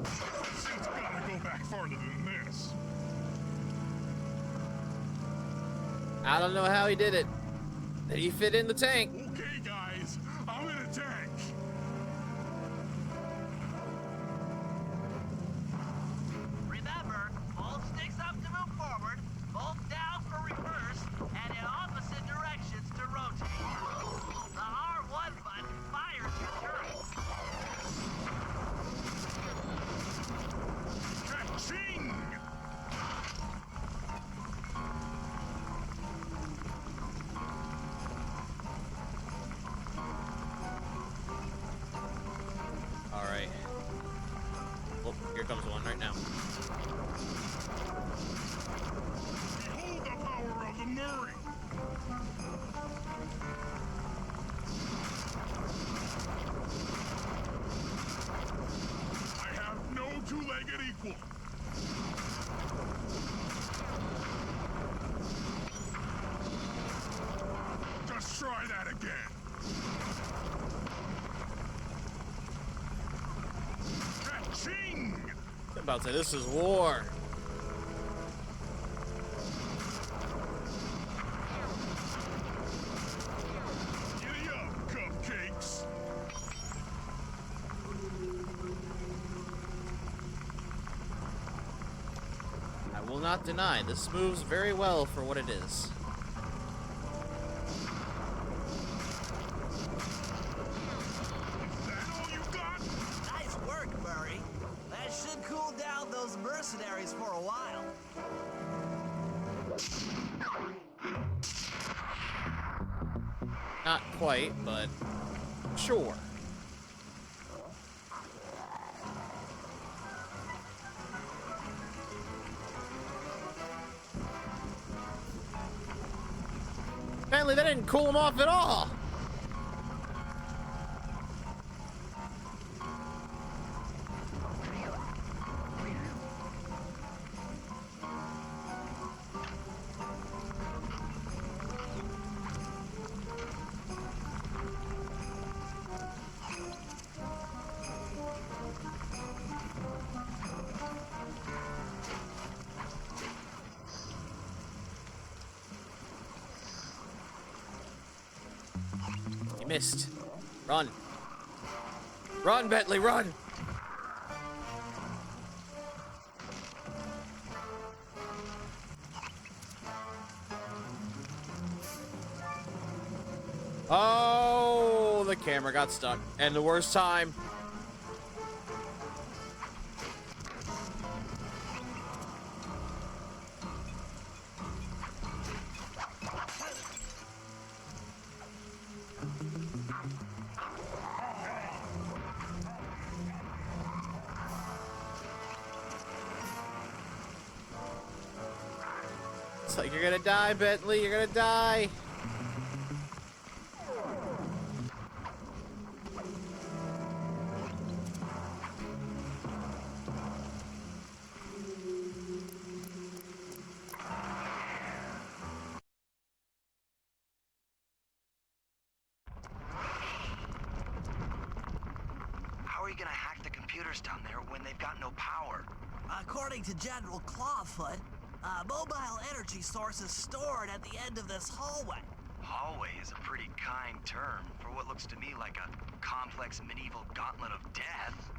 This thing's gotta go back farther than this. I don't know how he did it. Did he fit in the tank? Okay, guys, I'm in a tank. Remember, both sticks up to move forward, both down for reverse, and in opposite directions to rotate. The R1 button fires your turret. Ka-ching! All right. Oh, here comes one right now. Behold the power of the Murray! I have no two-legged equal. Just try that again. Ka-ching! I'm about to say, this is war. Giddy up, cupcakes. I will not deny, this moves very well for what it is. Is that all you got? Nice work, Murray. That should cool down those mercenaries for a while. Not quite, but sure. Apparently that didn't cool him off at all. He missed. Run. Run, Bentley, run! Oh, the camera got stuck. And the worst time. It's like you're gonna die, Bentley. You're gonna die. How are you gonna hack the computers down there when they've got no power? According to General Clawfoot, a mobile energy source is stored at the end of this hallway. Hallway is a pretty kind term for what looks to me like a complex medieval gauntlet of death.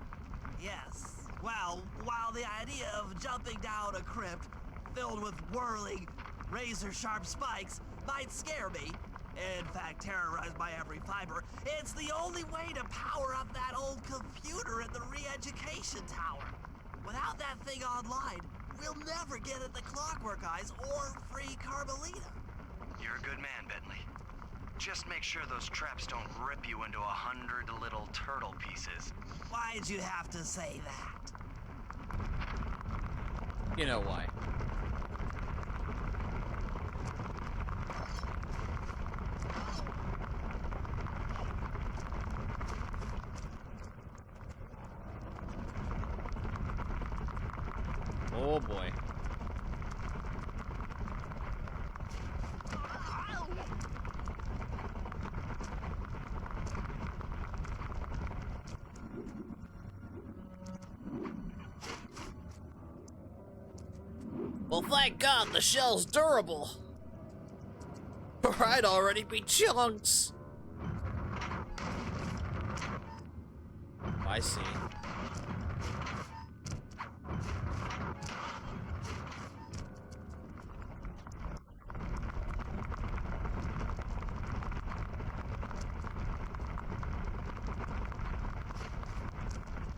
Yes. Well, while the idea of jumping down a crypt filled with whirling, razor-sharp spikes might scare me, In fact, terrorized by every fiber, it's the only way to power up that old computer in the re-education tower. Without that thing online, we'll never get at the Clockwork Eyes or free Carmelita. You're a good man, Bentley. Just make sure those traps don't rip you into 100 little turtle pieces. Why'd you have to say that? You know why. Oh boy. Well, thank God the shell's durable. Or I'd already be chunks. I see.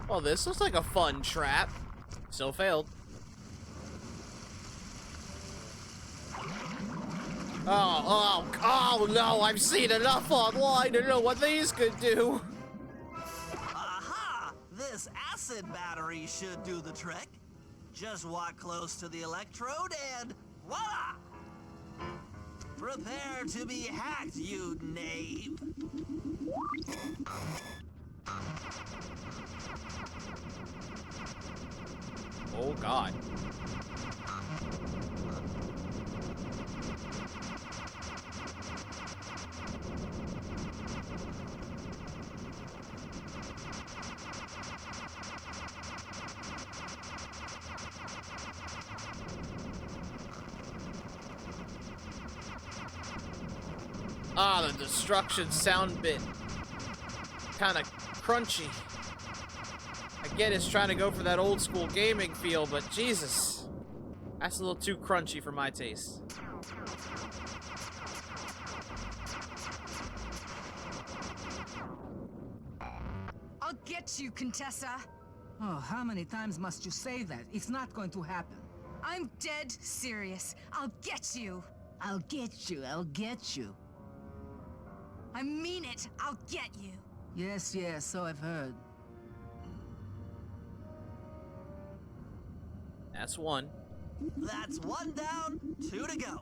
Well, this looks like a fun trap. Still failed. Oh no, I've seen enough online to know what these could do. Aha! This acid battery should do the trick. Just walk close to the electrode and voila! Prepare to be hacked, you knave. Oh God. Ah, the destruction sound bit. Kind of crunchy. I get it's trying to go for that old school gaming feel, but Jesus. That's a little too crunchy for my taste. I'll get you, Contessa. Oh, how many times must you say that? It's not going to happen. I'm dead serious. I'll get you. I'll get you, I'll get you. I mean it. I'll get you. Yes, yes, so I've heard. That's one. That's one down, 2 to go.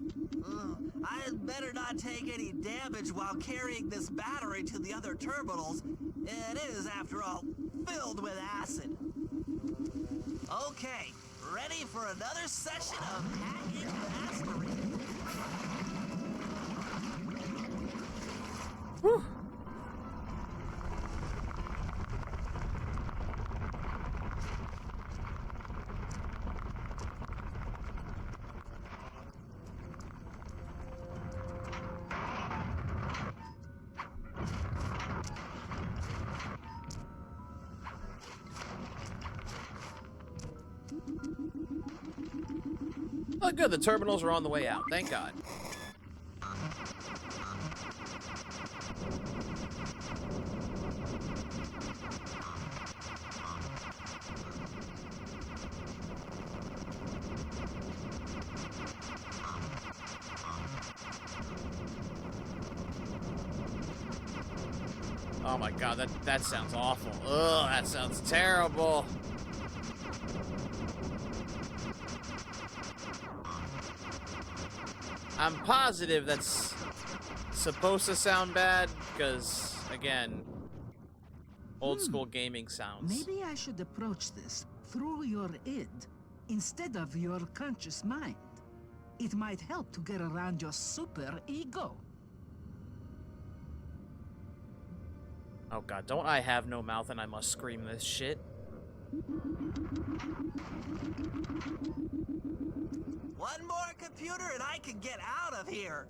I'd better not take any damage while carrying this battery to the other terminals. It is, after all, filled with acid. Okay, ready for another session of hacking mastery. Whew. Oh, good. The terminals are on the way out. Thank God. Oh my God, that sounds awful. Ugh, that sounds terrible. I'm positive that's supposed to sound bad, because, again, old school gaming sounds. Maybe I should approach this through your id instead of your conscious mind. It might help to get around your super ego. Oh God, don't I have no mouth and I must scream this shit? One more computer and I can get out of here.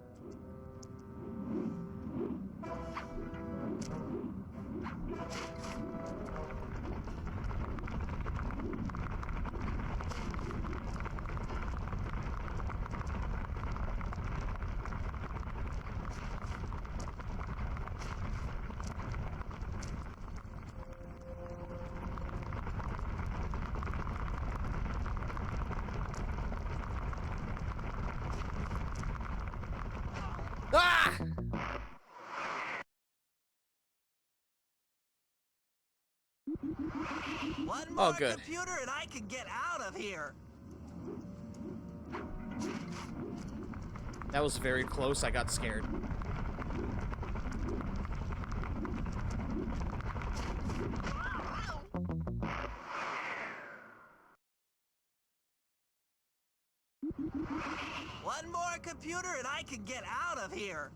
One more good. computer and I can get out of here. That was very close. I got scared. One more computer and I can get out of here.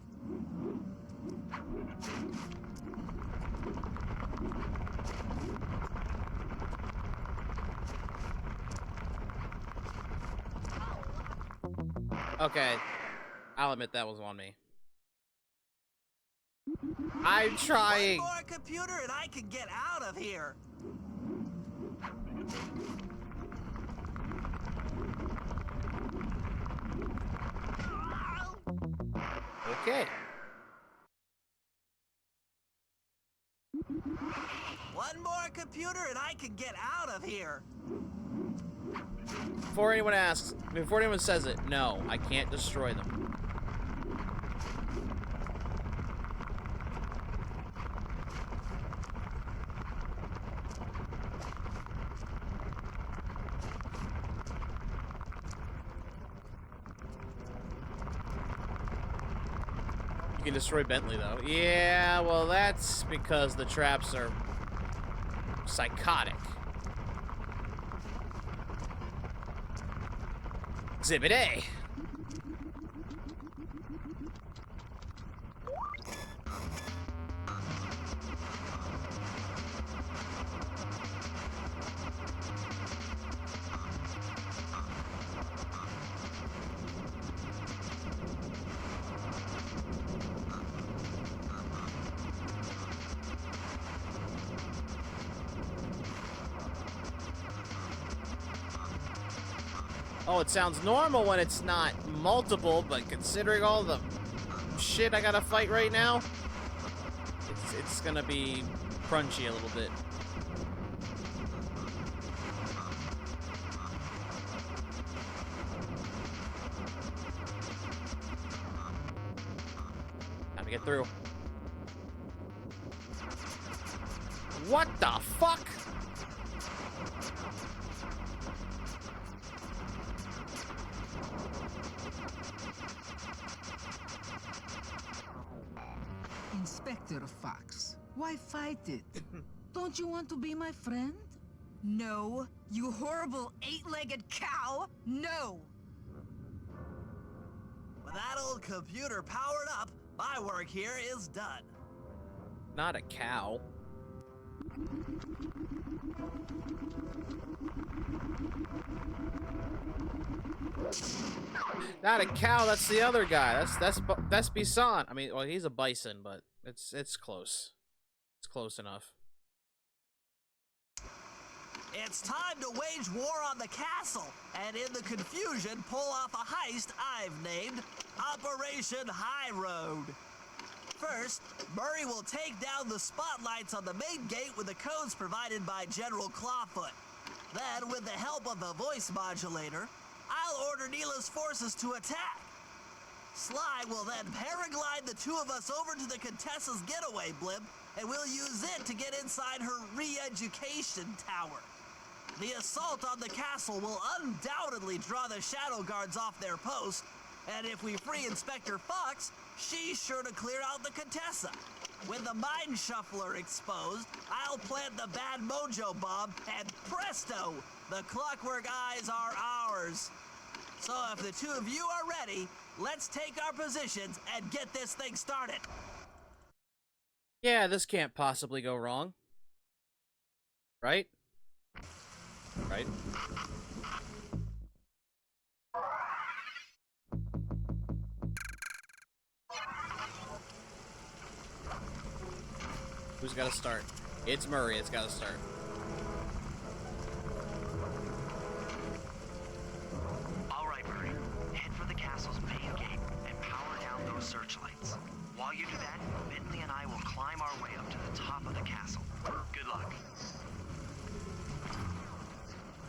Okay. I'll admit that was on me. I'm trying. One more computer and I can get out of here. Okay. One more computer and I can get out of here. Before anyone asks, before anyone says it, no, I can't destroy them. You can destroy Bentley, though. Yeah, well, that's because the traps are psychotic. Exhibit A. Oh, it sounds normal when it's not multiple, but considering all the shit I gotta fight right now, it's gonna be crunchy a little bit. Time to get through. What the fuck? Inspector Fox, why fight it? Don't you want to be my friend? No, you horrible eight-legged cow! No! With that old computer powered up, my work here is done. Not a cow. Not a cow, that's the other guy. That's Bison. I mean, well, he's a bison, but it's close. It's close enough. It's time to wage war on the castle, and in the confusion, pull off a heist I've named Operation High Road. First, Murray will take down the spotlights on the main gate with the codes provided by General Clawfoot. Then, with the help of the voice modulator, I'll order Nyla's forces to attack. Sly will then paraglide the two of us over to the Contessa's getaway blimp, and we'll use it to get inside her re-education tower. The assault on the castle will undoubtedly draw the Shadow Guards off their post, and if we free Inspector Fox, she's sure to clear out the Contessa. With the Mind Shuffler exposed, I'll plant the bad mojo bomb, and presto! The Clockwork Eyes are ours. So if the two of you are ready, let's take our positions and get this thing started. Yeah, this can't possibly go wrong. Right? Right? Who's got to start? It's Murray. It's got to start. All right, Murray. Head for the castle's main gate and power down those searchlights. While you do that, Bentley and I will climb our way up to the top of the castle. Good luck.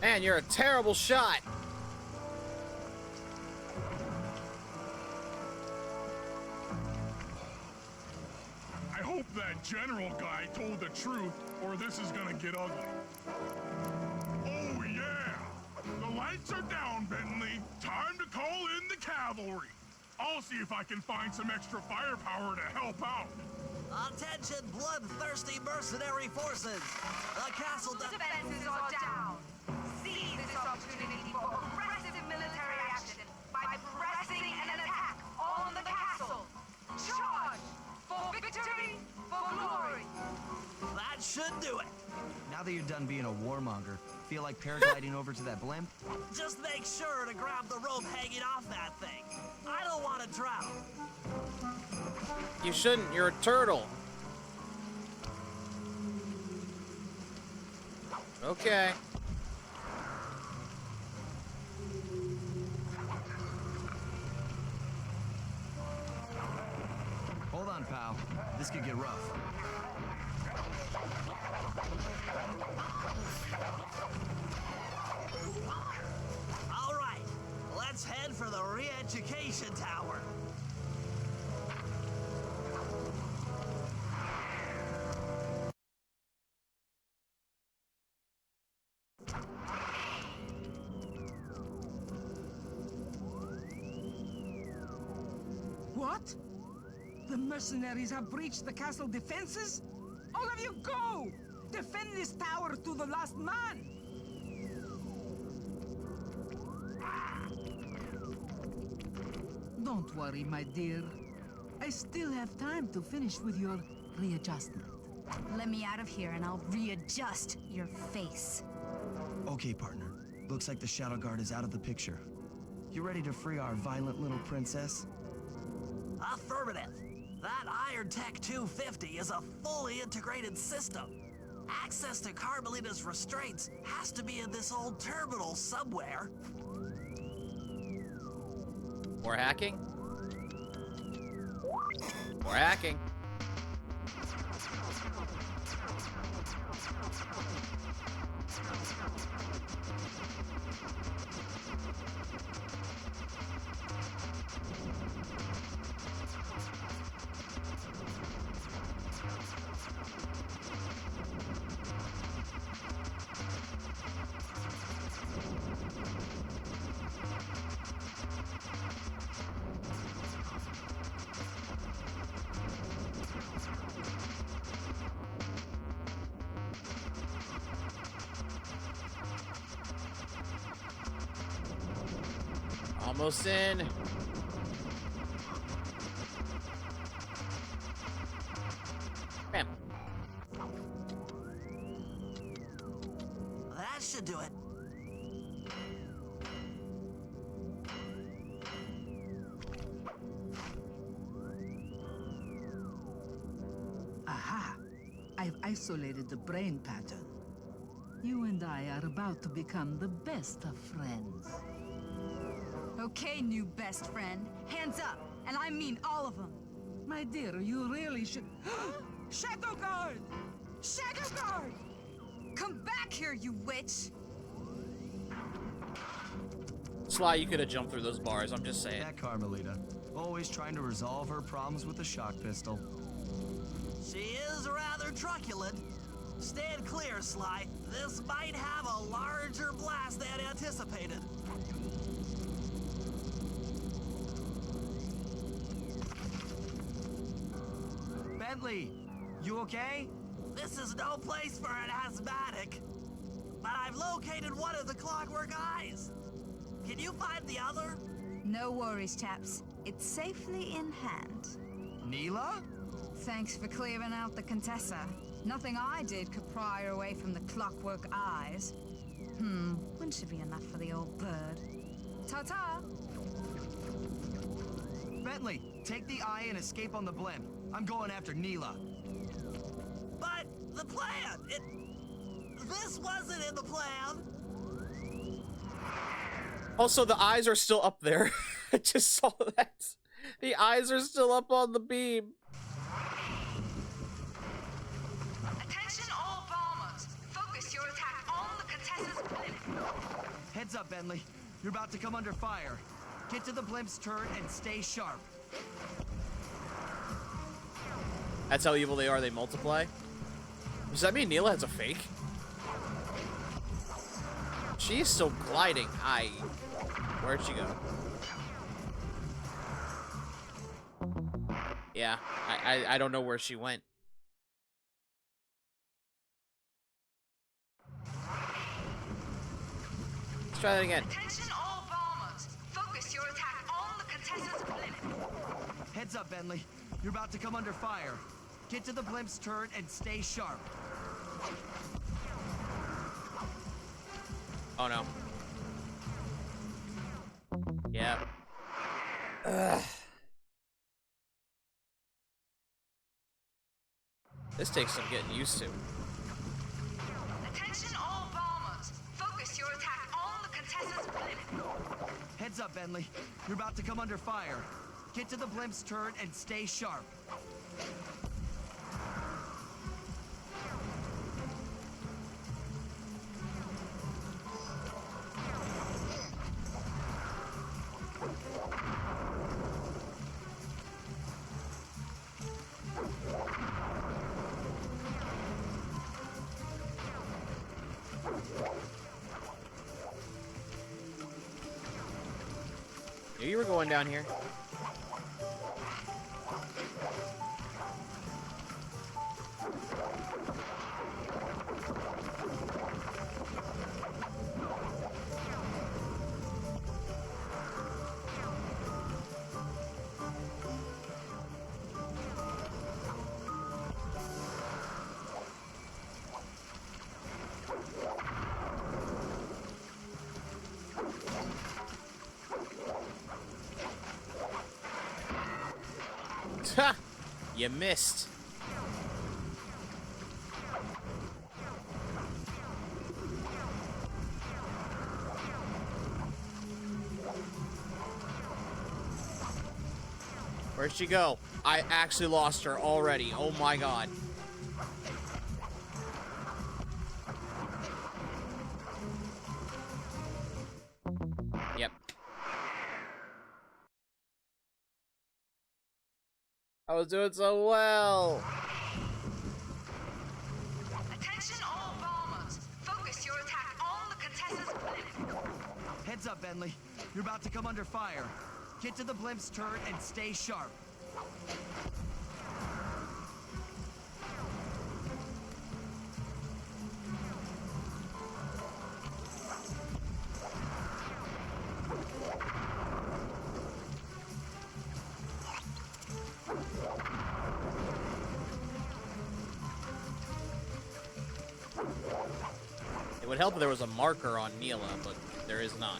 Man, you're a terrible shot. I hope that general guy told the truth, or this is gonna get ugly. Sit down, Bentley. Time to call in the cavalry. I'll see if I can find some extra firepower to help out. Attention, bloodthirsty mercenary forces! The castle Defenses are down. Seize this opportunity for aggressive military action by pressing an attack on the castle. Charge! For victory, for glory! That should do it. Now that you're done being a warmonger, feel like paragliding over to that blimp? Just make sure to grab the rope hanging off that thing. I don't want to drown. You shouldn't. You're a turtle. Okay. Hold on, pal. This could get rough. All right, let's head for the re-education tower. What? The mercenaries have breached the castle defenses? All of you go! Defend this tower to the last man! Don't worry, my dear. I still have time to finish with your readjustment. Let me out of here and I'll readjust your face. Okay, partner. Looks like the Shadow Guard is out of the picture. You ready to free our violent little princess? Affirmative. That Iron Tech 250 is a fully integrated system. Access to Carmelita's restraints has to be in this old terminal somewhere. More hacking? More hacking. Almost in. Bam. That should do it. Aha! I've isolated the brain pattern. You and I are about to become the best of friends. Okay, new best friend. Hands up, and I mean all of them. My dear, you really should... Shadow Guard! Shadow Guard! Come back here, you witch! Sly, you could have jumped through those bars, I'm just saying. That Carmelita. Always trying to resolve her problems with a shock pistol. She is rather truculent. Stand clear, Sly. This might have a larger blast than anticipated. Bentley, you okay? This is no place for an asthmatic. But I've located one of the clockwork eyes. Can you find the other? No worries, chaps. It's safely in hand. Nyla? Thanks for clearing out the Contessa. Nothing I did could pry her away from the clockwork eyes. One should be enough for the old bird. Ta-ta! Bentley, take the eye and escape on the blimp. I'm going after Nyla. But the plan, this wasn't in the plan. Also, the eyes are still up there. I just saw that. The eyes are still up on the beam. Attention all bombers! Focus your attack on the Contessa's blimp. Heads up, Bentley. You're about to come under fire. Get to the blimp's turret and stay sharp. That's how evil they are, they multiply. Does that mean Nyla has a fake? She is still gliding. Where'd she go? Yeah, I don't know where she went. Let's try that again. Attention all bombers. Focus your attack on the Contessa's blimp. Heads up, Bentley. You're about to come under fire. Get to the blimp's turret and stay sharp. Oh no. Yeah. Ugh. This takes some getting used to. Attention all bombers. Focus your attack on the Contessa's blimp. Heads up, Bentley. You're about to come under fire. Get to the blimp's turret and stay sharp. Knew you were going down here. Ha! You missed. Where'd she go? I actually lost her already. Oh my god. Yep. I was doing so well. Attention all bombers. Focus your attack on the Contessa's blimp. Heads up, Bentley. You're about to come under fire. Get to the blimp's turret and stay sharp. It would help if there was a marker on Nyla, but there is not.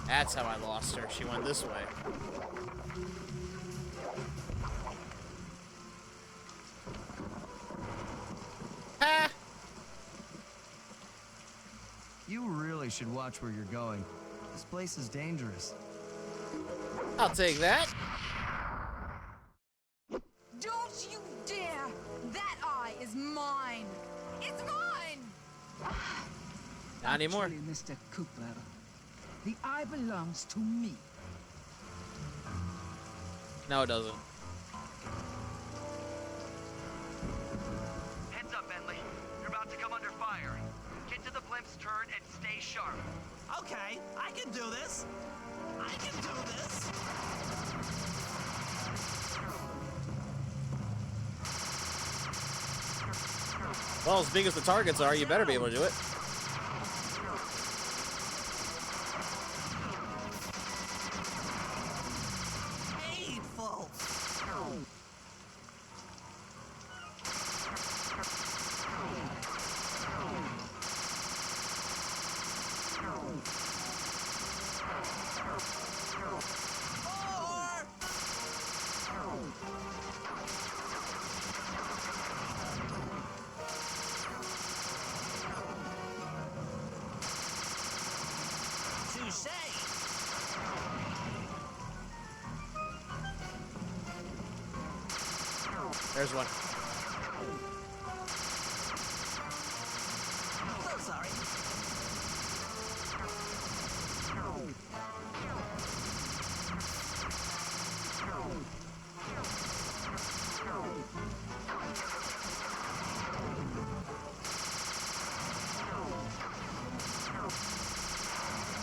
That's how I lost her. She went this way. Ha! You really should watch where you're going. This place is dangerous. I'll take that. Don't you dare! That eye is mine! It's mine! Not anymore. Actually, Mr. Cooper, the eye belongs to me. No, it doesn't. Heads up, Bentley. You're about to come under fire. Get to the blimp's turret and stay sharp. Okay, I can do this. I can do this. Well, as big as the targets are, you better be able to do it. Painful. There's one. So sorry.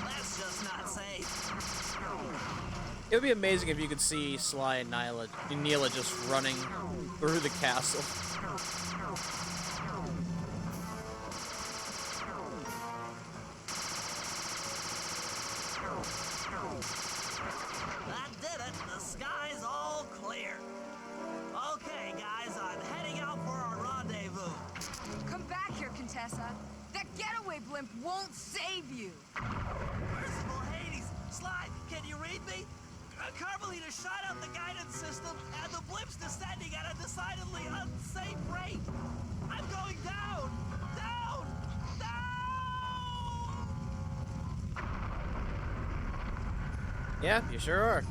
That's just not safe. It would be amazing if you could see Sly and Nyla just running through the castle. That did it. The sky's all clear. Okay, guys, I'm heading out for our rendezvous. Come back here, Contessa. That getaway blimp won't save you. Merciful Hades! Sly, can you read me? Carmelita shot out the guidance system, and the blimp's descending at a decidedly unsafe rate. I'm going down! Down! Down! Yeah, you sure are.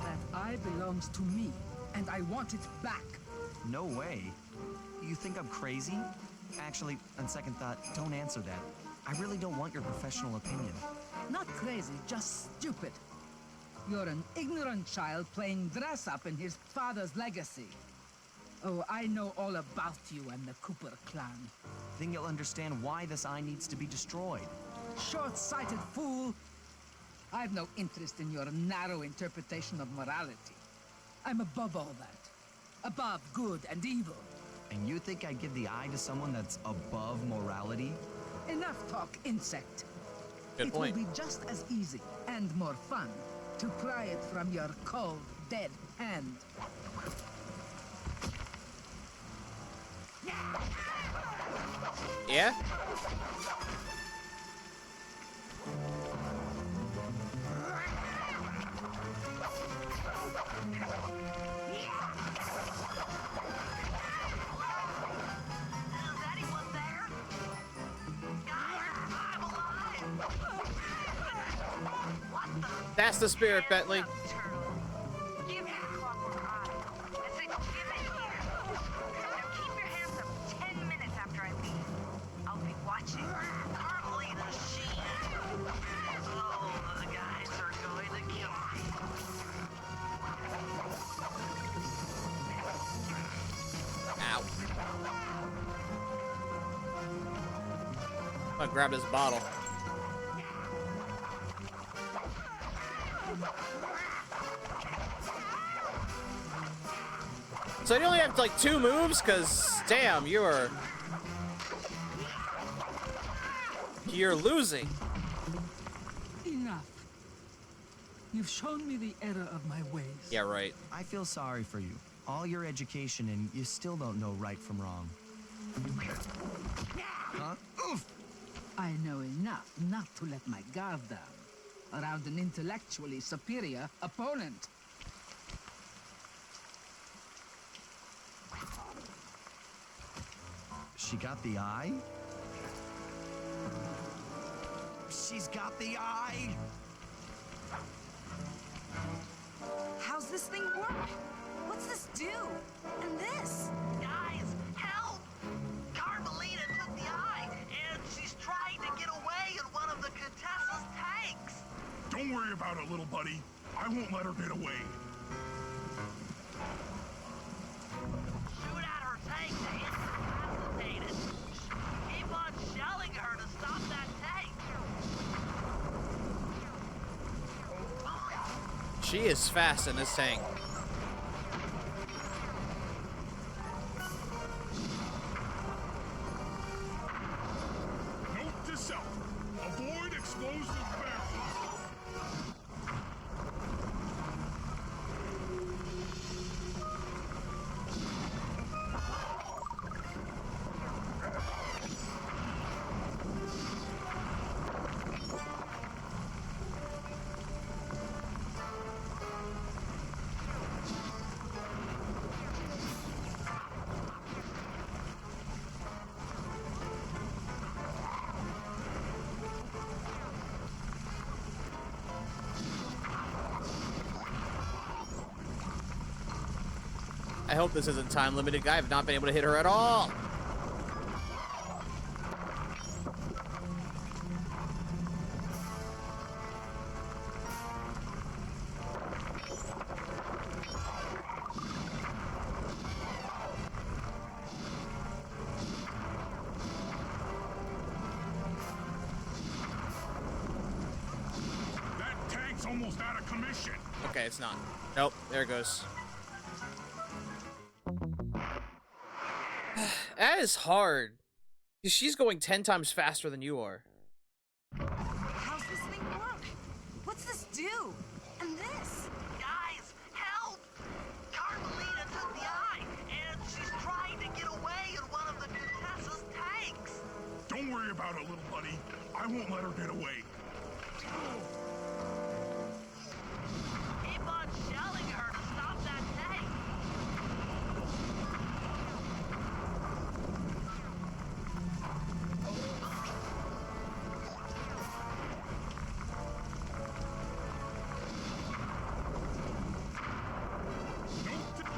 That eye belongs to me, and I want it back. No way. You think I'm crazy? Actually, on second thought, don't answer that. I really don't want your professional opinion. Not crazy, just stupid. You're an ignorant child playing dress-up in his father's legacy. Oh, I know all about you and the Cooper clan. Then you'll understand why this eye needs to be destroyed. Short-sighted fool! I've no interest in your narrow interpretation of morality. I'm above all that. Above good and evil. And you think I'd give the eye to someone that's above morality? Enough talk, insect. Good point. It will be just as easy and more fun to pry it from your cold, dead hand. Yeah? Is anyone there? Guys, I'm alive! What the? That's the spirit, Bentley. Turtle. Give me the clockwork eye. I said give it here. Now keep your hands up 10 minutes after I leave. I'll be watching. Carmelita, she... Oh, the guys are going to kill me. Ow. I'm gonna grab this bottle. So you only have like 2 moves? Cause damn, you're losing. Enough. You've shown me the error of my ways. Yeah, right. I feel sorry for you. All your education and you still don't know right from wrong. Huh? Oof! I know enough not to let my guard down around an intellectually superior opponent. She got the eye? She's got the eye! How's this thing work? What's this do? And this? Guys, help! Carmelita took the eye, and she's trying to get away in one of the Contessa's tanks. Don't worry about it, little buddy. I won't let her get away. Shoot at her tank to incapacitate it. Keep on shelling her to stop that tank. She is fast in this tank. Note to self. Avoid explosive barrels. I hope this isn't time limited. I have not been able to hit her at all. That tank's almost out of commission. Okay, it's not. Nope, there it goes. That is hard. She's going 10 times faster than you are. How's this thing work? What's this do? And this? Guys, help! Carmelita took the eye, and she's trying to get away in one of the Contessa's tanks. Don't worry about it, little buddy. I won't let her get away. Keep on shelling her to stop that tank.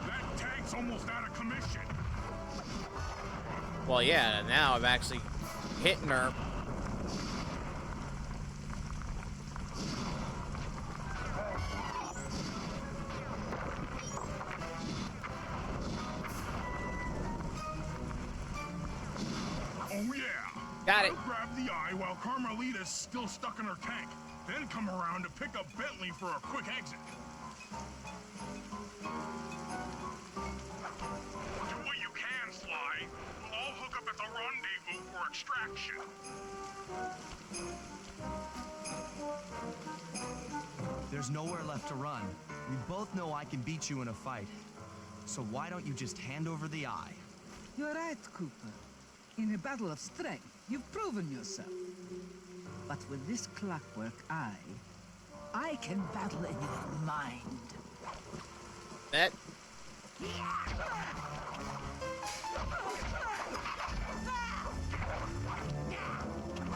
That tank's almost out of commission. Well, yeah, now I'm actually hitting her. Oh, yeah. Got it. I'll grab the eye while Carmelita's still stuck in her tank. Then come around to pick up Bentley for a quick exit. Do what you can, Sly. We'll all hook up at the rendezvous for extraction. There's nowhere left to run. We both know I can beat you in a fight. So why don't you just hand over the eye? You're right, Cooper. In a battle of strength, you've proven yourself. But with this clockwork eye, I can battle in your mind. Bet.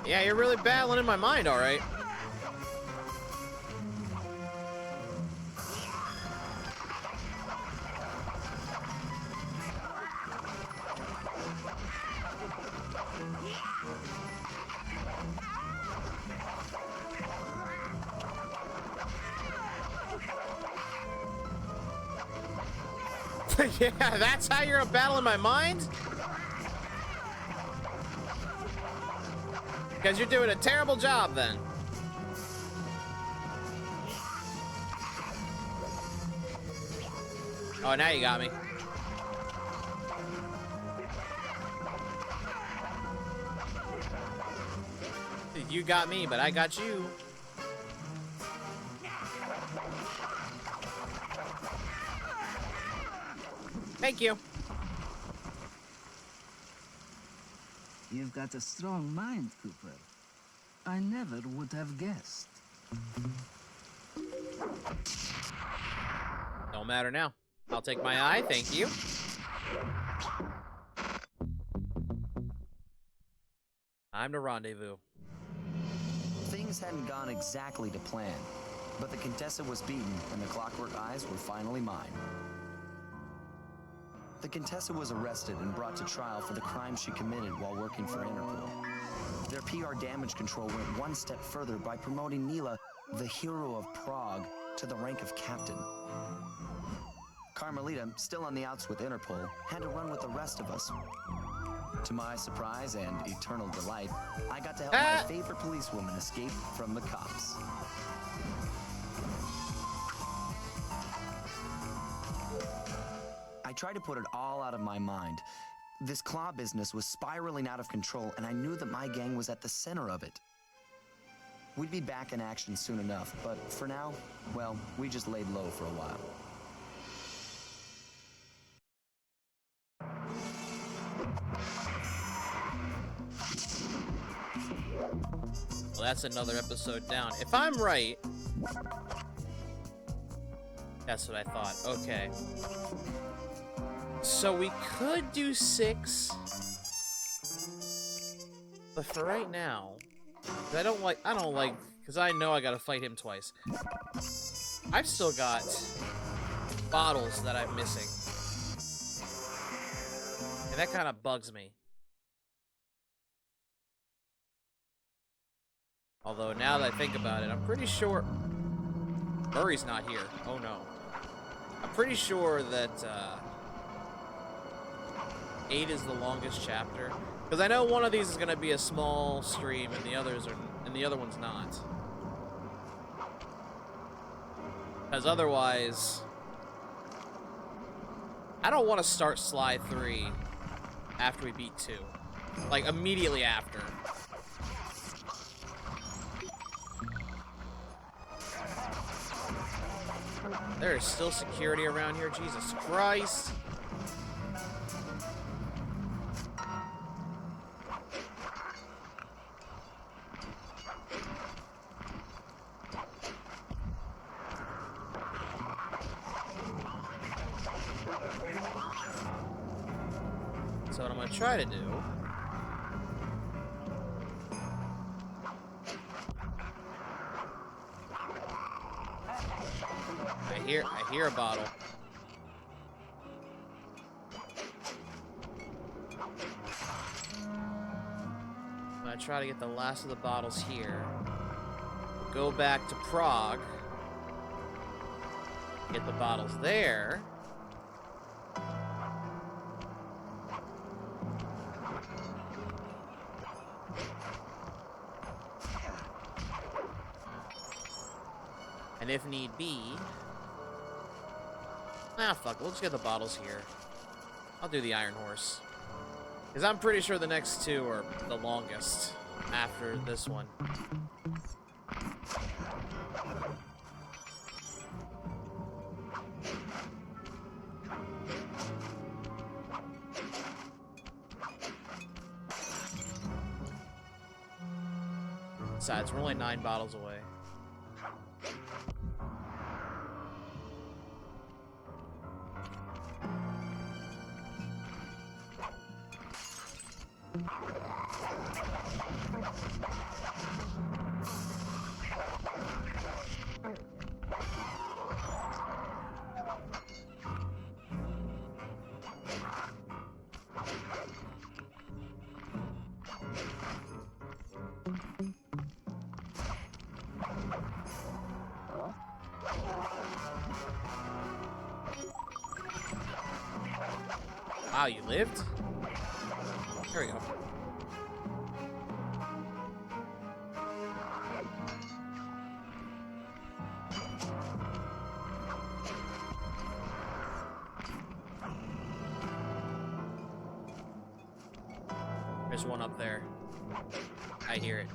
Yeah, you're really battling in my mind, all right. Yeah, that's how you're a battle in my mind? Because you're doing a terrible job then. Oh, now you got me. You got me, but I got you. Thank you. You've got a strong mind, Cooper. I never would have guessed. Don't matter now. I'll take my eye, thank you. Time to rendezvous. Things hadn't gone exactly to plan, but the Contessa was beaten and the clockwork eyes were finally mine. The Contessa was arrested and brought to trial for the crime she committed while working for Interpol. Their PR damage control went one step further by promoting Nyla, the hero of Prague, to the rank of captain. Carmelita, still on the outs with Interpol, had to run with the rest of us. To my surprise and eternal delight, I got to help my favorite policewoman escape from the cops. I tried to put it all out of my mind. This claw business was spiraling out of control, and I knew that my gang was at the center of it. We'd be back in action soon enough, but for now, well, we just laid low for a while. Well, that's another episode down. If I'm right... That's what I thought. Okay. So we could do 6. But for right now... I don't like, because I know I gotta fight him twice. I've still got bottles that I'm missing. And that kind of bugs me. Although, now that I think about it, I'm pretty sure... Murray's not here. Oh, no. I'm pretty sure that, 8 is the longest chapter. Because I know one of these is going to be a small stream, and the other one's not. Because otherwise... I don't want to start Sly 3 after we beat 2. Like, immediately after. There is still security around here, Jesus Christ. So what I'm gonna try to do I hear a bottle. I'm gonna try to get the last of the bottles here. Go back to Prague. Get the bottles there. And if need be... Ah, fuck, we'll just get the bottles here. I'll do the Iron Horse. Because I'm pretty sure the next 2 are the longest after this one. Besides, we're only 9 bottles away. Wow, you lived? Here we go. There's one up there. I hear it.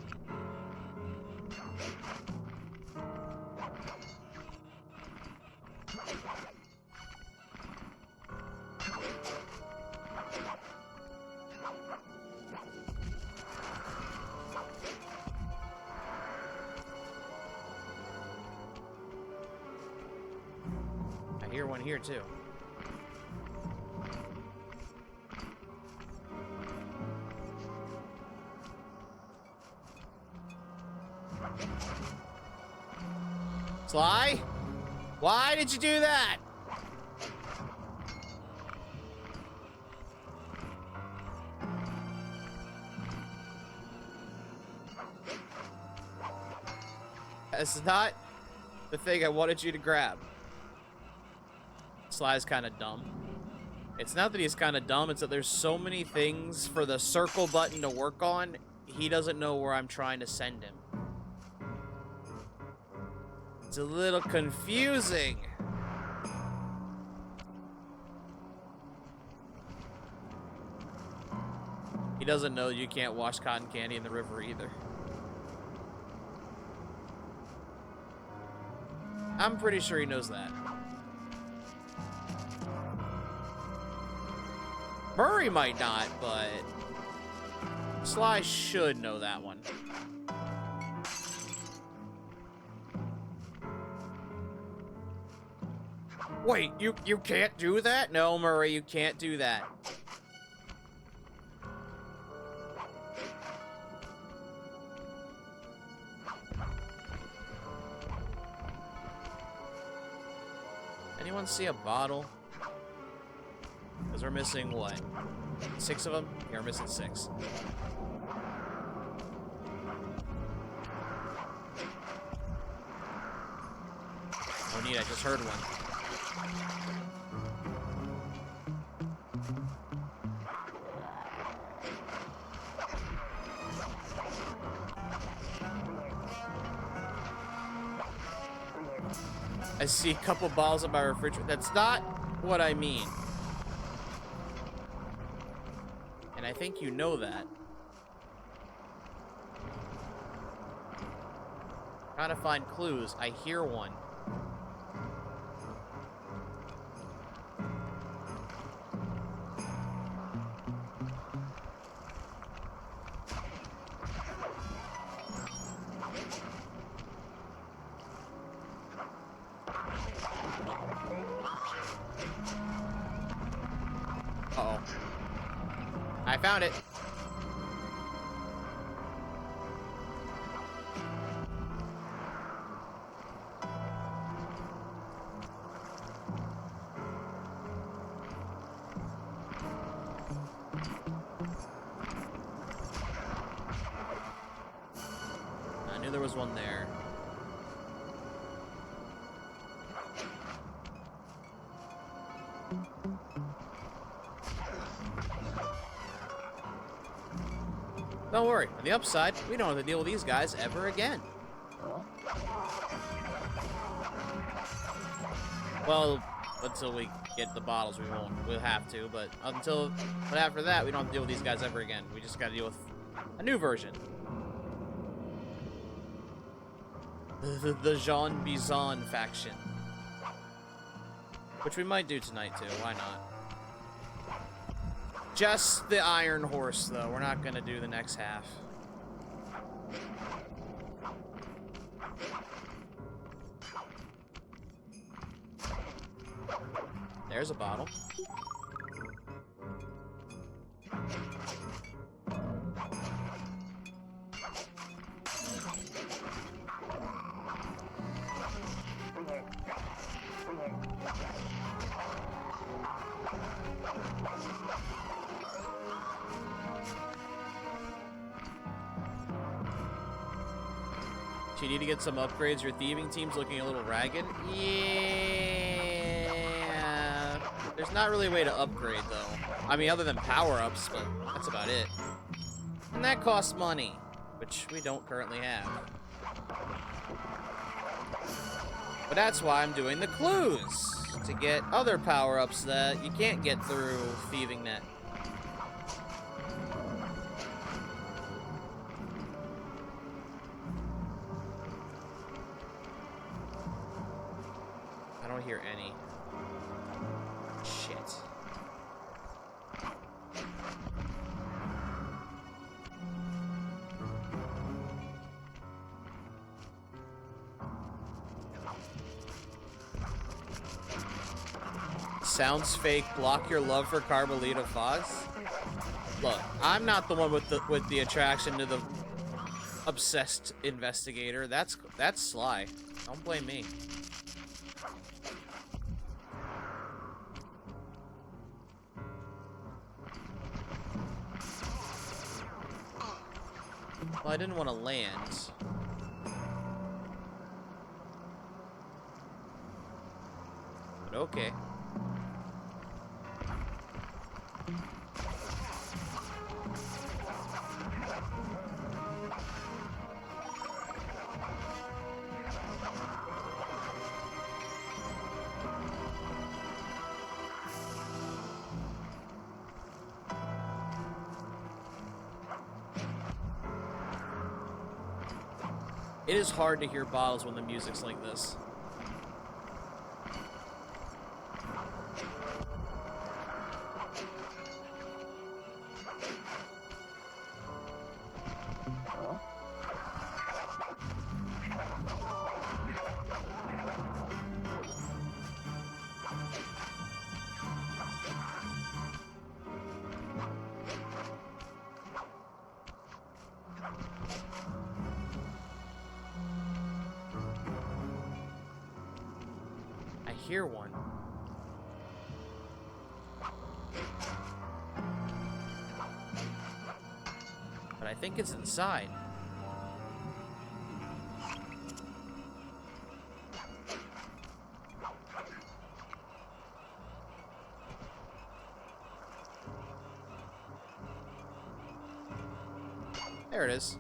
I hear one here too. Sly? Why did you do that? That's not the thing I wanted you to grab. Sly's kind of dumb. It's not that he's kind of dumb, it's that there's so many things for the circle button to work on, he doesn't know where I'm trying to send him. It's a little confusing. He doesn't know you can't wash cotton candy in the river either. I'm pretty sure he knows that. Murray might not, but Sly should know that one. Wait, you can't do that? No, Murray, you can't do that. Anyone see a bottle? Because we're missing what? 6 of them? Yeah, we're missing 6. Oh, neat, I just heard one. I see a couple balls in my refrigerator. That's not what I mean. And I think you know that. Trying to find clues. I hear one. Uh-oh. I found it. I knew there was one there. Don't worry, on the upside, we don't have to deal with these guys ever again. Well, until we get the bottles, we won't. We'll have to, but after that, we don't have to deal with these guys ever again. We just gotta deal with a new version. The Jean Bizon faction. Which we might do tonight, too. Why not? Just the Iron Horse, though. We're not gonna do the next half. There's a bottle. Do you need to get some upgrades? Your thieving team's looking a little ragged. Yeah. There's not really a way to upgrade, though. I mean, other than power-ups, but that's about it. And that costs money, which we don't currently have. But that's why I'm doing the clues, to get other power-ups that you can't get through Thieving Net. I don't hear any. Shit. Sounds fake. Block your love for Carmelita Fox. Look, I'm not the one with the attraction to the obsessed investigator. That's Sly. Don't blame me. Well, I didn't want to land. But okay. It is hard to hear bottles when the music's like this. I hear one. But I think it's inside. There it is.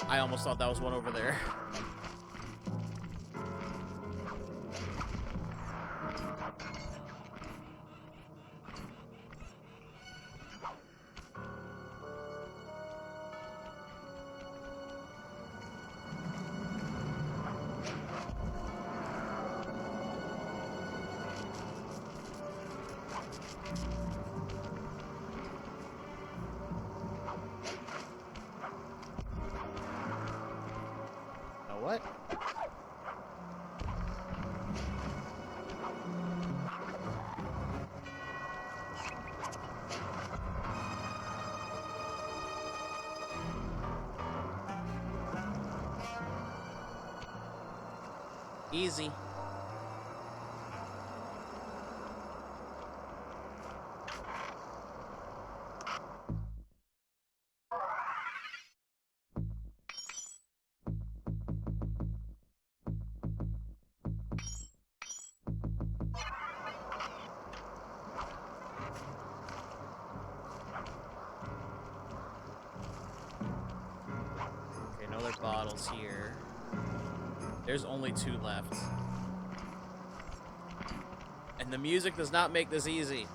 I almost thought that was one over there. What? Easy. Okay, no other bottles here. There's only 2 left. And the music does not make this easy.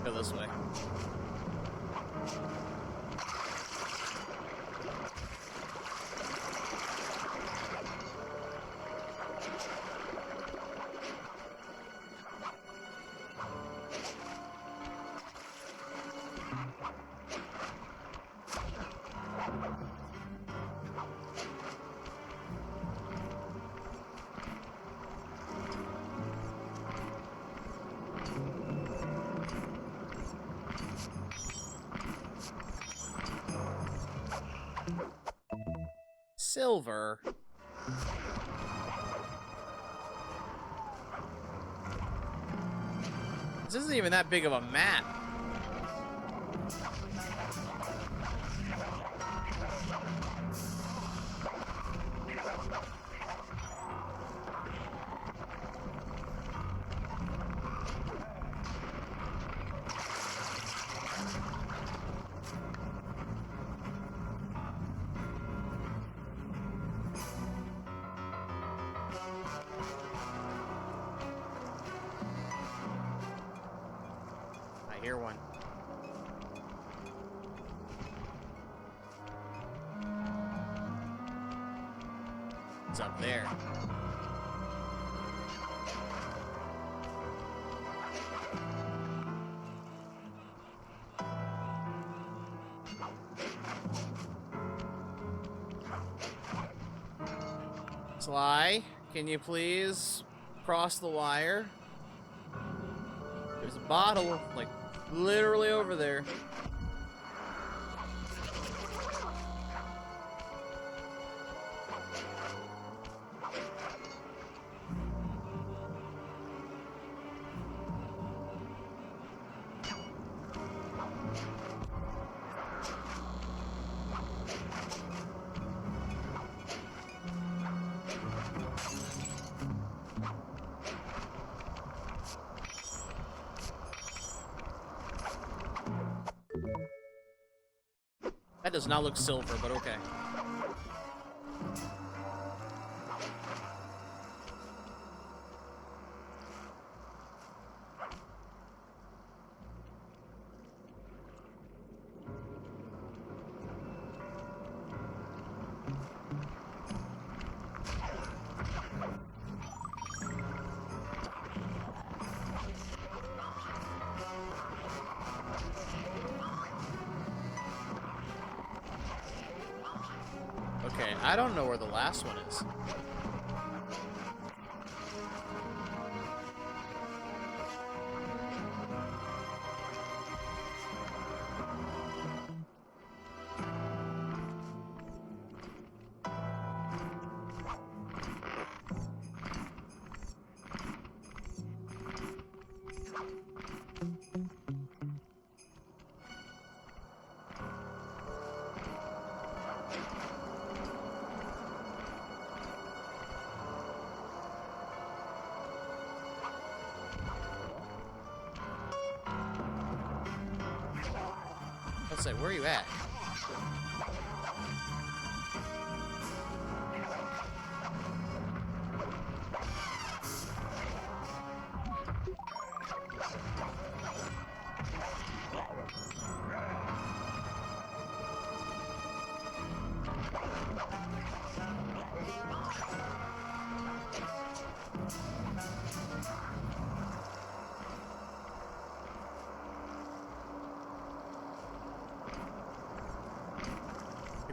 Go this way. Silver. This isn't even that big of a map. I hear one. It's up there. Sly, can you please cross the wire? There's a bottle, like, literally over there. That does not look silver, but okay. Okay, I don't know where the last one is. Let's say, where are you at?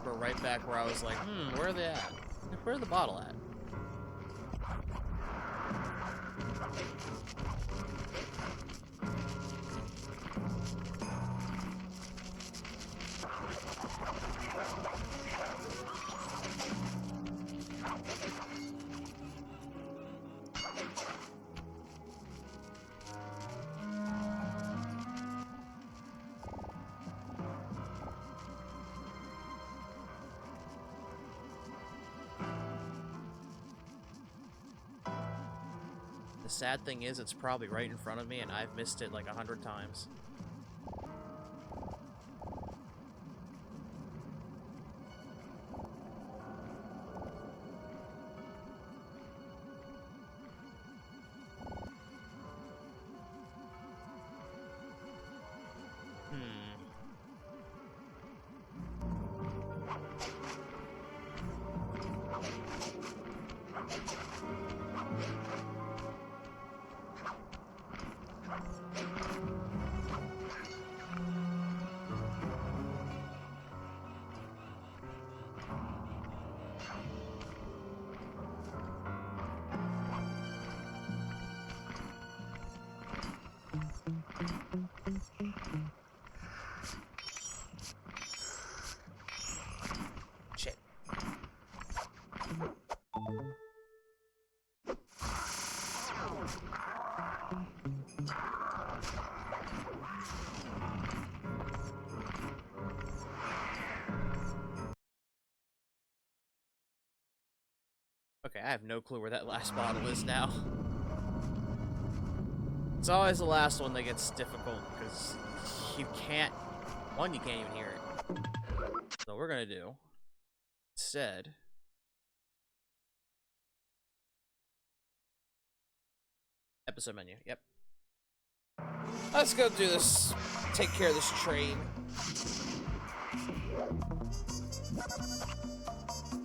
We're right back where I was like, where are they at? Where's the bottle at? The sad thing is, it's probably right in front of me, and I've missed it like 100 times. Shit. Okay, I have no clue where that last bottle is now. It's always the last one that gets difficult, because you can't... One, you can't even hear it. So what we're gonna do, instead... Episode menu, yep. Let's go do this. Take care of this train.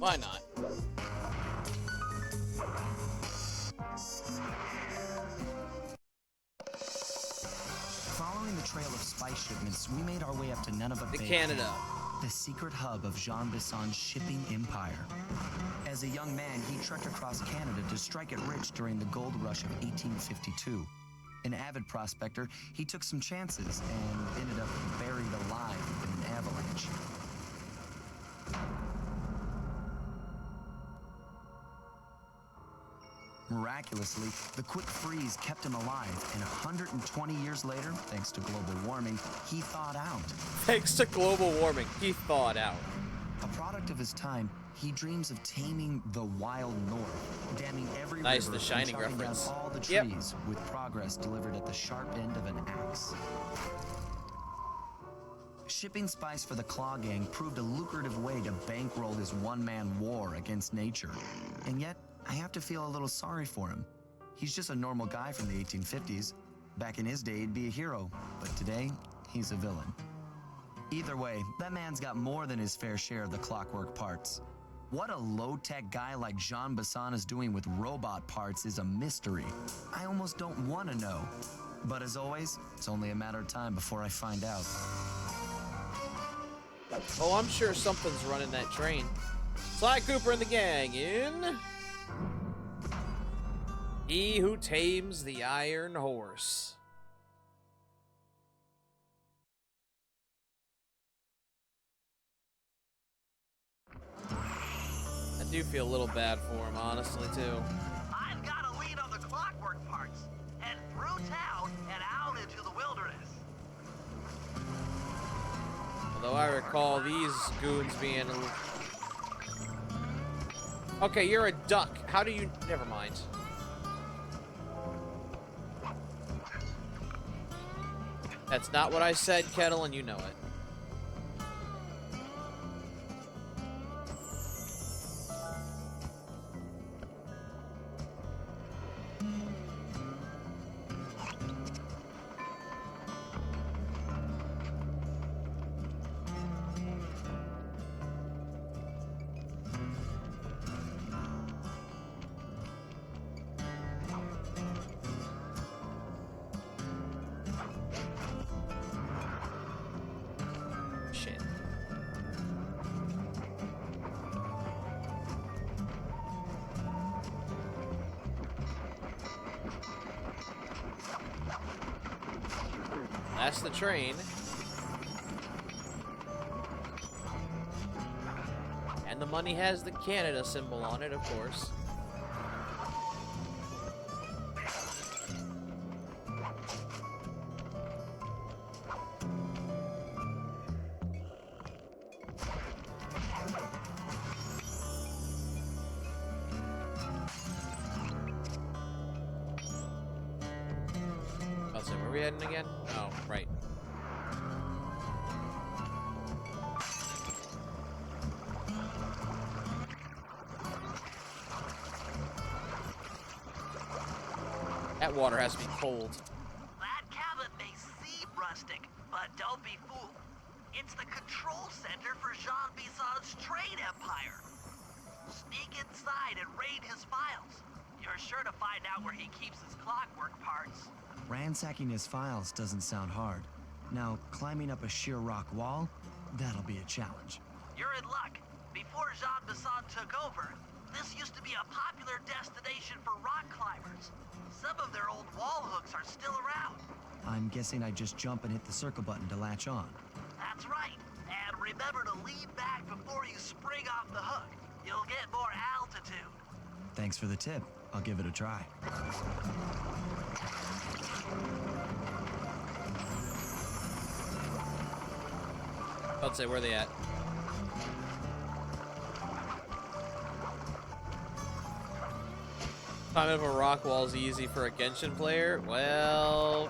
Why not? Following the trail of spice shipments, we made our way up to Nineveh Bay, Canada. the secret hub of Jean Bisson's shipping empire. As a young man, he trekked across Canada to strike it rich during the gold rush of 1852. An avid prospector, he took some chances and ended up buried alive in an avalanche. Miraculously, the quick freeze kept him alive, and 120 years later, thanks to global warming, he thawed out. Thanks to global warming, he thawed out. A product of his time, he dreams of taming the wild north, damming every Nice, river the Shining and chopping down reference. all the Yep. trees, with progress delivered at the sharp end of an axe. Shipping spice for the Claw Gang proved a lucrative way to bankroll his one-man war against nature. And yet, I have to feel a little sorry for him. He's just a normal guy from the 1850s. Back in his day, he'd be a hero, but today, he's a villain. Either way, that man's got more than his fair share of the clockwork parts. What a low-tech guy like Jean Bisson is doing with robot parts is a mystery. I almost don't want to know. But as always, it's only a matter of time before I find out. Oh, I'm sure something's running that train. Sly Cooper and the gang in He Who Tames the Iron Horse. I do feel a little bad for him, honestly, too. I've got a lead on the clockwork parts. Head through town and out into the wilderness. Although I recall these goons being... Okay, you're a duck. How do you... Never mind. That's not what I said, Kettle, and you know it. Shit. That's the train. And the money has the Canada symbol on it, of course. So where are we heading again? Oh, right. That water has to be cold. That cabin may seem rustic, but don't be fooled. It's the control center for Jean Bison's trade empire. Sneak inside and raid his files. You're sure to find out where he keeps his clockwork parts. Ransacking his files doesn't sound hard. Now, climbing up a sheer rock wall, that'll be a challenge. You're in luck. Before Jean Bisson took over, this used to be a popular destination for rock climbers. Some of their old wall hooks are still around. I'm guessing I just jump and hit the circle button to latch on. That's right. And remember to lean back before you spring off the hook. You'll get more altitude. Thanks for the tip. I'll give it a try. I'd say, where are they at? Climbing up a rock wall is easy for a Genshin player? Well...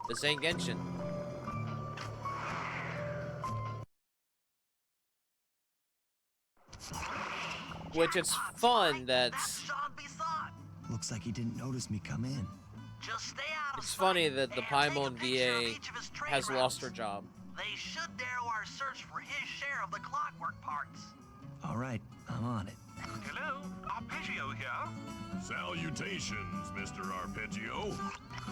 This ain't Genshin. Which it's fun that's... Jean Bisson. Looks like he didn't notice me come in. Just stay out of It's sight funny that the and Paimon take a picture of VA each of his trade has lost her routes. job. They should narrow our search for his share of the clockwork parts. All right, I'm on it. Hello, Arpeggio here. Salutations, Mr. Arpeggio.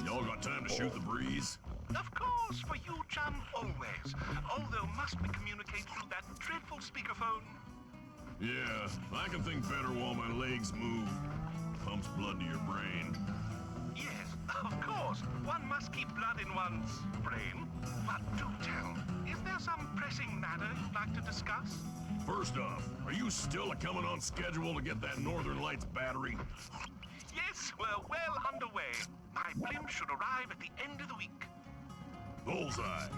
Y'all got time to shoot the breeze? Of course, for you, chum, always. Although must we communicate through that dreadful speakerphone? Yeah, I can think better while my legs move. Pumps blood to your brain. Yes, of course. One must keep blood in one's brain. But do tell, is there some pressing matter you'd like to discuss? First off, are you still coming on schedule to get that Northern Lights battery? Yes, we're well underway. My blimp should arrive at the end of the week. Bullseye.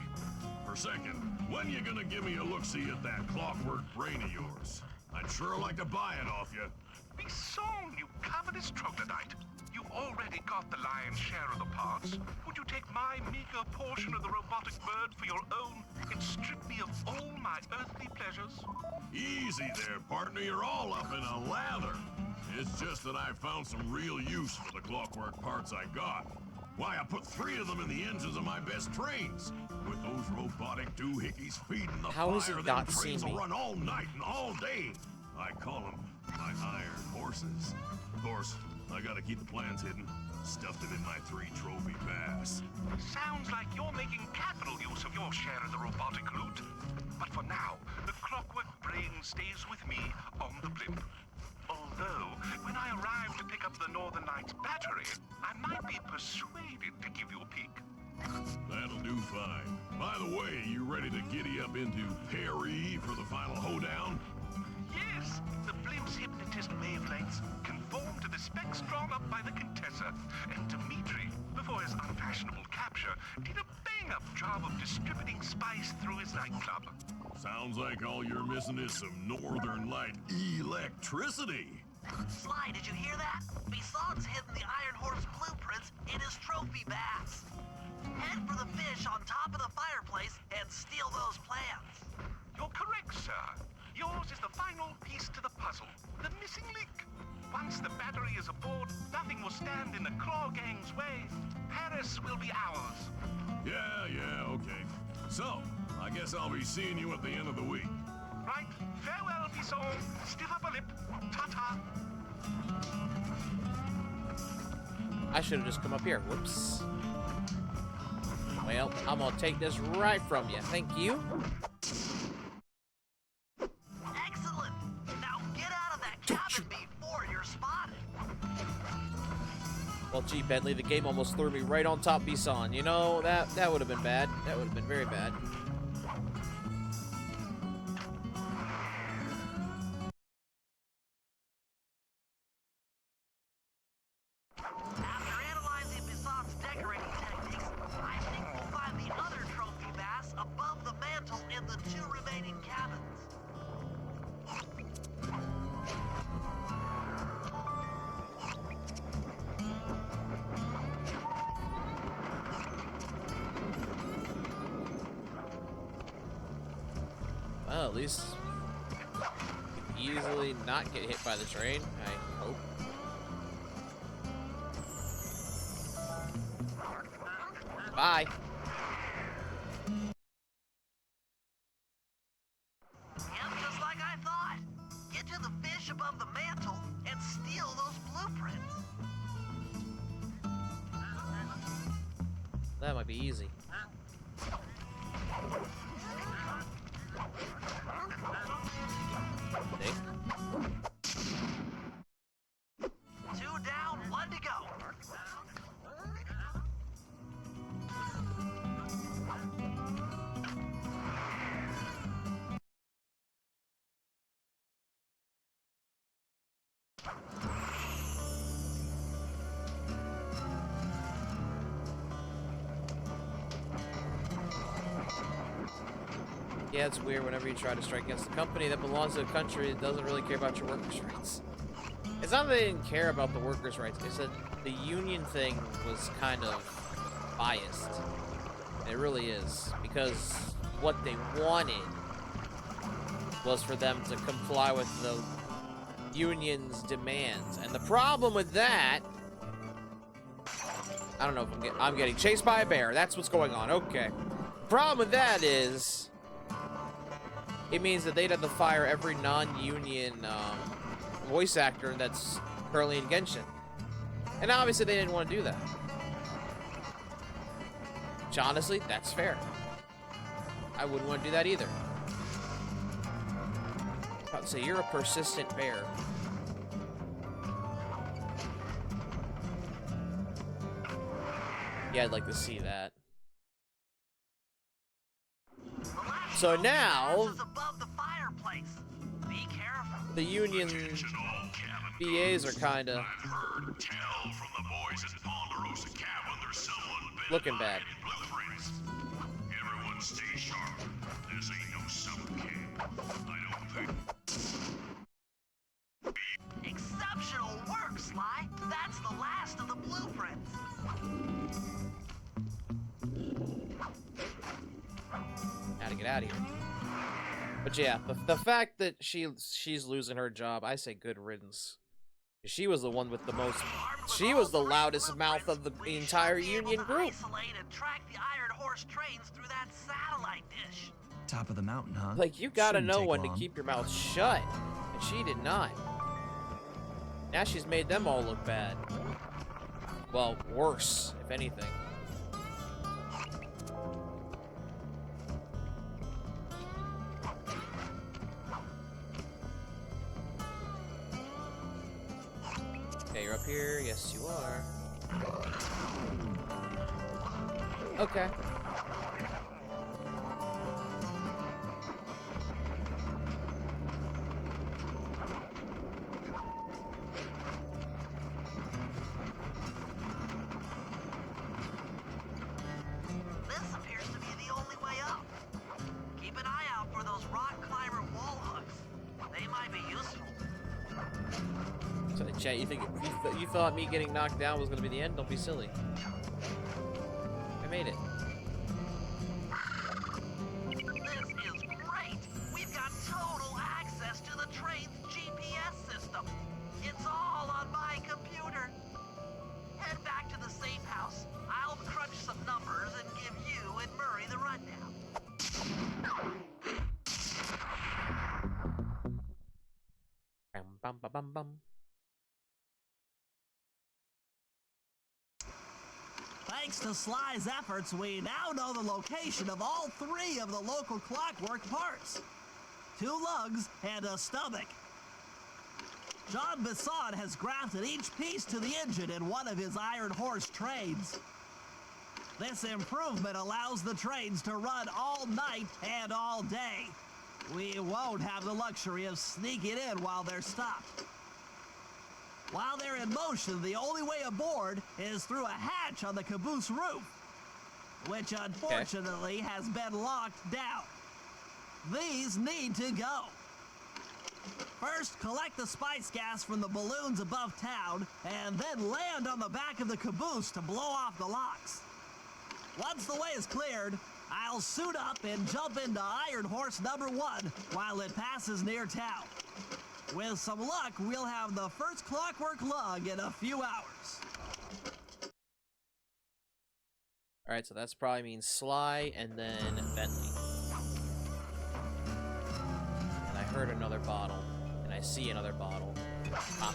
For second, when you gonna give me a look-see at that clockwork brain of yours? I'd sure like to buy it off you. Be song, you covetous troglodyte. You've already got the lion's share of the parts. Would you take my meager portion of the robotic bird for your own and strip me of all my earthly pleasures? Easy there, partner. You're all up in a lather. It's just that I found some real use for the clockwork parts I got. Why, I put 3 of them in the engines of my best trains. With those robotic doohickeys feeding the How has he fire, them not seen trains will me? run all night and all day. I call them my iron horses. Of course, I gotta keep the plans hidden. Stuffed them in my 3 trophy bass. Sounds like you're making capital use of your share of the robotic loot. But for now, the clockwork brain stays with me on the blimp. Although, when I arrive to pick up the Northern Lights battery, I might be persuaded to give you a peek. That'll do fine. By the way, you ready to giddy up into Perry for the final hoedown? Yes, the blimp's hypnotist wavelengths conform to the specs drawn up by the Contessa, and Dimitri, before his unfashionable capture, did a bang-up job of distributing spice through his nightclub. Sounds like all you're missing is some Northern Light electricity. Sly, did you hear that? Bison's hidden the Iron Horse blueprints in his trophy bass. Head for the fish on top of the fireplace and steal those plans. You're correct, sir. Yours is the final piece to the puzzle, the missing link. Once the battery is aboard, nothing will stand in the Claw Gang's way. Paris will be ours. Yeah, okay. So, I guess I'll be seeing you at the end of the week. Right, farewell, Bison. Stiff upper lip. Ta-ta. I should have just come up here. Whoops. Well, I'm gonna take this right from you. Thank you. Excellent. Now get out of that cabin before you're spotted. Well, gee, Bentley, the game almost threw me right on top Bison. You know, that would have been bad. That would have been very bad. After analyzing Bison's decorating techniques, I think we'll find the other trophy bass above the mantle in the 2 remaining cabins. Well, at least easily not get hit by the train, I hope. Bye. Yep, just like I thought. Get to the fish above the mantle and steal those blueprints. That might be easy. Nick? 2 down, 1 to go. Yeah, it's weird whenever you try to strike against a company that belongs to a country that doesn't really care about your workers' rights. It's not that they didn't care about the workers' rights, it's that the union thing was kind of biased. It really is, because what they wanted was for them to comply with the union's demands. And the problem with that, I don't know if I'm getting chased by a bear. That's what's going on. Okay. The problem with that is it means that they'd have to fire every non-union voice actor that's currently in Genshin. And obviously they didn't want to do that. Which honestly, that's fair. I wouldn't want to do that either. I'd say you're a persistent bear. Yeah, I'd like to see that. So now, the union BAs are kind of looking bad. Everyone stay sharp. This ain't no summer camp. I don't think. Exceptional work, Sly. That's the last of the blueprints. Gotta get out of here. But yeah, the fact that she's losing her job, I say good riddance. She was the one with the most. She was the loudest mouth of the entire union group. Isolate and track the Iron Horse trains through that satellite dish. Top of the mountain, huh? Like, you gotta Shouldn't know take when long. to keep your mouth shut, and she did not. Now she's made them all look bad. Well, worse, if anything. Okay, you're up here. Yes, you are. Okay. This appears to be the only way up. Keep an eye out for those rock climber wall hooks. They might be useful. So, chat, you thought me getting knocked down was gonna be the end? Don't be silly. I made it. This is great! We've got total access to the train's GPS system. It's all on my computer. Head back to the safe house. I'll crunch some numbers and give you and Murray the rundown. Bum bum bum bum bum. Thanks to Sly's efforts, we now know the location of all 3 of the local clockwork parts. 2 lugs and a stomach. John Bisson has grafted each piece to the engine in one of his Iron Horse trains. This improvement allows the trains to run all night and all day. We won't have the luxury of sneaking in while they're stopped. While they're in motion, the only way aboard is through a hatch on the caboose roof, which unfortunately has been locked down. These need to go. First, collect the spice gas from the balloons above town, and then land on the back of the caboose to blow off the locks. Once the way is cleared, I'll suit up and jump into Iron Horse number 1 while it passes near town. With some luck, we'll have the first clockwork lug in a few hours. Alright, so that's probably means Sly and then Bentley. And I heard another bottle. And I see another bottle. Ah.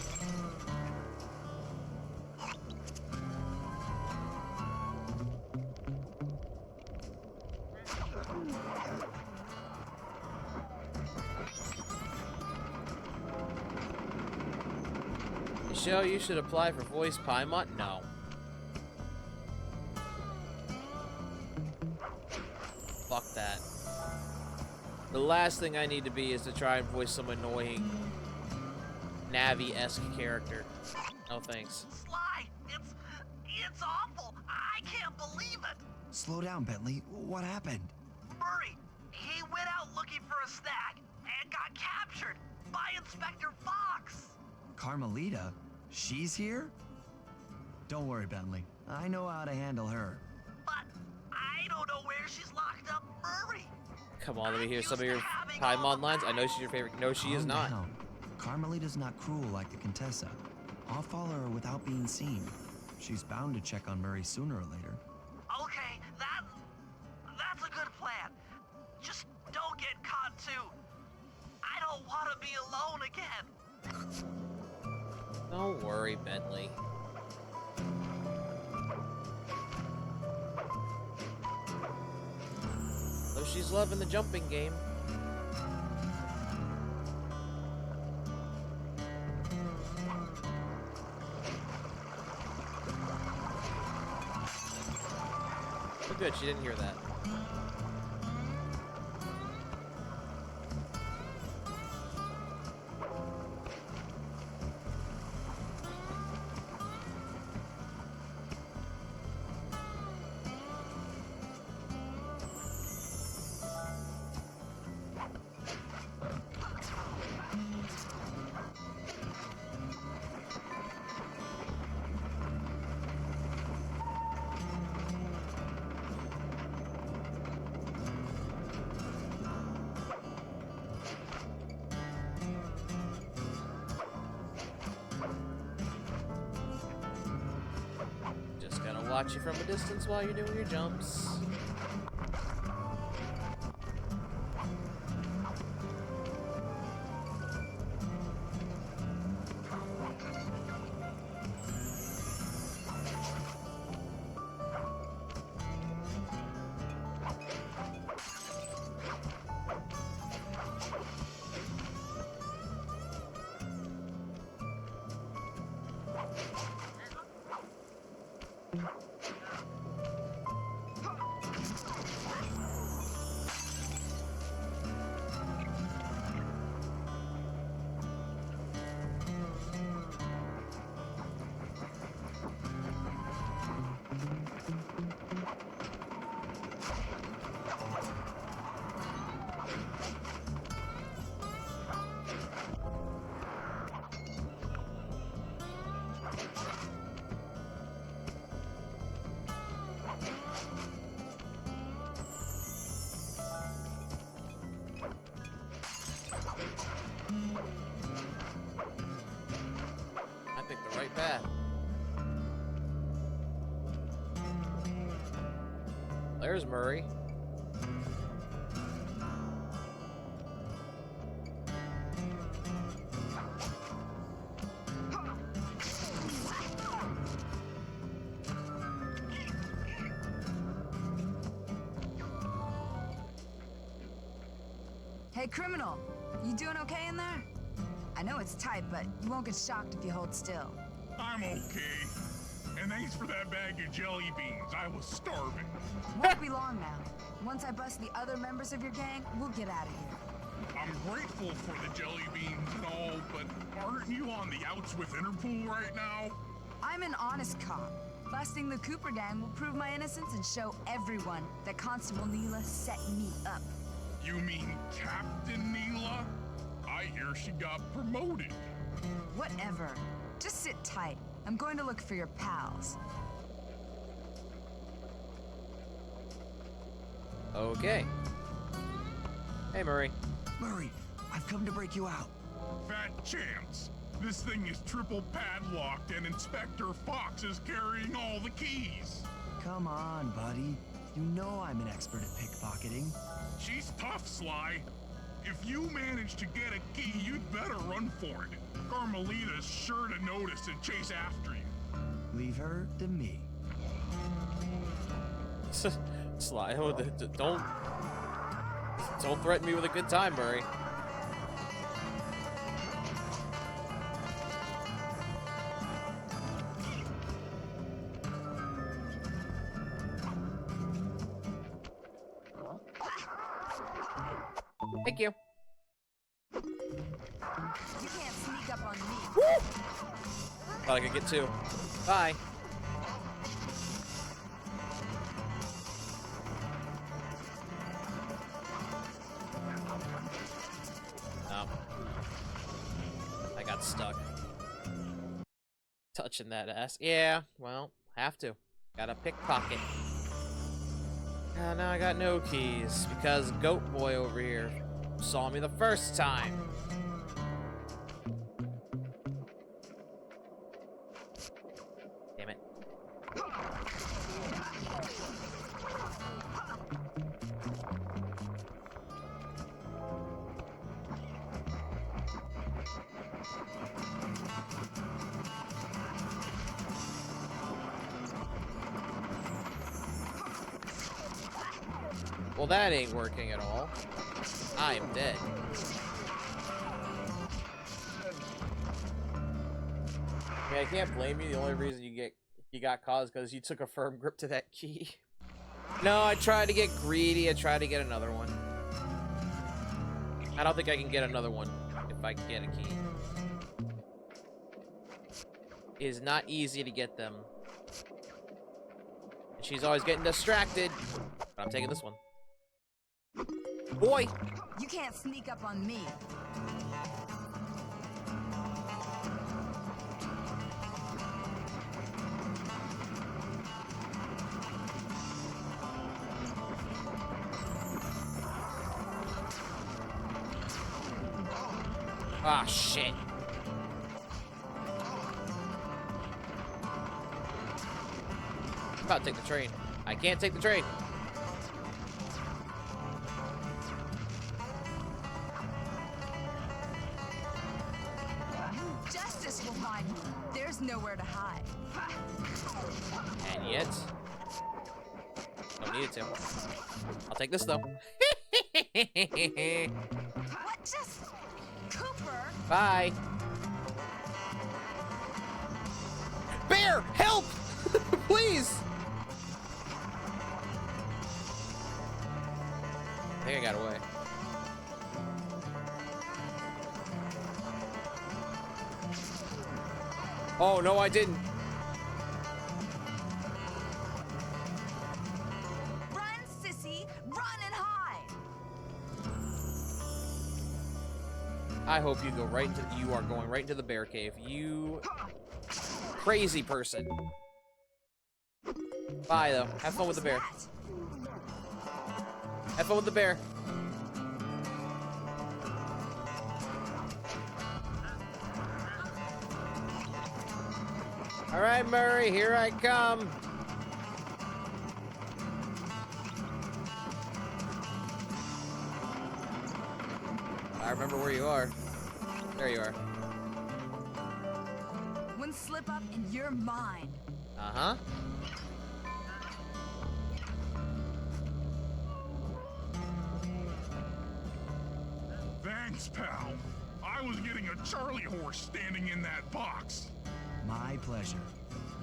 Show you should apply for voice Paimon? No. Fuck that. The last thing I need to be is to try and voice some annoying Navi-esque character. No thanks. Sly, it's awful. I can't believe it. Slow down, Bentley. What happened? Murray, he went out looking for a snack and got captured by Inspector Fox. Carmelita? She's here? Don't worry, Bentley. I know how to handle her. But I don't know where she's locked up, Murray. Come on, let me hear some of your Paimon lines. I know she's your favorite. No, she is not. Calm down. Carmelita's not cruel like the Contessa. I'll follow her without being seen. She's bound to check on Murray sooner or later. Okay, that's a good plan. Just don't get caught too. I don't want to be alone again. Don't worry, Bentley. Though she's loving the jumping game. Oh, good, she didn't hear that. Watch you from a distance while you're doing your jumps. I picked the right path. There's Murray. Hey, criminal. You doing okay in there? I know it's tight, but you won't get shocked if you hold still. I'm okay. And thanks for that bag of jelly beans. I was starving. Won't be long now. Once I bust the other members of your gang, we'll get out of here. I'm grateful for the jelly beans and all, but aren't you on the outs with Interpol right now? I'm an honest cop. Busting the Cooper gang will prove my innocence and show everyone that Constable Nyla set me up. You mean Captain Nyla? I hear she got promoted. Whatever. Just sit tight. I'm going to look for your pals. Okay. Hey, Murray. Murray, I've come to break you out. Fat chance. This thing is triple padlocked and Inspector Fox is carrying all the keys. Come on, buddy. You know I'm an expert at pickpocketing. She's tough, Sly. If you manage to get a key, you'd better run for it. Carmelita's sure to notice and chase after you. Leave her to me. Sly, don't threaten me with a good time, Murray. Thank you. You can't sneak up on me. Woo! Thought I could get two. Bye. Oh. I got stuck. Touching that ass. Yeah, well, have to. Gotta pickpocket. Now I got no keys because Goat Boy over here saw me the first time. Damn it. Well, that ain't working at all. I am dead. I mean, I can't blame you. The only reason you got caught is because you took a firm grip to that key. No, I tried to get greedy. I tried to get another one. I don't think I can get another one if I get a key. It is not easy to get them. And she's always getting distracted. But I'm taking this one. Boy! You can't sneak up on me. Ah, shit. I'm about to take the train. I can't take the train. Justice will find me. There's nowhere to hide. And yet... don't need it to. I'll take this, though. What just... Cooper? Bye. Bear, help! Please! think I got away. Oh, no, I didn't. Run, sissy! Run and hide! I hope you go right into. You are going right into the bear cave. You crazy person. Bye, though. Have fun with the bear. Have fun with the bear. All right, Murray, here I come. I remember where you are. There you are. One slip up and you're mine. Uh-huh. Thanks, pal. I was getting a Charlie horse standing in that box. My pleasure.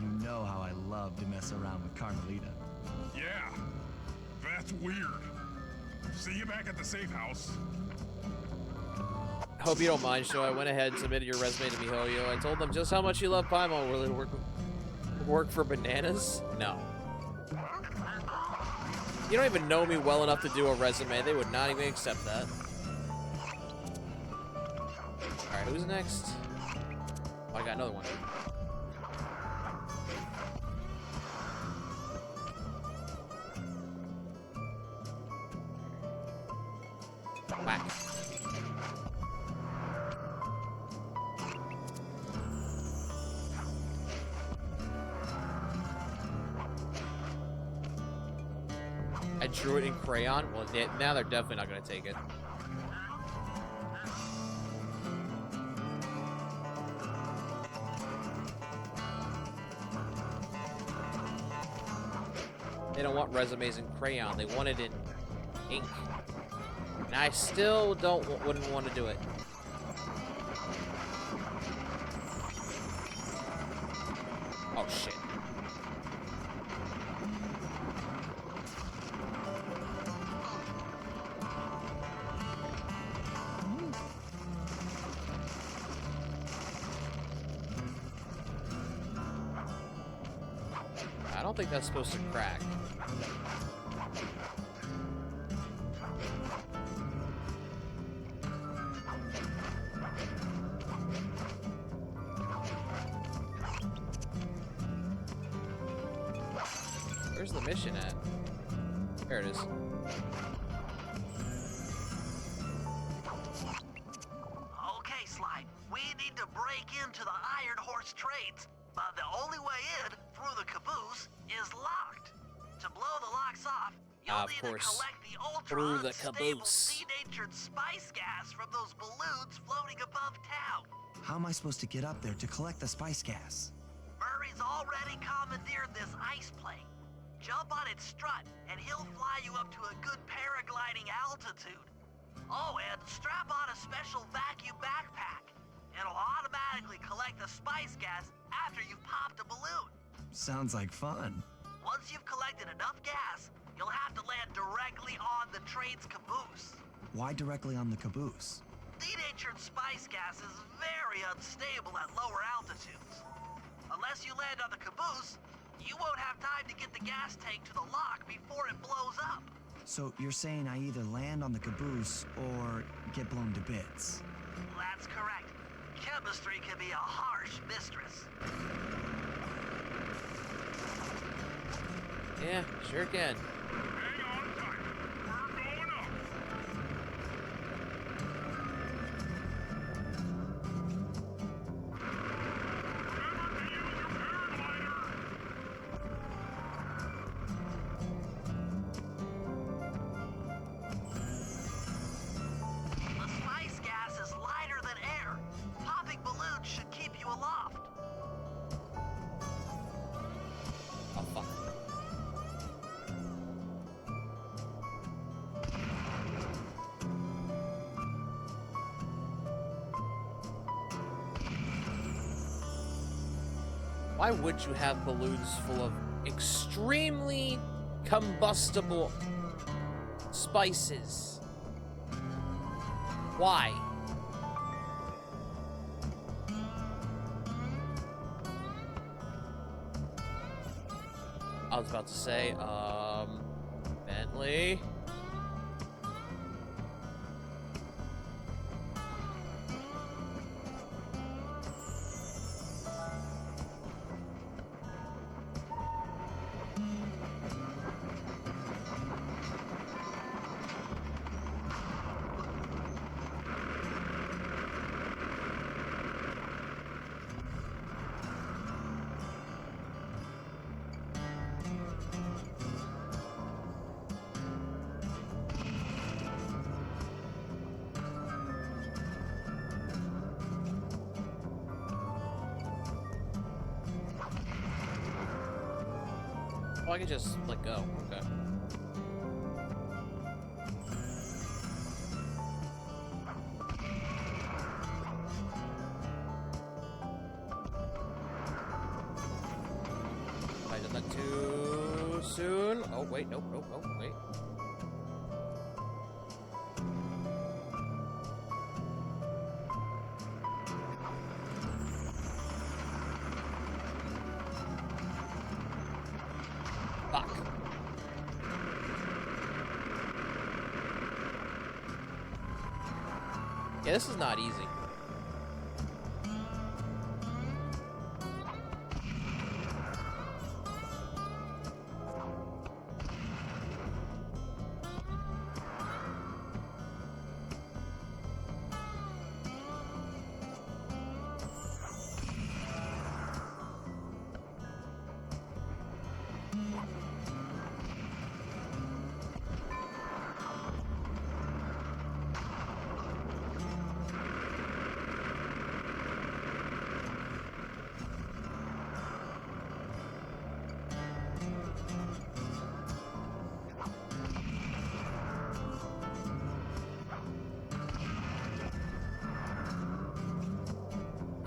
You know how I love to mess around with Carmelita. Yeah, that's weird. See you back at the safe house. Hope you don't mind, Sho. I went ahead and submitted your resume to MiHoYo. I told them just how much you love Paimon. Will it work for bananas? No. You don't even know me well enough to do a resume. They would not even accept that. Alright, who's next? Oh, I got another one. Whack. I drew it in crayon. Well, now they're definitely not going to take it. They don't want resumes in crayon. They want it in ink. And I still wouldn't want to do it. Oh, shit. I don't think that's supposed to crack. Where's the mission at? There it is. Okay, Sly, we need to break into the Iron Horse trades, but the only way in through the caboose is locked. To blow the locks off, you'll need to collect the through the ultra-unstable caboose. denatured spice gas from those balloons floating above town. How am I supposed to get up there to collect the spice gas? Murray's already commandeered this ice plane. Jump on its strut, and he'll fly you up to a good paragliding altitude. Oh, and strap on a special vacuum backpack. It'll automatically collect the spice gas after you've popped a balloon. Sounds like fun. Once you've collected enough gas, you'll have to land directly on the train's caboose. Why directly on the caboose? Denatured spice gas is very unstable at lower altitudes. Unless you land on the caboose, you won't have time to get the gas tank to the lock before it blows up. So you're saying I either land on the caboose or get blown to bits? That's correct. Chemistry can be a harsh mistress. Yeah, sure can. Hang on tight. We're going up. Remember to use your paraglider. The spice gas is lighter than air. Popping balloons should keep you aloft. Oh, fuck. Why would you have balloons full of extremely combustible spices? Why? I was about to say, Bentley. Oh, I can just let go. Okay. I did that too soon. Oh, wait. Nope, nope, nope. Wait. Fuck. Yeah, this is not easy.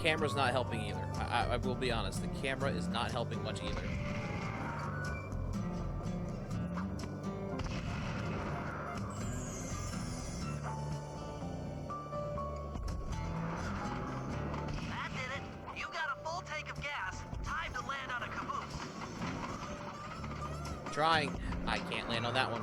Camera's not helping either. I will be honest, the camera is not helping much either. That did it. You got a full tank of gas. Time to land on a caboose. Trying. I can't land on that one.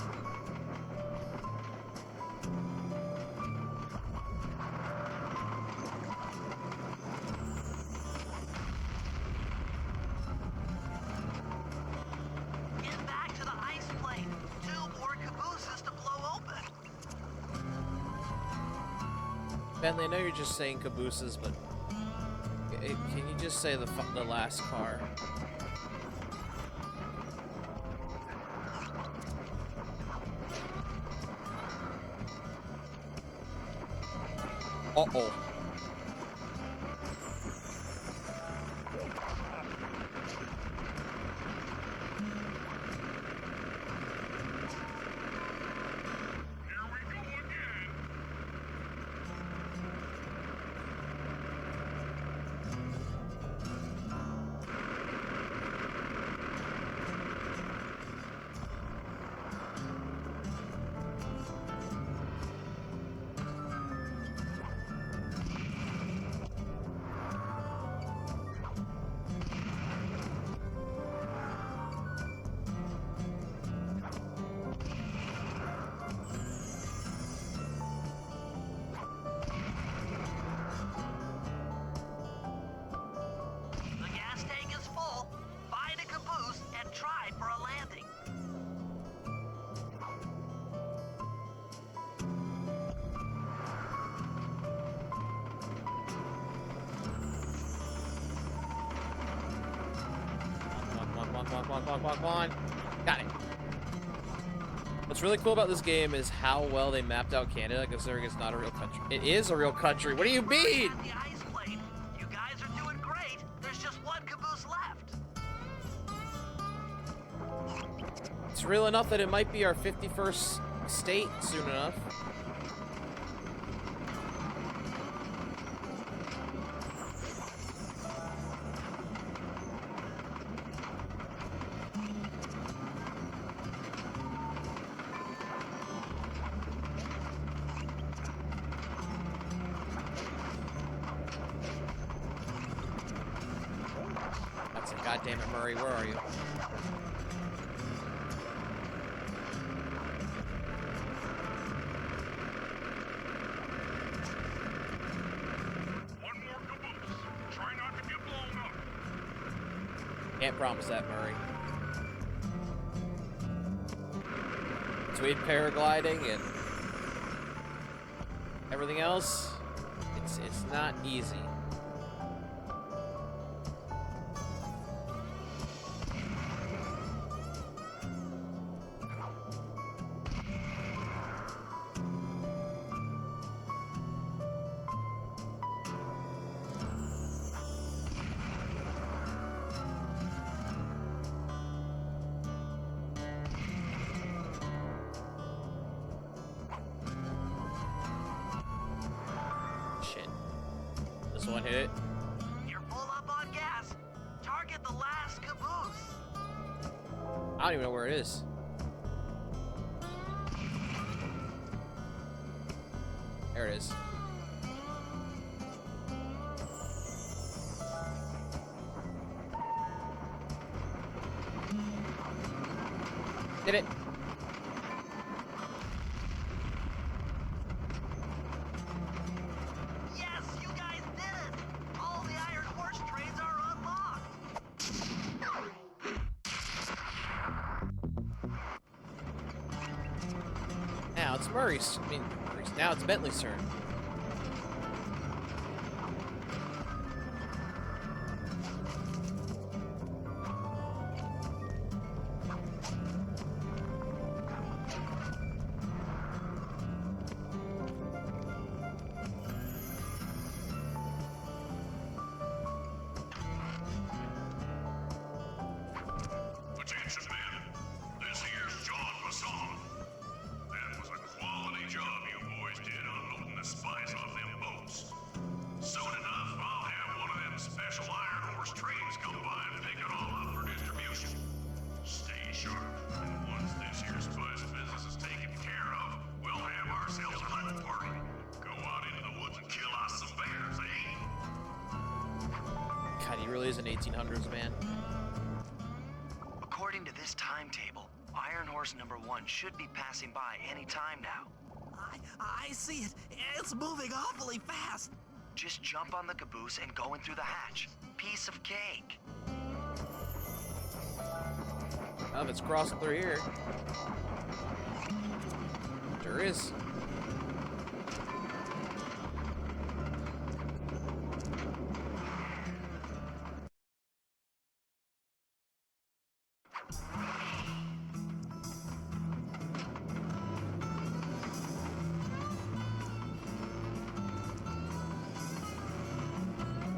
Get back to the ice plate. 2 more cabooses to blow open. Bentley, I know you're just saying cabooses, but can you just say the last car? Uh-oh. The gas tank is full. Find a caboose and try for a landing. Come on. Got it. What's really cool about this game is how well they mapped out Canada, considering it's not a real country. It is a real country. What do you mean? At the ice plate. You guys are doing great. There's just 1 caboose left. It's real enough that it might be our 51st state soon enough. God damn it, Murray, where are you? One more caboose. Try not to get blown up. Can't promise that, Murray. Between paragliding and everything else, it's not easy. Shit. This one hit it. You're full up on gas. Target the last caboose. I don't even know where it is. There it is. Did it. Yes, you guys did it. All the Iron Horse trains are unlocked. Now it's Murray's. I mean, now it's Bentley's turn. Attention, men. This here's John Masson. That was a quality job you boys did unloading the spice off them boats. Soon enough, I'll have one of them special Iron Horse trains come by and pick it all up for distribution. Stay sharp, and once this here spice business is taken care of, we'll have ourselves a hunt party. Go out into the woods and kill us some bears, eh? God, he really is an 1800s man. According to this timetable, Iron Horse number 1 should be passing by any time now. I see it. It's moving awfully fast. Just jump on the caboose and go in through the hatch. Piece of cake. Oh, if it's crossing through here. Sure is.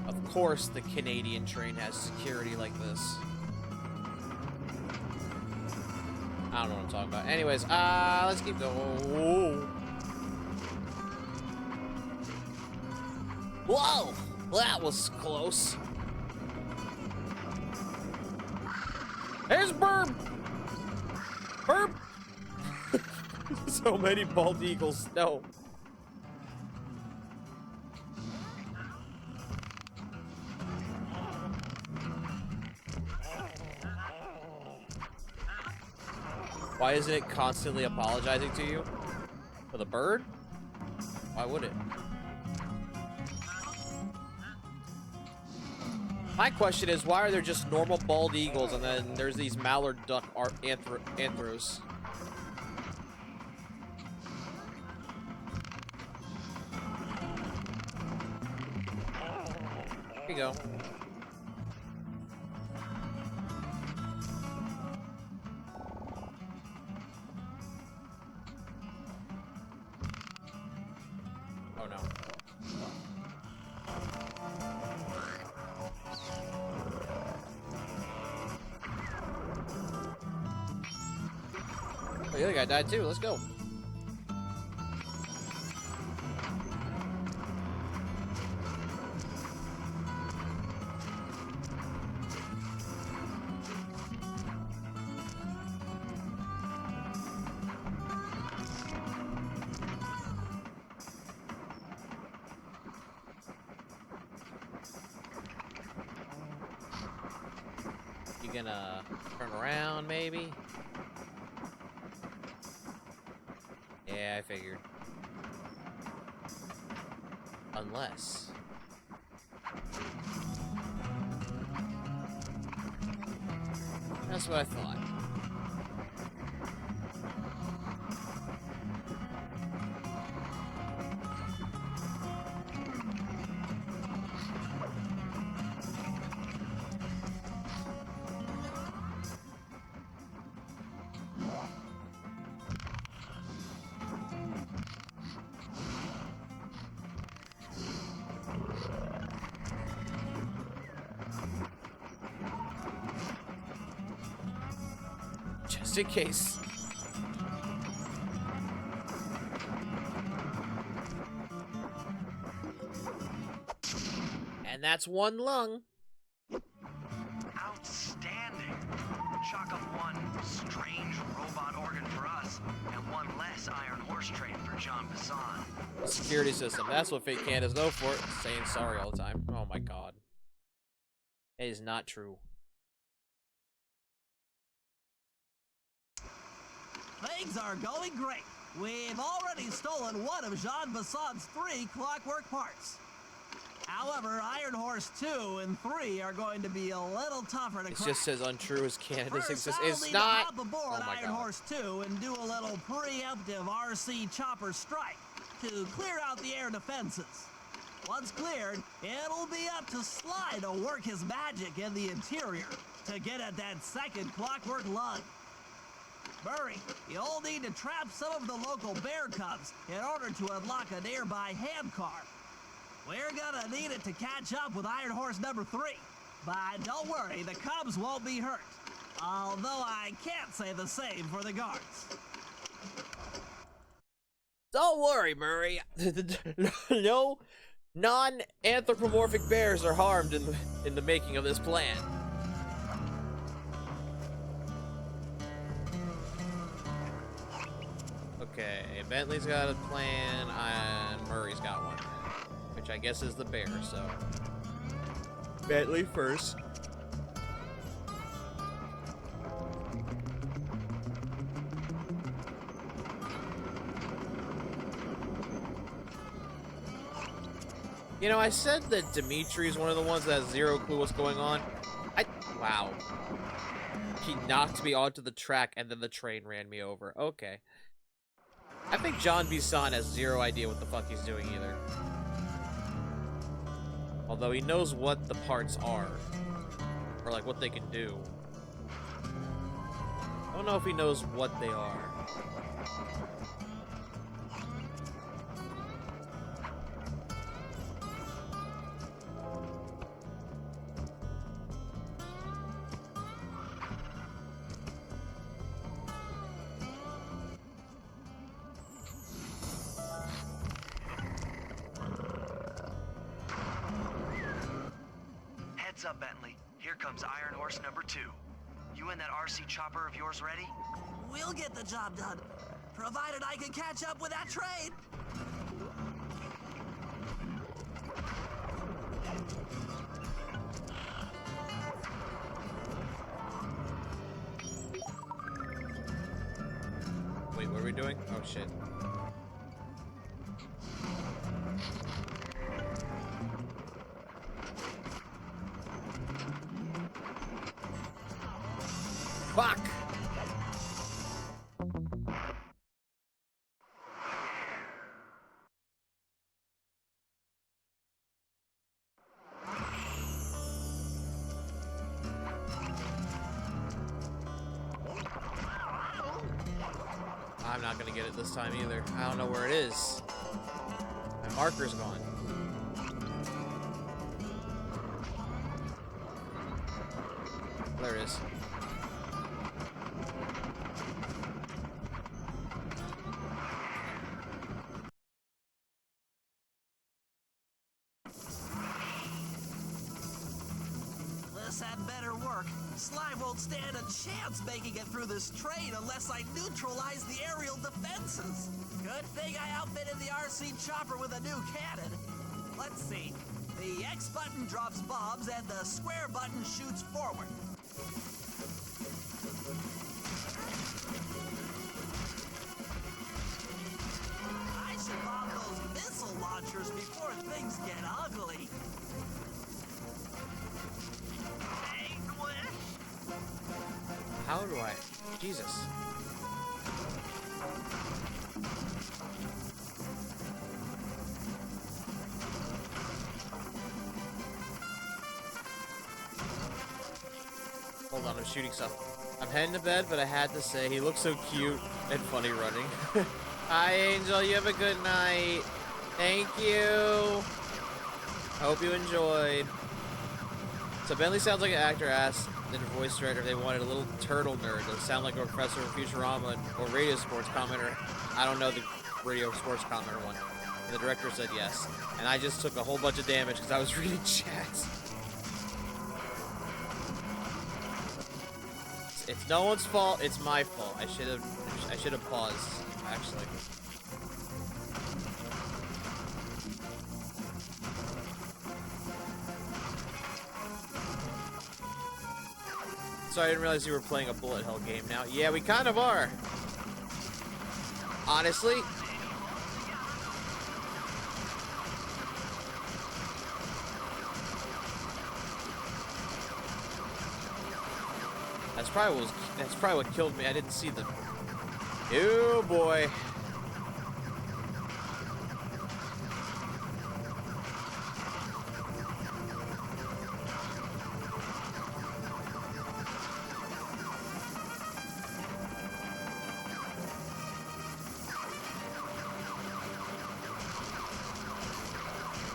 Of course the Canadian train has security like this. I don't know what I'm talking about. Anyways, let's keep going. Whoa! That was close. There's Burb! Burb! So many bald eagles. No. Why isn't it constantly apologizing to you? For the bird? Why would it? My question is, why are there just normal bald eagles and then there's these mallard duck anthros? Here you go. Oh no. Oh, the other guy died too. Let's go. You gonna turn around, maybe? Yeah, I figured. Unless... That's what I thought. Just in case. And that's one lung. Outstanding. Chalk up one strange robot organ for us, and one less Iron Horse train for John Bassan. Security system. That's what Fate Canada's known for. Saying sorry all the time. Oh my god. It is not true. Things are going great. We've already stolen one of Jean Bassan's 3 clockwork parts. However, Iron Horse 2 and 3 are going to be a little tougher to It crack. just says untrue as Canada's First, exist. I'll It's need not. to hop aboard Oh my Iron god. Horse 2 and do a little preemptive RC chopper strike to clear out the air defenses. Once cleared, it'll be up to Sly to work his magic in the interior to get at that second clockwork lung. Murray, you'll need to trap some of the local bear cubs in order to unlock a nearby hand car. We're gonna need it to catch up with Iron Horse number 3. But don't worry, the cubs won't be hurt. Although I can't say the same for the guards. Don't worry, Murray. No non-anthropomorphic bears are harmed in the making of this plan. Okay, Bentley's got a plan, and Murray's got one. Which I guess is the bear, so... Bentley first. You know, I said that Dimitri's one of the ones that has zero clue what's going on. Wow. He knocked me onto the track and then the train ran me over. Okay. I think John Bisson has zero idea what the fuck he's doing either. Although he knows what the parts are. Or like what they can do. I don't know if he knows what they are. Heads up, Bentley. Here comes Iron Horse number 2. You and that RC chopper of yours ready? We'll get the job done, provided I can catch up with that train. Wait, what are we doing? Oh shit. Fuck! I'm not gonna get it this time either. I don't know where it is. My marker's gone. There it is. This had better work. Sly won't stand a chance making it through this train unless I neutralize the aerial defenses. Good thing I outfitted the RC chopper with a new cannon. Let's see. The X button drops bombs and the square button shoots forward. How do I? Jesus. Hold on, I'm shooting stuff. I'm heading to bed, but I had to say, he looks so cute and funny running. Hi, Angel. You have a good night. Thank you. I hope you enjoyed. So Bentley sounds like an actor asked the voice director if they wanted a little turtle nerd to sound like a professor from Futurama or radio sports commenter. I don't know the radio sports commenter one. And the director said yes. And I just took a whole bunch of damage because I was reading chats. It's no one's fault. It's my fault. I should have paused, actually. Sorry, I didn't realize you were playing a bullet hell game now. Yeah, we kind of are. Honestly. That's probably what killed me. I didn't see the. Oh boy.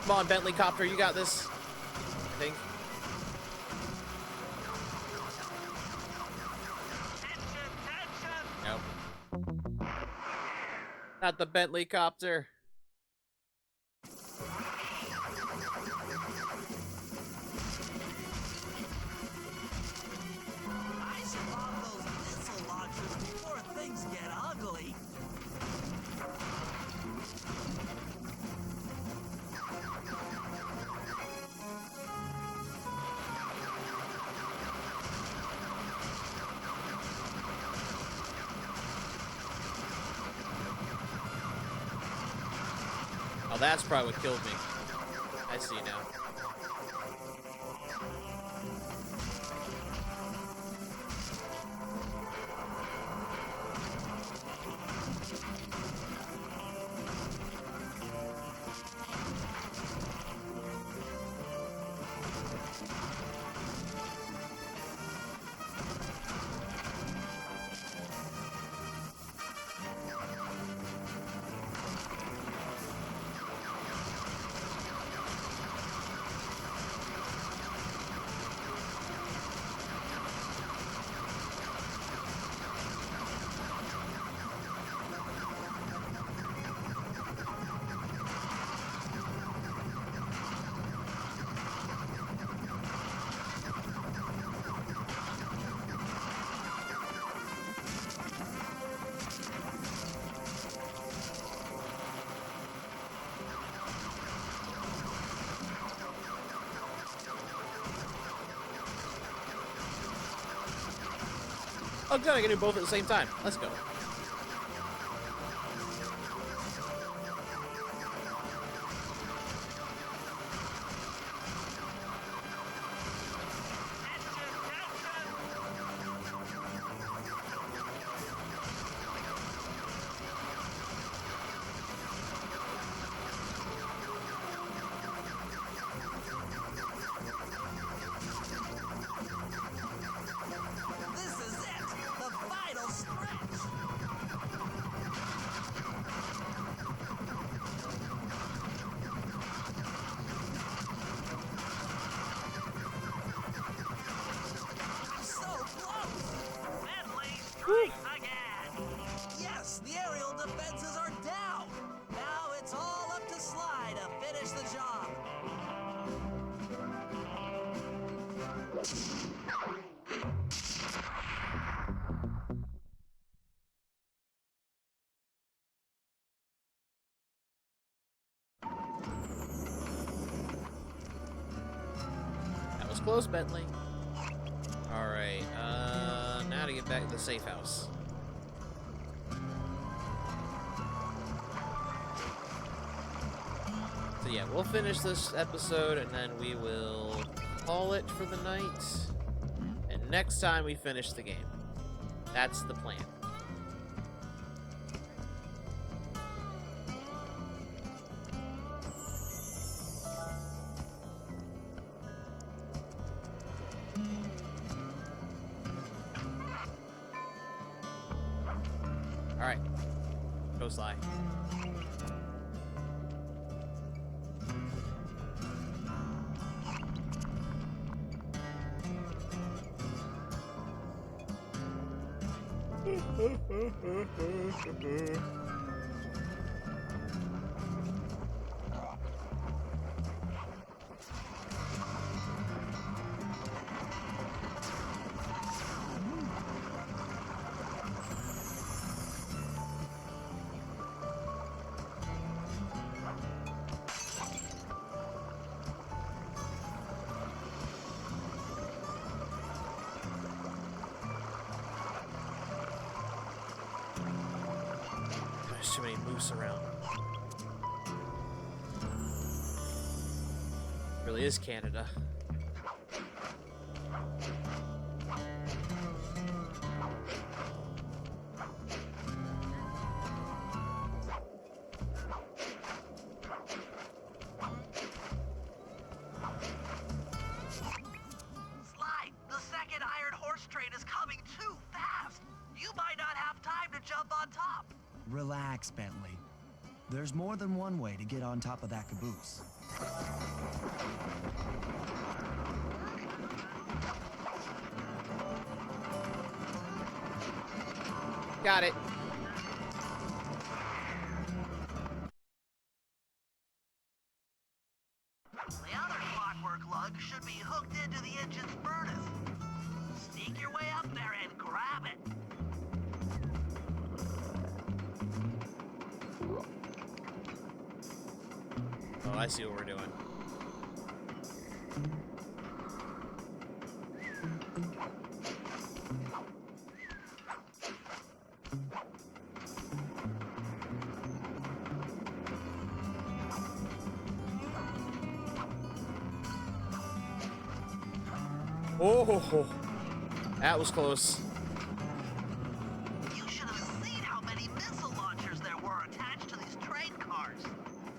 Come on, Bentley Copter, you got this. I think. Nope. Not the Bentley Copter. I should lock those missile launchers before things get ugly. Oh, that's probably what killed me. I see now. Oh good, I can do both at the same time. Let's go. Yes, the aerial defenses are down. Now it's all up to Sly to finish the job. That was close, Bentley. Alright, now to get back to the safe house. So yeah, we'll finish this episode and then we will call it for the night. And next time we finish the game. That's the plan. Alright. Go Sly. There's too many moose around. Really is Canada. Sly, the second iron horse train is coming too fast. You might not have time to jump on top. Relax, Bentley. There's more than one way to get on top of that caboose. Got it. The other clockwork lug should be hooked into the engine's furnace. Sneak your way up there and grab it. Oh, I see what we're doing. Oh, that was close. You should have seen how many missile launchers there were attached to these train cars.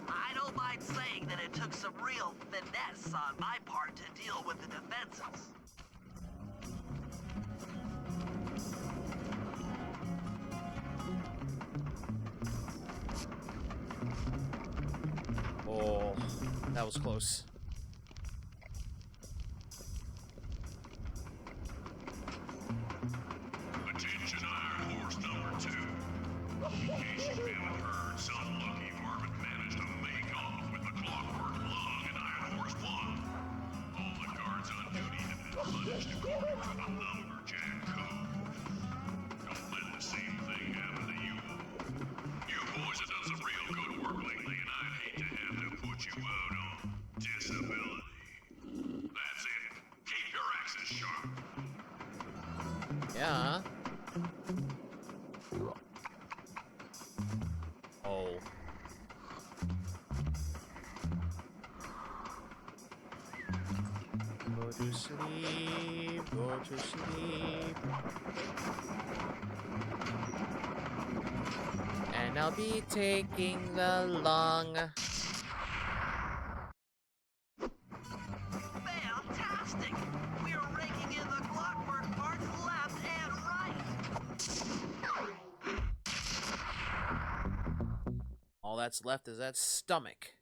I don't mind saying that it took some real finesse on my part to deal with the defenses. Oh, that was close. Attention Iron Horse number 2. In case you haven't heard, some lucky varmint managed to make off with the clockwork lung in Iron Horse 1. All the guards on duty have been punished according to the lumberjack code. Don't let the same thing happen to you. You boys have done some real good work lately, and I'd hate to have to put you out on disability. That's it. Keep your axes sharp. Yeah. Oh. Go to sleep, go to sleep. And I'll be taking the lung. Fantastic! We're raking in the clockwork parts left and right. All that's left is that stomach.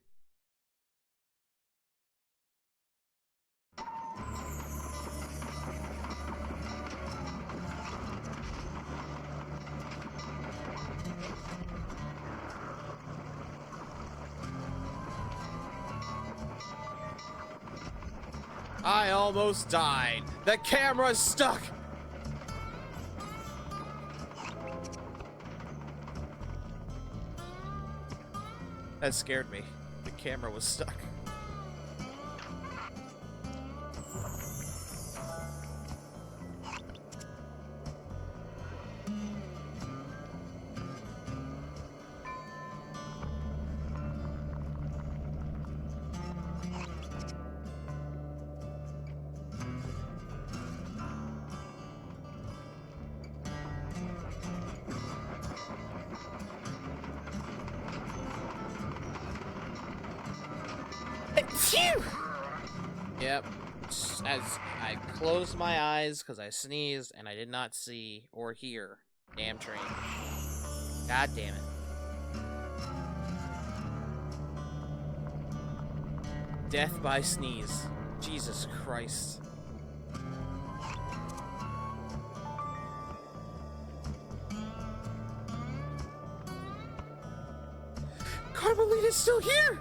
I almost died. The camera's stuck. That scared me. The camera was stuck. Phew! Yep. As I closed my eyes because I sneezed and I did not see or hear. Damn train. God damn it. Death by sneeze. Jesus Christ. Carmelita's still here!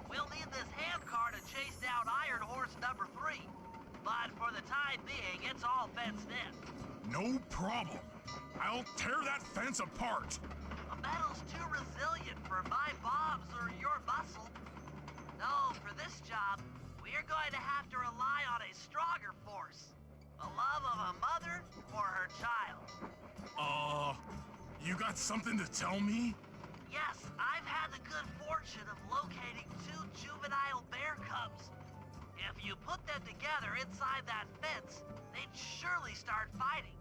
We'll need this handcar to chase down Iron Horse number 3. But for the time being, it's all fenced in. No problem. I'll tear that fence apart. The metal's too resilient for my bombs or your muscle. No, for this job, we're going to have to rely on a stronger force. The love of a mother or her child. You got something to tell me? Yes, I've had the good fortune of locating 2 juvenile bear cubs. If you put them together inside that fence, they'd surely start fighting.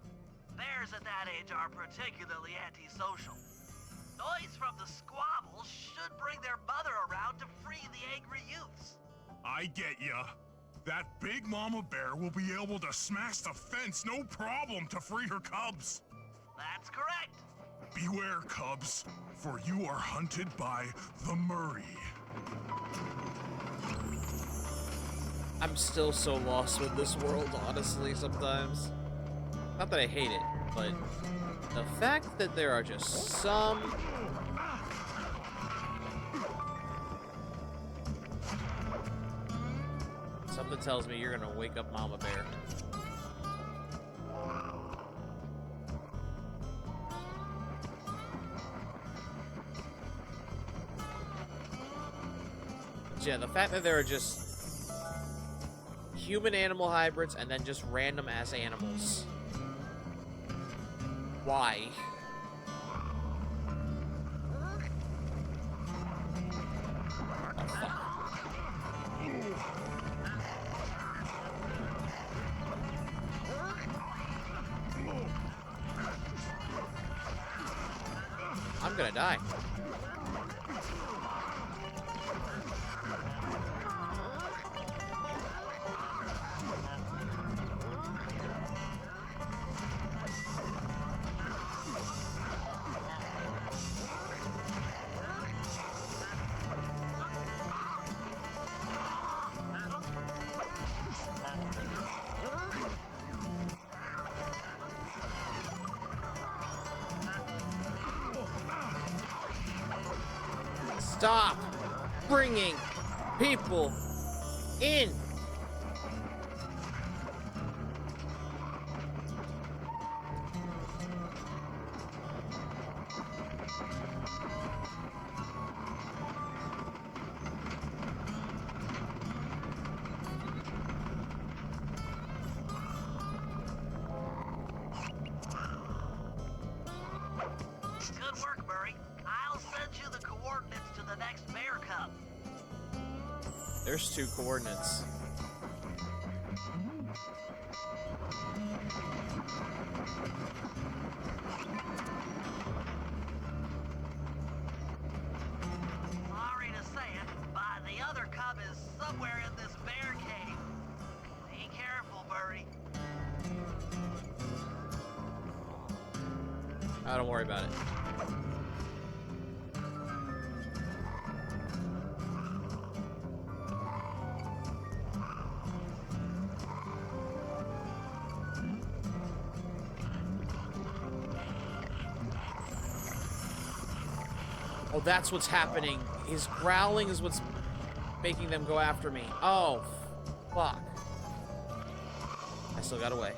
Bears at that age are particularly antisocial. Noise from the squabbles should bring their mother around to free the angry youths. I get ya. That big mama bear will be able to smash the fence no problem to free her cubs. That's correct. Beware, cubs, for you are hunted by the Murray. I'm still so lost with this world, honestly, sometimes. Not that I hate it, but the fact that there are just some... Something tells me you're gonna wake up Mama Bear. Yeah, the fact that there are just human-animal hybrids and then just random-ass animals. Why? Oh, fuck. I'm gonna die. Stop bringing people in. Good work, Murray. I'll send you the coordinates to the next bear cub. There's 2 coordinates. Sorry to say it, but the other cub is somewhere in this bear cave. Be careful, Murray. Oh, don't worry about it. Oh, that's what's happening. His growling is what's making them go after me. Oh, fuck. I still got away.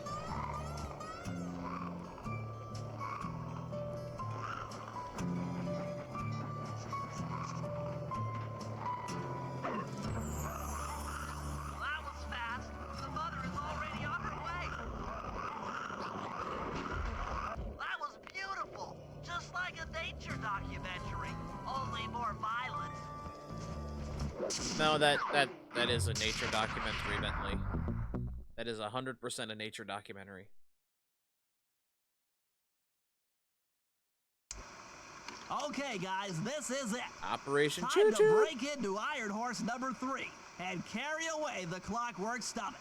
That was fast. The mother is already on her way. That was beautiful. Just like a nature documentary, only more violent. No, that is a nature documentary, Bentley. That is 100% a nature documentary. Okay, guys, this is it. Operation Time Choo to Choo. break into Iron Horse number 3 and carry away the Clockwork Stomach.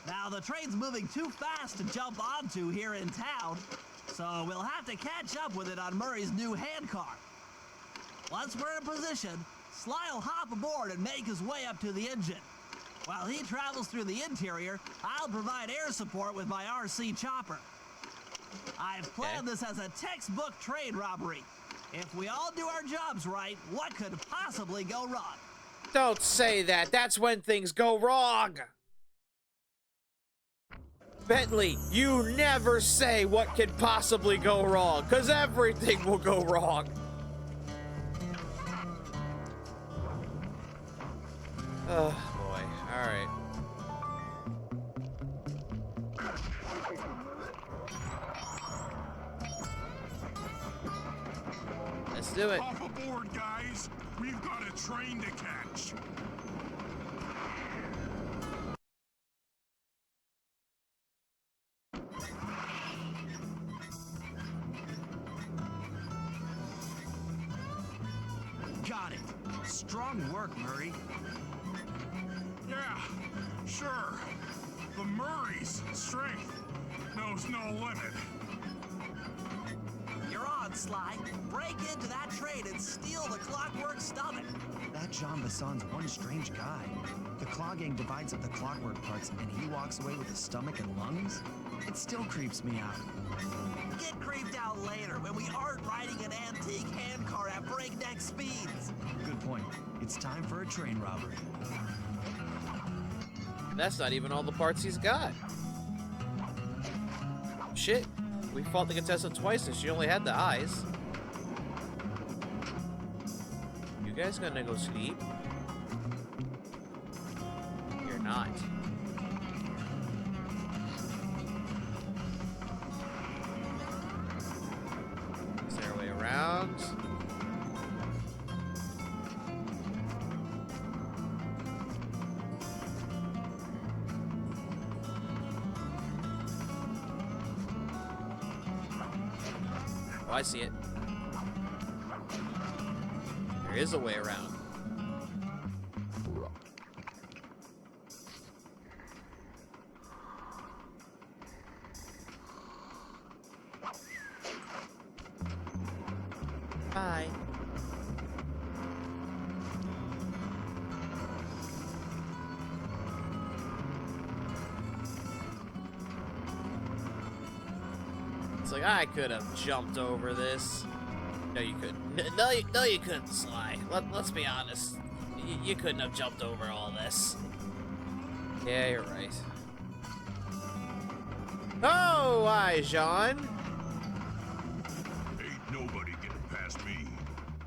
Now, the train's moving too fast to jump onto here in town, so we'll have to catch up with it on Murray's new handcar. Once we're in position, Sly will hop aboard and make his way up to the engine. While he travels through the interior, I'll provide air support with my RC chopper. I've planned this as a textbook train robbery. If we all do our jobs right, what could possibly go wrong? Don't say that. That's when things go wrong. Bentley, you never say what could possibly go wrong, because everything will go wrong. Oh, boy. All right. Let's do it. Hop aboard, guys. We've got a train to catch. Got it. Strong work, Murray. Yeah, sure. The Murray's strength knows no limit. You're on, Sly. Break into that train and steal the Clockwork Stomach. That Jean Basson's one strange guy. The Claw Gang divides up the clockwork parts and he walks away with his stomach and lungs? It still creeps me out. Get creeped out later when we aren't riding an antique handcar at breakneck speeds. Good point. It's time for a train robbery. That's not even all the parts he's got. Shit. We fought the Contessa twice and she only had the eyes. You guys gonna go sleep? You're not. Is there a way around? Oh, I see it. There is a way around. Bye. It's like, I could have jumped over this. No, you couldn't. No, you couldn't, Sly. Let's be honest. You couldn't have jumped over all this. Yeah, you're right. Oh, hi, Jean. Ain't nobody getting past me.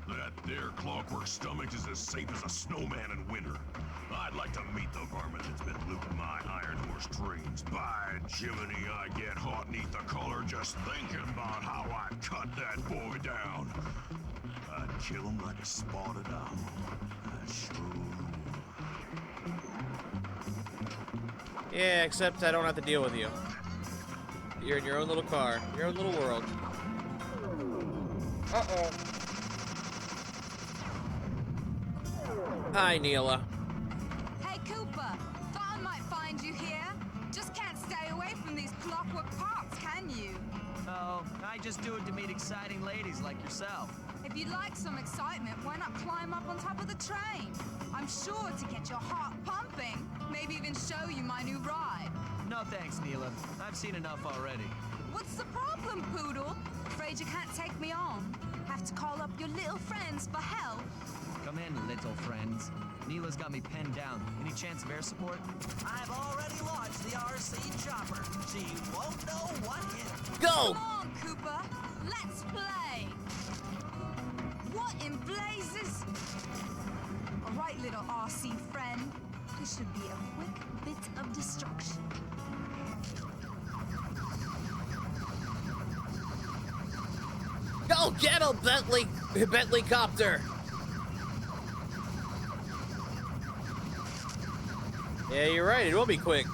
That there Clockwork Stomach is as safe as a snowman in winter. I'd like to meet the varmint that's been looting my Iron Horse trains. By Jiminy, I get hot neath the collar just thinking about how I'd cut that boy down. I'd kill him like a spotted owl. I sure would. Yeah, except I don't have to deal with you. You're in your own little car, your own little world. Uh-oh. Hi, Nyla. Hey, Cooper. Thought I might find you here. Just can't stay away from these clockwork parts, can you? Oh, I just do it to meet exciting ladies like yourself. If you'd like some excitement, why not climb up on top of the train? I'm sure to get your heart pumping. Maybe even show you my new ride. No thanks, Nyla. I've seen enough already. What's the problem, Poodle? Afraid you can't take me on? Have to call up your little friends for help? Come in, little friends. Nyla's got me pinned down. Any chance of air support? I've already launched the RC chopper. She won't know what hit her. Go! Come on, Cooper. Let's play. What in blazes? All right, little RC friend. This should be a quick bit of destruction. Go get him, Bentley copter! Yeah, you're right, it will be quick.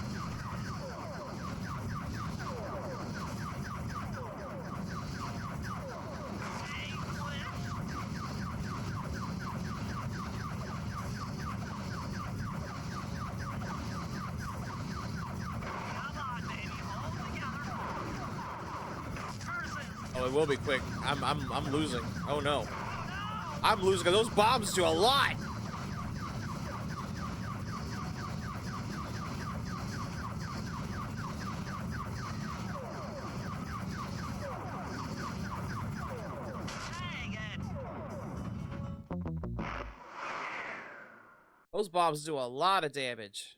Oh, it will be quick. I'm losing. Oh no. I'm losing. Those bombs do a lot. Those bombs do a lot of damage.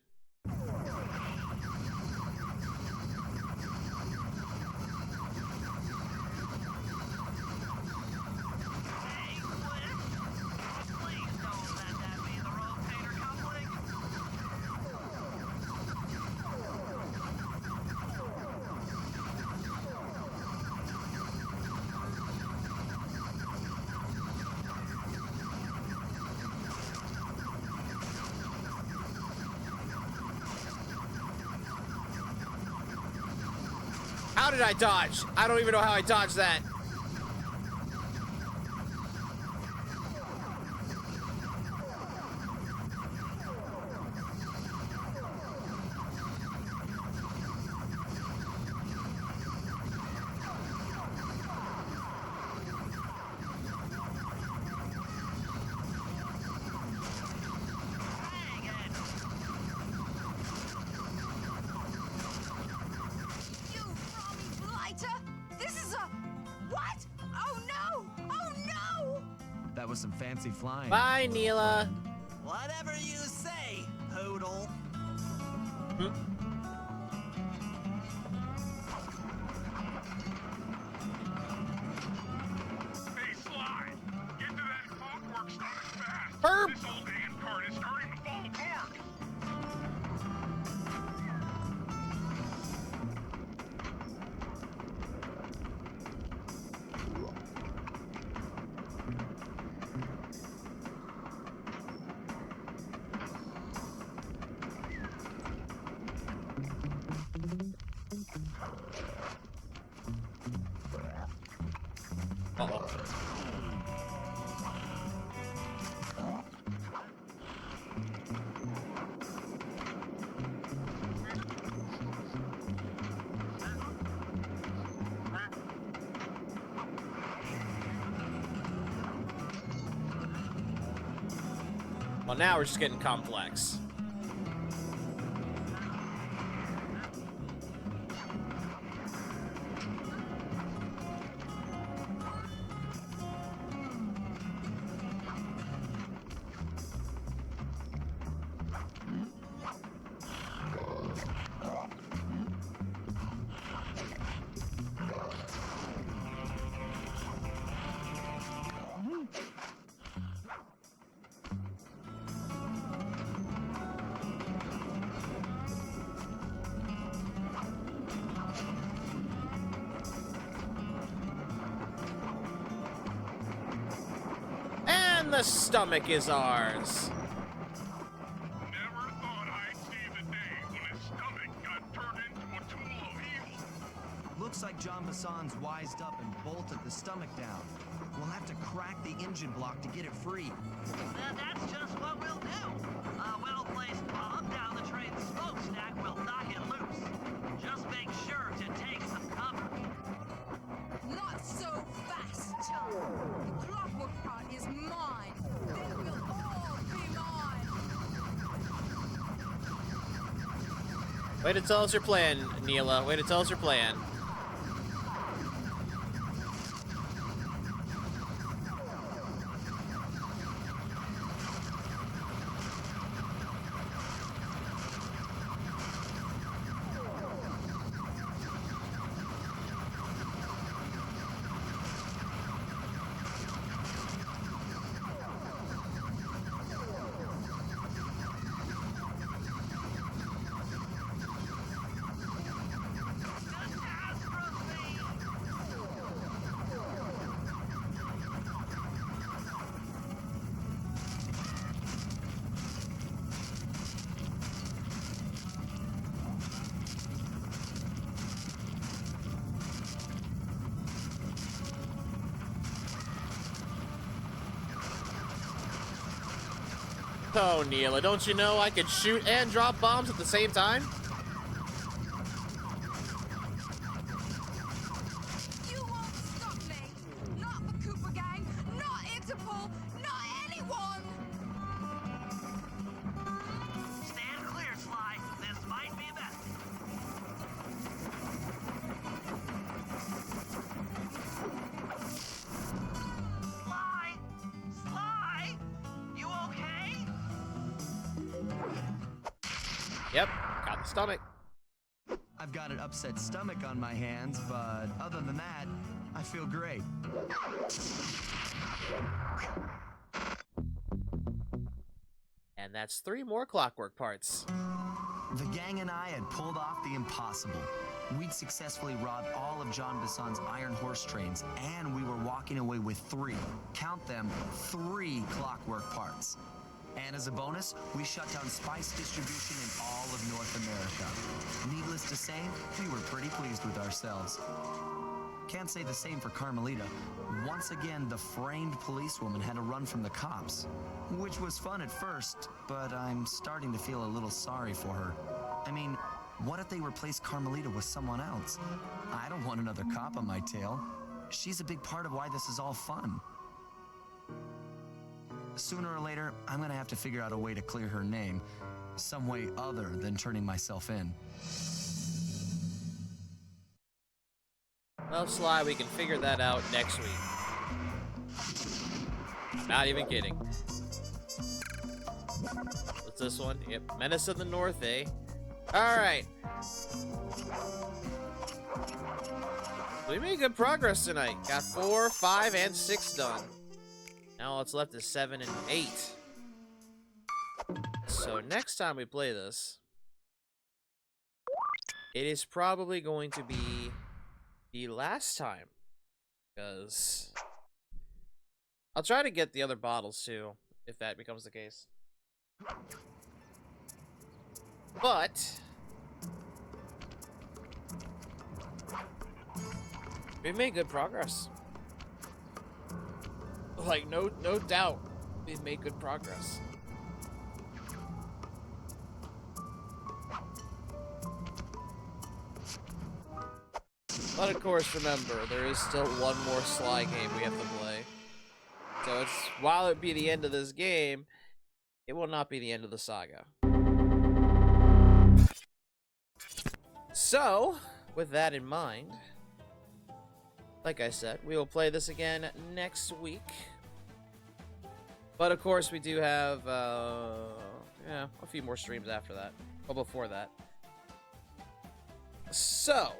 How did I dodge? I don't even know how I dodged that. That was some fancy flying. Bye, Nyla. Whatever you say, Poodle. Hey, Sly! Get to that clockwork starting fast! Herb! This old ant cart is starting to fall apart! Uh-oh. Well, now we're just getting complex. And the stomach is ours. Never thought I'd see the day when his stomach got turned into a tool of evil. Looks like John Bassan's wised up and bolted the stomach down. We'll have to crack the engine block to get it free. That's just what we'll do. A well-placed bomb down the train's smokestack will knock it loose. Just make sure to take some cover. Not so fast, John. The clockwork part is mine. They will all be mine. Way to tell us your plan, Nyla. Way to tell us your plan. Oh, Nyla, don't you know I could shoot and drop bombs at the same time? You won't stop Yep, got the stomach. I've got an upset stomach on my hands, but other than that, I feel great. And that's 3 more clockwork parts. The gang and I had pulled off the impossible. We'd successfully robbed all of John Bisson's iron horse trains, and we were walking away with 3, count them, 3 clockwork parts. And as a bonus, we shut down spice distribution in all of North America. Needless to say, we were pretty pleased with ourselves. Can't say the same for Carmelita. Once again, the framed policewoman had to run from the cops, which was fun at first, but I'm starting to feel a little sorry for her. I mean, what if they replaced Carmelita with someone else? I don't want another cop on my tail. She's a big part of why this is all fun. Sooner or later, I'm gonna have to figure out a way to clear her name, some way other than turning myself in. Well, Sly, we can figure that out next week. Not even kidding. What's this one? Yep, Menace of the North, eh? Alright. We made good progress tonight. Got 4, 5, and 6 done. Now all that's left is 7 and 8. So next time we play this, it is probably going to be the last time, because I'll try to get the other bottles too, if that becomes the case. But we've made good progress. Like, no doubt, we've made good progress. But of course, remember, there is still one more Sly game we have to play. So it's, while it be the end of this game, it will not be the end of the saga. So, with that in mind, like I said, we will play this again next week. But of course, we do have a few more streams after that. Well, before that. So,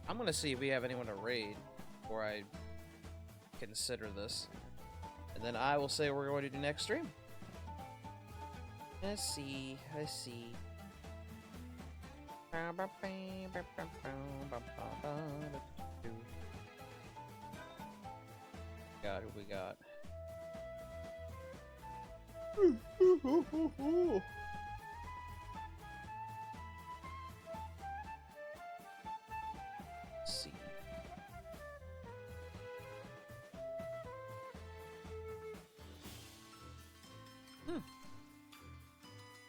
I'm gonna see if we have anyone to raid before I consider this. And then I will say what we're going to do next stream. Let's see. God, who we got? Let's see.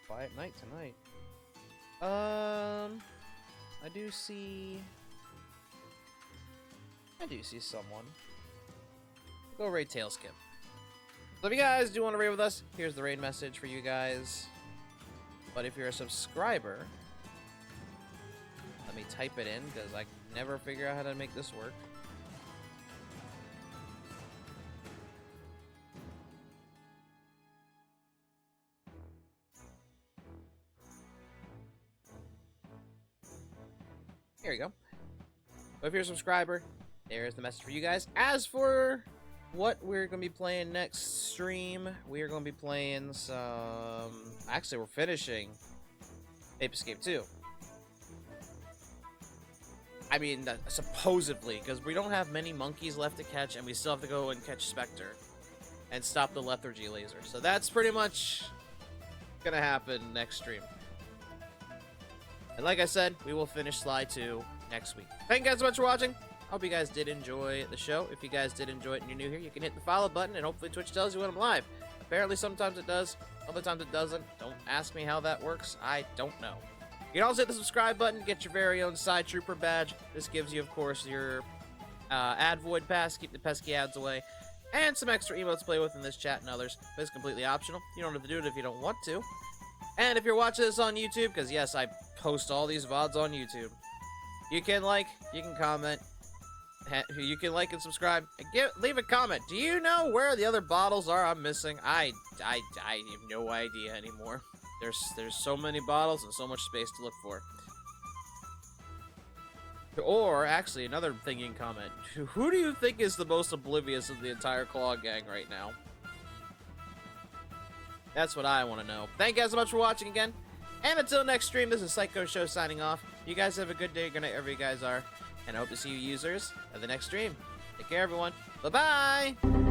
Quiet night tonight. I do see someone. Go raid Tailskip. So if you guys do want to raid with us, here's the raid message for you guys. But if you're a subscriber, let me type it in, because I never figure out how to make this work. Here you go. So if you're a subscriber, there's the message for you guys. As for what we're going to be playing next stream, we are going to be playing some... Actually, we're finishing Ape Escape 2. I mean, supposedly, because we don't have many monkeys left to catch, and we still have to go and catch Spectre and stop the lethargy laser. So that's pretty much going to happen next stream. And like I said, we will finish Sly 2 next week. Thank you guys so much for watching. Hope you guys did enjoy the show. If you guys did enjoy it and you're new here, you can hit the follow button, and hopefully Twitch tells you when I'm live. Apparently sometimes it does, other times it doesn't. Don't ask me how that works. I don't know. You can also hit the subscribe button to get your very own Side Trooper badge. This gives you, of course, your ad void pass, keep the pesky ads away, and some extra emotes to play with in this chat and others. But it's completely optional. You don't have to do it if you don't want to. And if you're watching this on YouTube, because yes, I post all these VODs on YouTube, you can like, you can comment, you can like and subscribe, and leave a comment. Do you know where the other bottles are I'm missing? I have no idea anymore. There's so many bottles and so much space to look for. Or, actually, another thing you can comment. Who do you think is the most oblivious of the entire Claw gang right now? That's what I want to know. Thank you guys so much for watching again. And until next stream, this is Psycho Show signing off. You guys have a good day, good night, wherever you guys are. And I hope to see you users at the next stream. Take care, everyone. Bye-bye!